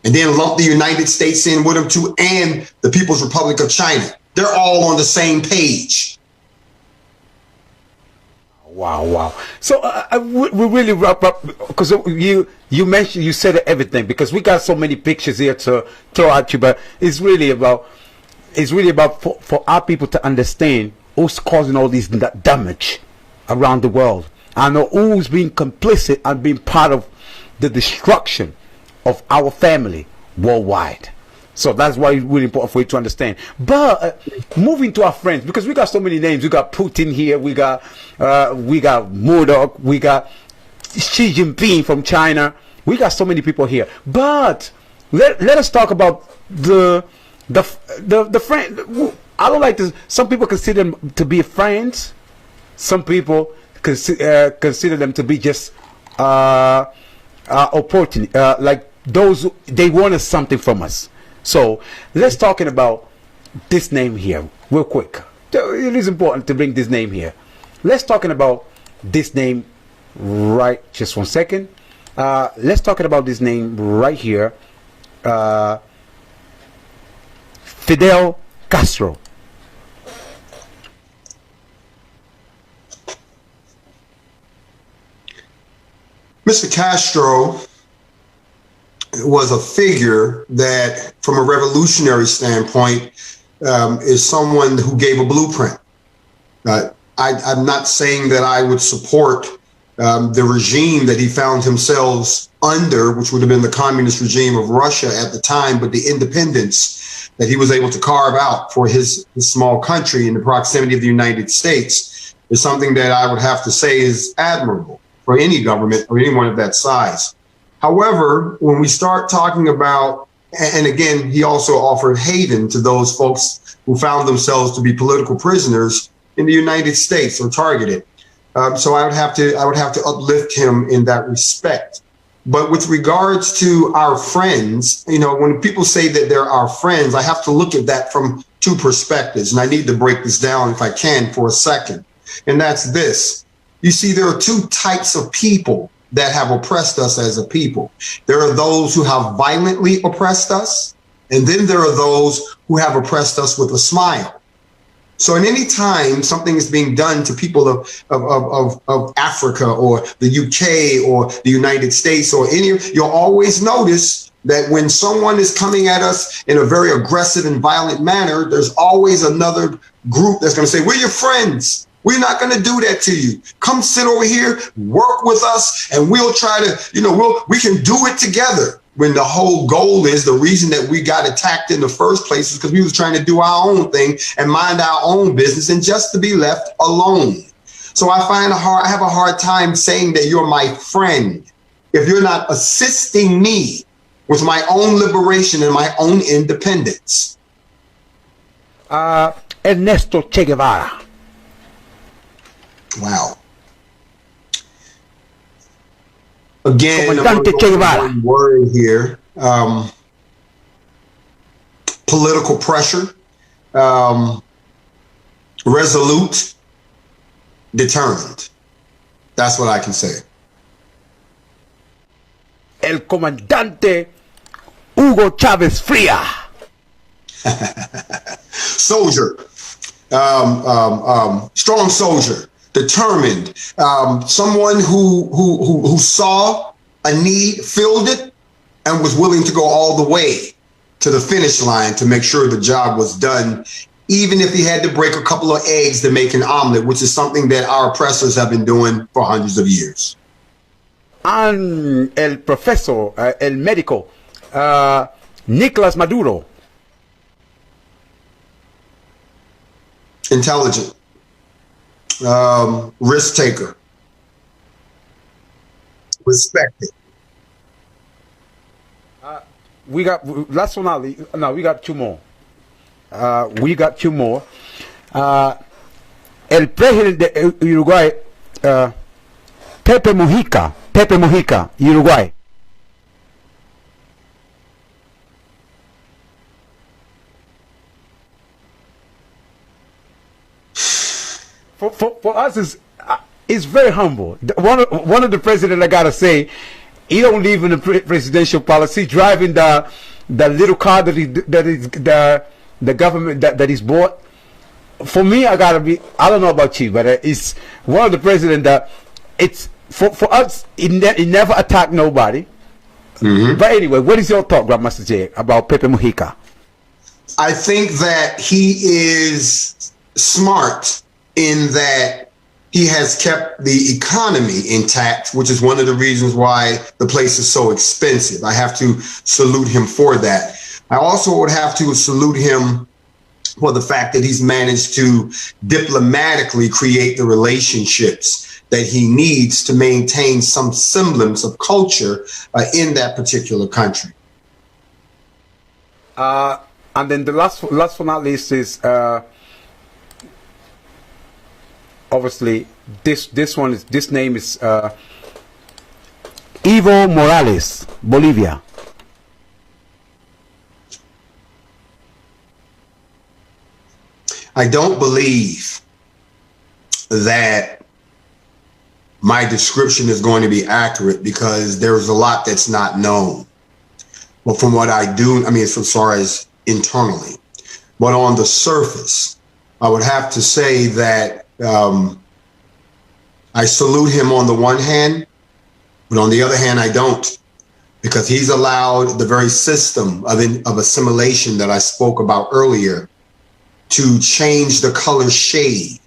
and then lump the United States in with them too, and the People's Republic of China. They're all on the same page.
Wow. So we really wrap up, because you mentioned, you said everything, because we got so many pictures here to throw at you, but it's really about for our people to understand who's causing all this damage around the world. I know who's been complicit and being part of the destruction of our family worldwide. So that's why it's really important for you to understand. But moving to our friends, because we got so many names. We got Putin here. We got Murdoch. We got Xi Jinping from China. We got so many people here. But let us talk about the friend. I don't like to. Some people consider them to be friends. Some people consider them to be just opportunity, like those they wanted something from us. So let's talking about this name here real quick. It is important to bring this name here. Let's talking about this name right. Just 1 second. Let's talking about this name right here. Fidel Castro.
Mr. Castro was a figure that, from a revolutionary standpoint, is someone who gave a blueprint. I'm not saying that I would support the regime that he found himself under, which would have been the communist regime of Russia at the time, but the independence that he was able to carve out for his small country in the proximity of the United States is something that I would have to say is admirable for any government or anyone of that size. However, when we start talking about, and again, he also offered haven to those folks who found themselves to be political prisoners in the United States or targeted. So I would have to uplift him in that respect. But with regards to our friends, you know, when people say that they're our friends, I have to look at that from two perspectives. And I need to break this down if I can for a second. And that's this. You see, there are two types of people that have oppressed us as a people. There are those who have violently oppressed us, and then there are those who have oppressed us with a smile. So in any time something is being done to people of Africa or the UK or the United States or any, you'll always notice that when someone is coming at us in a very aggressive and violent manner, there's always another group that's going to say, we're your friends. We're not going to do that to you. Come sit over here, work with us, and we'll try to, we can do it together. When the whole goal is, the reason that we got attacked in the first place is because we was trying to do our own thing and mind our own business and just to be left alone. So I have a hard time saying that you're my friend if you're not assisting me with my own liberation and my own independence.
Ernesto Che Guevara.
Wow. Again, one word here. Political pressure, resolute, determined. That's what I can say.
El comandante Hugo Chávez Fría.
Soldier, strong soldier, determined, someone who saw a need, filled it, and was willing to go all the way to the finish line to make sure the job was done, even if he had to break a couple of eggs to make an omelet, which is something that our oppressors have been doing for hundreds of years.
And el profesor, el médico, Nicolas Maduro.
Intelligent, risk taker, respected.
We got last one out. No, we got two more. El president de Uruguay, Pepe Mujica, Uruguay. For us is very humble. One of the president, I gotta say, he don't live in the presidential policy, driving the little car that the government that is bought. For me, I don't know about you, but it's one of the president that it's for us. He never attacked nobody. Mm-hmm. But anyway, what is your thought, Grandmaster Jay, about Pepe Mujica?
I think that he is smart in that he has kept the economy intact, which is one of the reasons why the place is so expensive. I have to salute him for that. I also would have to salute him for the fact that he's managed to diplomatically create the relationships that he needs to maintain some semblance of culture in that particular country.
And then the last one not least is obviously this name is Evo Morales, Bolivia.
I don't believe that my description is going to be accurate because there's a lot that's not known. But from what I do, I mean, as far as internally, but on the surface, I would have to say that I salute him on the one hand, but on the other hand, I don't, because he's allowed the very system of assimilation that I spoke about earlier to change the color shade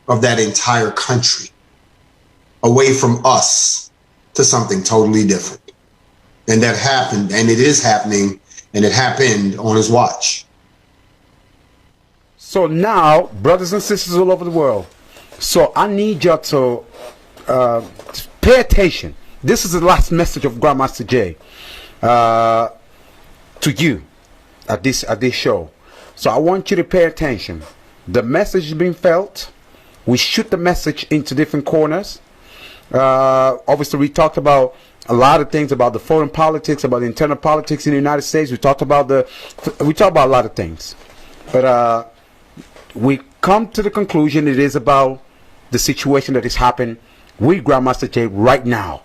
of that entire country away from us to something totally different. And that happened, and it is happening, and it happened on his watch.
So now, brothers and sisters all over the world, so I need you to pay attention. This is the last message of Grandmaster Jay to you at this show. So I want you to pay attention. The message is being felt. We shoot the message into different corners. Obviously, we talked about a lot of things about the foreign politics, about the internal politics in the United States. We talked about a lot of things, but we come to the conclusion it is about the situation that is happening with Grandmaster Jay right now,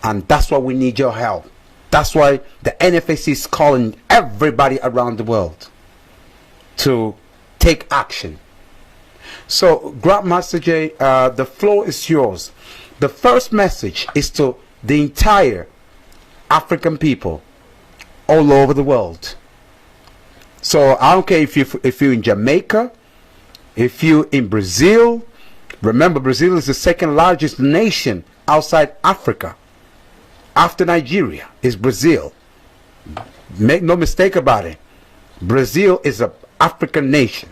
and that's why we need your help. That's why the NFAC is calling everybody around the world to take action. So, Grandmaster Jay, the floor is yours. The first message is to the entire African people all over the world. So I don't care if you're in Jamaica, if you're in Brazil. Remember, Brazil is the second largest nation outside Africa. After Nigeria is Brazil. Make no mistake about it. Brazil is an African nation.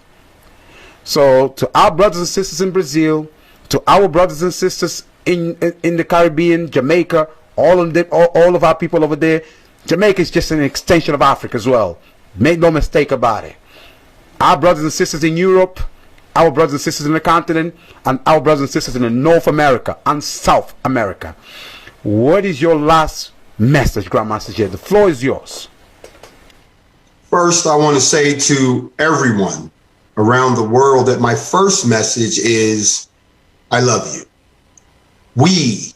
So to our brothers and sisters in Brazil, to our brothers and sisters in the Caribbean, Jamaica, all of our people over there, Jamaica is just an extension of Africa as well. Make no mistake about it. Our brothers and sisters in Europe, our brothers and sisters in the continent, and our brothers and sisters in North America and South America. What is your last message, Grandmaster Jay? The floor is yours.
First, I want to say to everyone around the world that my first message is, I love you. We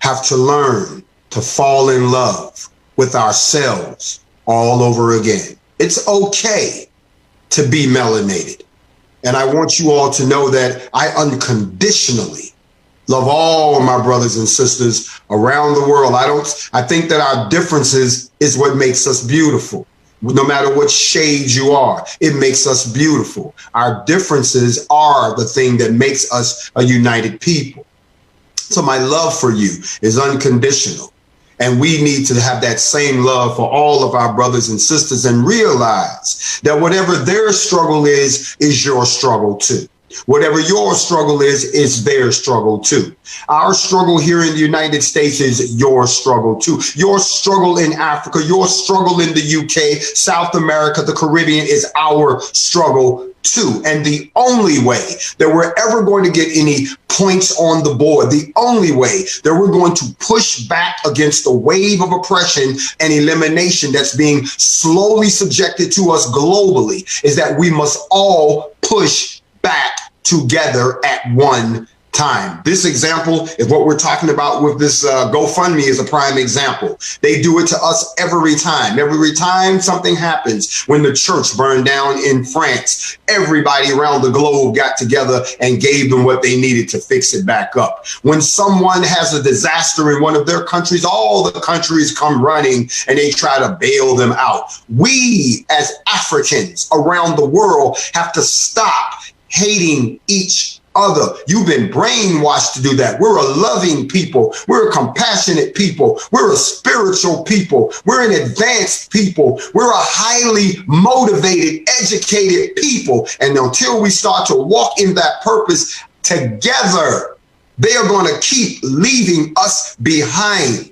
have to learn to fall in love with ourselves all over again. It's okay to be melanated. And I want you all to know that I unconditionally love all of my brothers and sisters around the world. I think that our differences is what makes us beautiful. No matter what shade you are, it makes us beautiful. Our differences are the thing that makes us a united people. So my love for you is unconditional. And we need to have that same love for all of our brothers and sisters and realize that whatever their struggle is your struggle too. Whatever your struggle is their struggle too. Our struggle here in the United States is your struggle too. Your struggle in Africa, your struggle in the UK, South America, the Caribbean is our struggle too. And the only way that we're ever going to get any points on the board, the only way that we're going to push back against the wave of oppression and elimination that's being slowly subjected to us globally is that we must all push back together at one time. This example is what we're talking about with this GoFundMe is a prime example. They do it to us every time. Every time something happens, when the church burned down in France, everybody around the globe got together and gave them what they needed to fix it back up. When someone has a disaster in one of their countries, all the countries come running and they try to bail them out. We as Africans around the world have to stop hating each other. You've been brainwashed to do that. We're a loving people. We're a compassionate people. We're a spiritual people. We're an advanced people. We're a highly motivated, educated people. And until we start to walk in that purpose together, they are going to keep leaving us behind.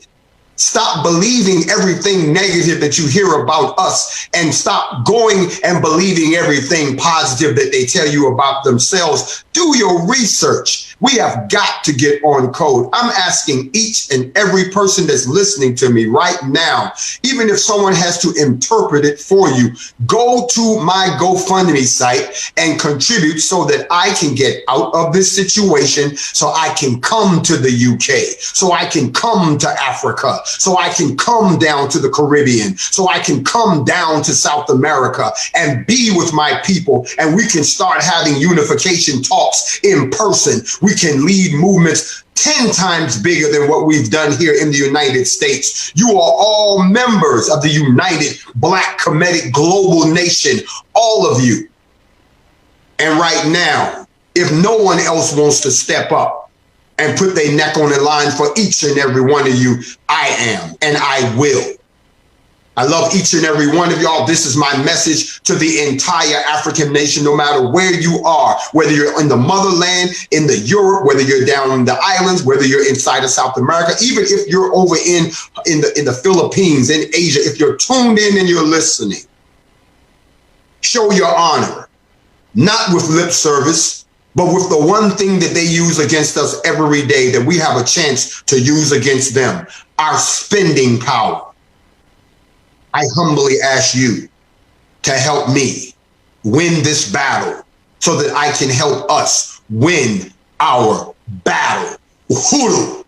Stop believing everything negative that you hear about us and stop going and believing everything positive that they tell you about themselves. Do your research. We have got to get on code. I'm asking each and every person that's listening to me right now, even if someone has to interpret it for you, go to my GoFundMe site and contribute so that I can get out of this situation, so I can come to the UK, so I can come to Africa, so I can come down to the Caribbean, so I can come down to South America and be with my people, and we can start having unification talks in person. We can lead movements 10 times bigger than what we've done here in the United States. You are all members of the United Black Kemetic Global Nation, all of you. And right now, if no one else wants to step up and put their neck on the line for each and every one of you, I am, and I will. I love each and every one of y'all. This is my message to the entire African nation, no matter where you are, whether you're in the motherland, in the Europe, whether you're down in the islands, whether you're inside of South America, even if you're over in the Philippines, in Asia, if you're tuned in and you're listening, show your honor, not with lip service, but with the one thing that they use against us every day that we have a chance to use against them, our spending power. I humbly ask you to help me win this battle so that I can help us win our battle. Uhuru.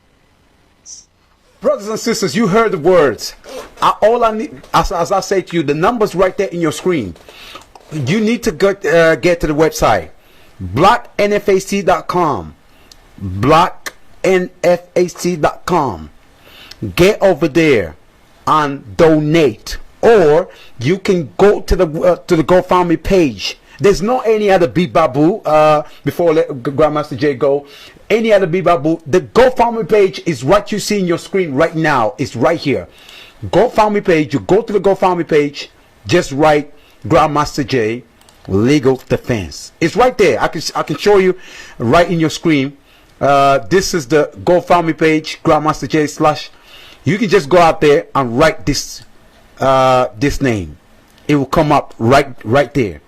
Brothers and sisters, you heard the words. All I need, as I say to you, the numbers right there in your screen. You need to get to the website, blocknfac.com. blocknfac.com. Get over there. and donate, or you can go to the GoFundMe page. There's not any other Bebop before I let Grandmaster Jay go. Any other Bebop. The GoFundMe page is what you see in your screen right now. It's right here. GoFundMe page. You go to the GoFundMe page. Just write Grandmaster Jay Legal Defense. It's right there. I can show you right in your screen. This is the GoFundMe page. Grandmaster Jay / You can just go out there and write this name. It will come up right there.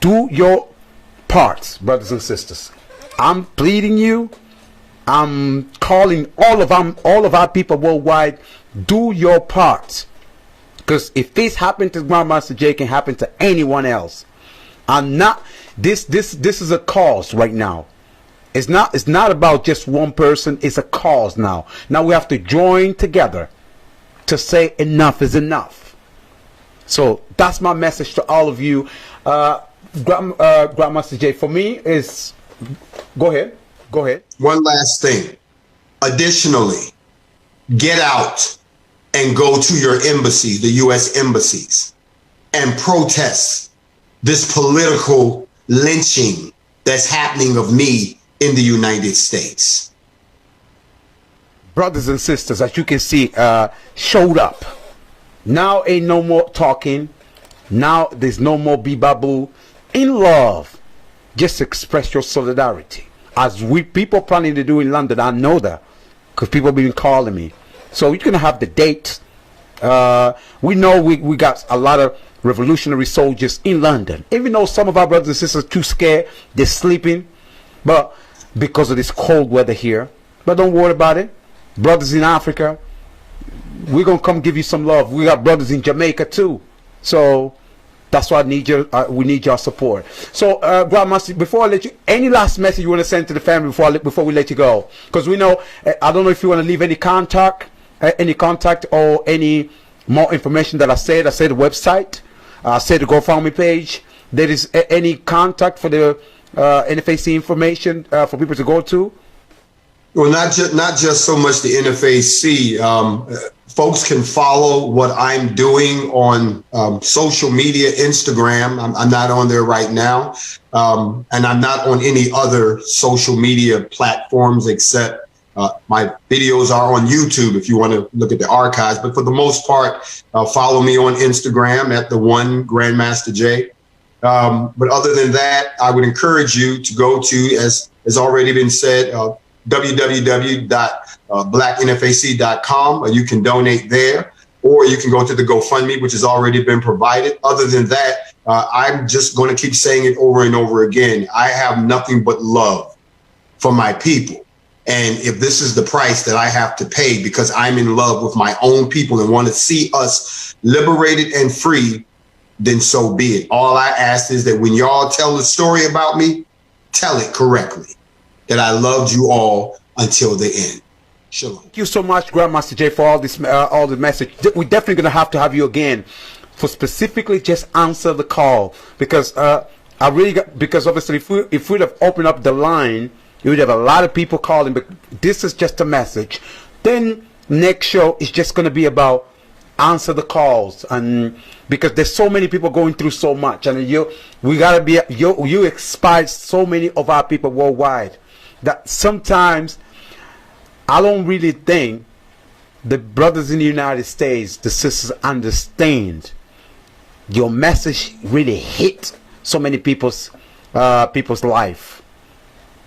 Do your parts, brothers and sisters. I'm pleading you. I'm calling all of our people worldwide. Do your parts, because if this happened to Grandmaster Jay, it can happen to anyone else. I'm not. This is a cause right now. It's not about just one person. It's a cause now. Now we have to join together to say enough is enough. So that's my message to all of you. Grandmaster Jay, for me is, go ahead.
One last thing. Additionally, get out and go to your embassies, the U.S. embassies, and protest this political lynching that's happening of me in the United States.
Brothers and sisters, as you can see, showed up. Now ain't no more talking. Now there's no more Bebop. In love, just express your solidarity. As people planning to do in London, I know that, because people have been calling me. So you're gonna have the date. We know we got a lot of revolutionary soldiers in London. Even though some of our brothers and sisters are too scared, they're sleeping, but because of this cold weather here. But don't worry about it. Brothers in Africa, we're gonna come give you some love. We got brothers in Jamaica too. So that's why we need your support. So Grandmaster, before I let you, any last message you want to send to the family before we let you go? Because we know, I don't know if you want to leave any contact or any more information that I said. I said the website, I said the GoFundMe page. There is any contact for the NFAC information for people to go to?
Well, not just so much the NFAC. Folks can follow what I'm doing on social media, Instagram. I'm not on there right now. And I'm not on any other social media platforms except my videos are on YouTube if you want to look at the archives. But for the most part, follow me on Instagram at the one Grandmaster Jay. But other than that, I would encourage you to go to, as has already been said, www.blacknfac.com. You can donate there, or you can go to the GoFundMe, which has already been provided. Other than that, I'm just going to keep saying it over and over again. I have nothing but love for my people. And if this is the price that I have to pay because I'm in love with my own people and want to see us liberated and free, then so be it. All I ask is that when y'all tell the story about me, tell it correctly, that I loved you all until the end. Shalom.
Thank you so much, Grandmaster Jay, for all the message. We're definitely going to have you again for specifically just answer the call, because because obviously if we'd have opened up the line, you would have a lot of people calling, but this is just a message. Then next show is just going to be about answer the calls, and because there's so many people going through so much, and you inspired so many of our people worldwide that sometimes I don't really think the brothers in the United States, the sisters, understand your message really hit so many people's life.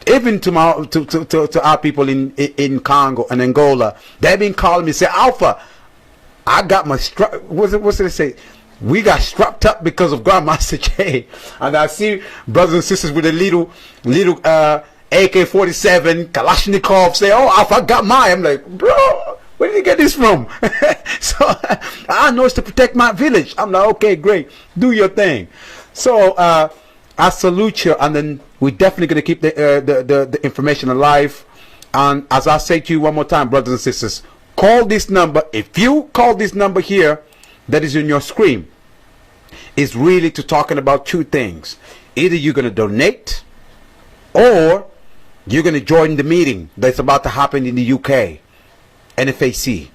Even to our people in Congo and Angola, they've been calling me, say, Alpha, I got my strap. What's it say? We got strapped up because of Grandmaster Jay. And I see brothers and sisters with a little AK-47 Kalashnikov say, oh, Alpha, I got mine. I'm like, bro, where did you get this from? So I know it's to protect my village. I'm like, okay, great, do your thing. So I salute you, and then we're definitely going to keep the information alive. And as I say to you one more time, brothers and sisters, call this number. If you call this number here that is in your screen, it's really to talking about two things. Either you're going to donate, or you're going to join the meeting that's about to happen in the UK, NFAC.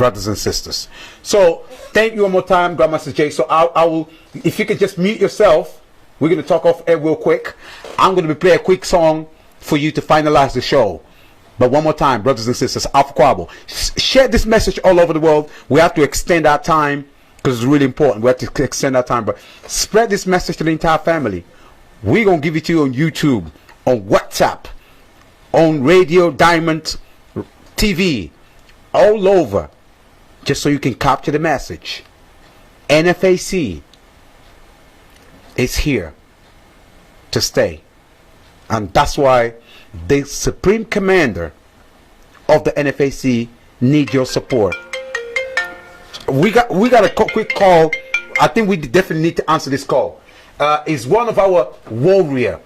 brothers and sisters. So thank you one more time, Grandmaster Jay. So I will, if you could just mute yourself, we're going to talk off air real quick. I'm going to play a quick song for you to finalize the show. But one more time, brothers and sisters, Alpha Quabo, share this message all over the world. We have to extend our time because it's really important. We have to extend our time, but spread this message to the entire family. We're going to give it to you on YouTube, on WhatsApp, on Radio Diamond TV, all over, just so you can capture the message. NFAC is here to stay, and that's why the Supreme Commander of the NFAC need your support. We got a quick call. I think we definitely need to answer this call. Is one of our warrior.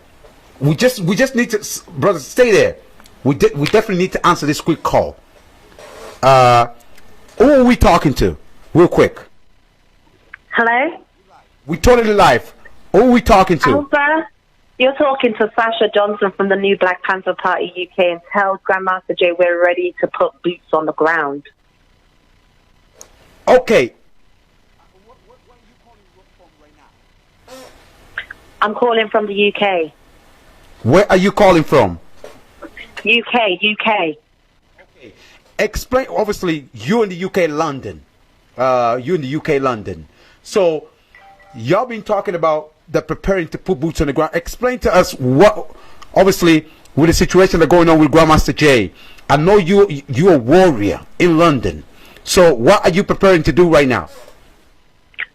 We just need to, brothers, stay there. We definitely need to answer this quick call. Who are we talking to? Real quick.
Hello?
We totally live. Who are we talking to?
Alpha, you're talking to Sasha Johnson from the new Black Panther Party UK, and tell Grandmaster Jay we're ready to put boots on the ground.
Okay.
I'm calling from the UK.
Where are you calling from?
UK.
Okay. Explain. Obviously, you're in the UK, London. You're in the UK, London. So, y'all been talking about the preparing to put boots on the ground. Explain to us what, obviously, with the situation that's going on with Grandmaster Jay. I know you're a warrior in London. So, what are you preparing to do right now?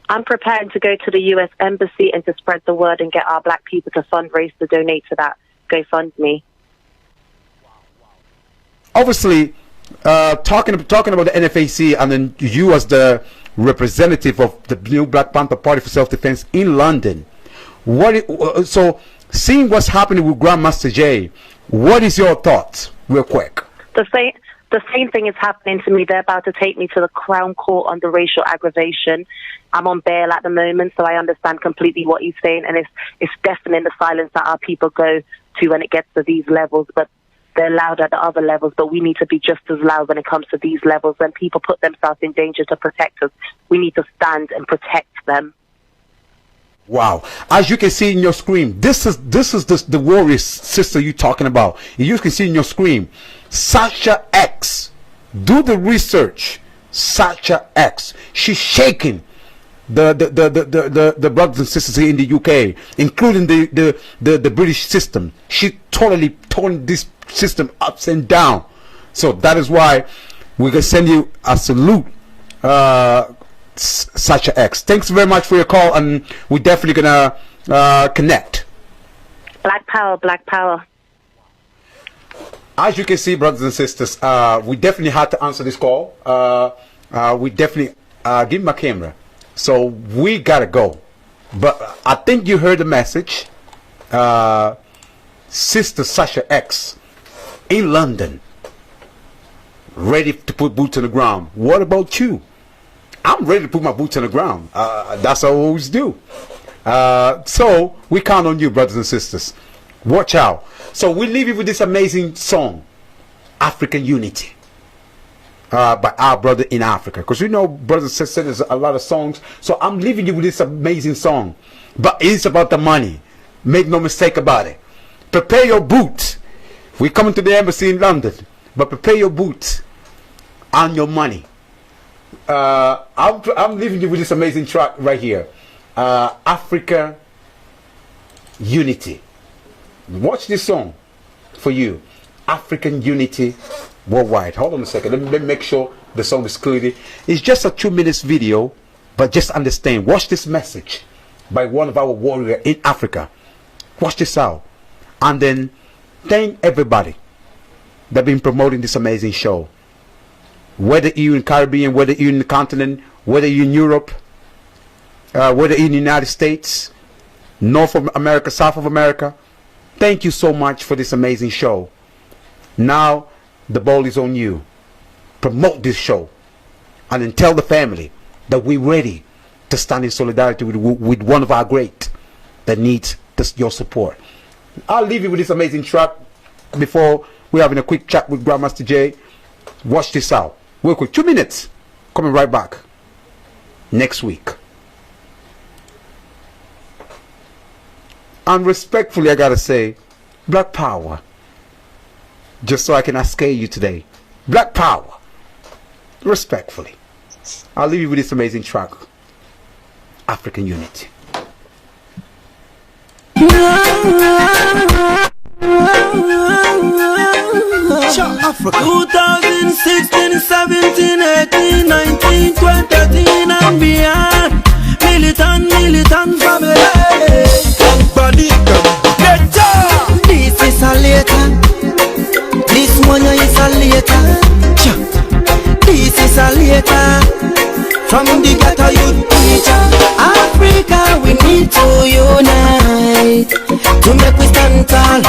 I'm preparing to go to the US Embassy and to spread the word and get our black people to fundraise to donate to that GoFundMe.
Obviously, talking about the NFAC, and then you as the representative of the new Black Panther Party for Self-Defense in London. So, seeing what's happening with Grandmaster Jay, what is your thoughts, real quick?
The same thing is happening to me. They're about to take me to the Crown Court under racial aggravation. I'm on bail at the moment, so I understand completely what he's saying, and it's deafening the silence that our people go to when it gets to these levels, but they're loud at the other levels, but we need to be just as loud when it comes to these levels. When people put themselves in danger to protect us, we need to stand and protect them.
Wow. As you can see in your screen, this is the warrior sister you're talking about. You can see in your screen, Sasha X. Do the research. Sasha X. She's shaking the brothers and sisters here in the UK, including the British system. She totally torn this system ups and down. So that is why we're gonna send you a salute, Sasha X. Thanks very much for your call, and we're definitely gonna connect.
Black power, black power.
As you can see, brothers and sisters, we definitely had to answer this call. We definitely give me my camera. So we gotta go. But I think you heard the message. Sister Sasha X in London, ready to put boots on the ground. What about you? I'm ready to put my boots on the ground. That's what I always do. So we count on you, brothers and sisters. Watch out. So we leave you with this amazing song, African Unity, by our brother in Africa. Because we know, brothers and sisters, there's a lot of songs. So I'm leaving you with this amazing song. But it's about the money. Make no mistake about it. Prepare your boots. We're coming to the embassy in London. But prepare your boots and your money. I'm leaving you with this amazing track right here. Africa Unity. Watch this song for you. African Unity Worldwide. Hold on a second. Let me make sure the song is clearly. It's just a 2-minute video, but just understand. Watch this message by one of our warriors in Africa. Watch this out. And then thank everybody that been promoting this amazing show. Whether you're in Caribbean, whether you're in the continent, whether you're in Europe, whether you're in the United States, North of America, South of America, thank you so much for this amazing show. Now the ball is on you. Promote this show and then tell the family that we're ready to stand in solidarity with one of our great that needs your support. I'll leave you with this amazing track before we're having a quick chat with Grandmaster Jay. Watch this out real quick. 2 minutes. Coming right back next week. And respectfully, I gotta say, Black Power. Just so I can escape you today. Black Power. Respectfully. I'll leave you with this amazing track. African Unity.
Africa. 2016, 17, 18, 19, 20, 13 and beyond. Militant family. This is a later. This one is a later. This is a later. From the ghetto youth teacher. Africa, we need to unite to make we stand tall.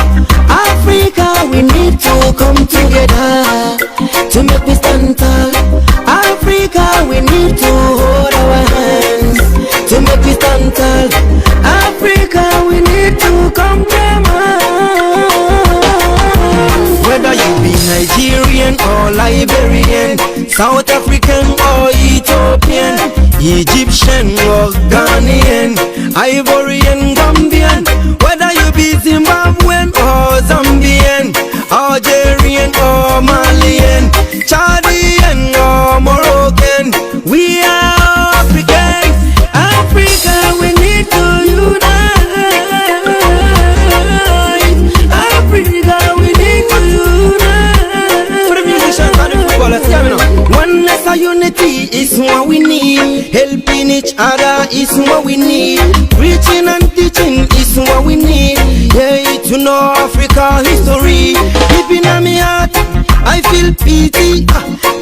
Africa, we need to come together to make we stand tall. Africa, we need to hold our hands to make we stand tall. Africa, we need to come together. Whether you be Nigerian or Liberian, South African or Ethiopian, Egyptian or Ghanaian, Ivorian, Gambian, whether you be Zimbabwean or Zambian, Algerian or Malian, Chadian or Moroccan, we are Africans. Africa, we need to unite. Africa, we need to unite. For the musicians and the footballers, yeah, oneness and unity is what we need. Helping each other is what we need. Preaching and teaching is what we need. Yeah, to know Africa history. Deep in my heart, I feel pity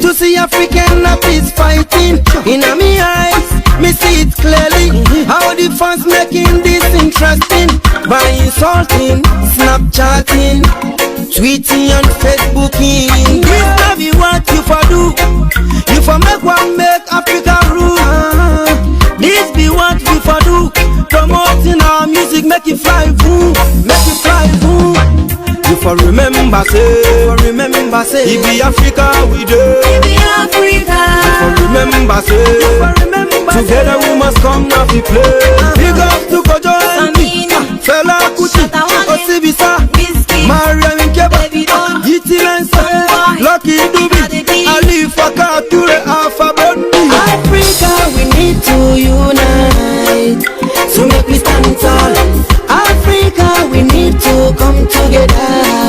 to see African peace fighting. In my eyes, me see it clearly. How the fans making this interesting by insulting, Snapchatting, tweeting and Facebooking. This not be what you for do. You for make one make Africa rule. This be what you for do. Promoting our music, make it fly boom, make it fly boom. You for remember say, it be Africa we do. It be Africa. You for remember say, together we must come now to play. Big up to Kojo and Fela Kuti, Osibisa, Maria Minkeba, Yiti Lensa, Lucky Dube, Ali Fakature, Alpha Bondi. Africa, we need to unite to make we stand tall. Africa, we need to come together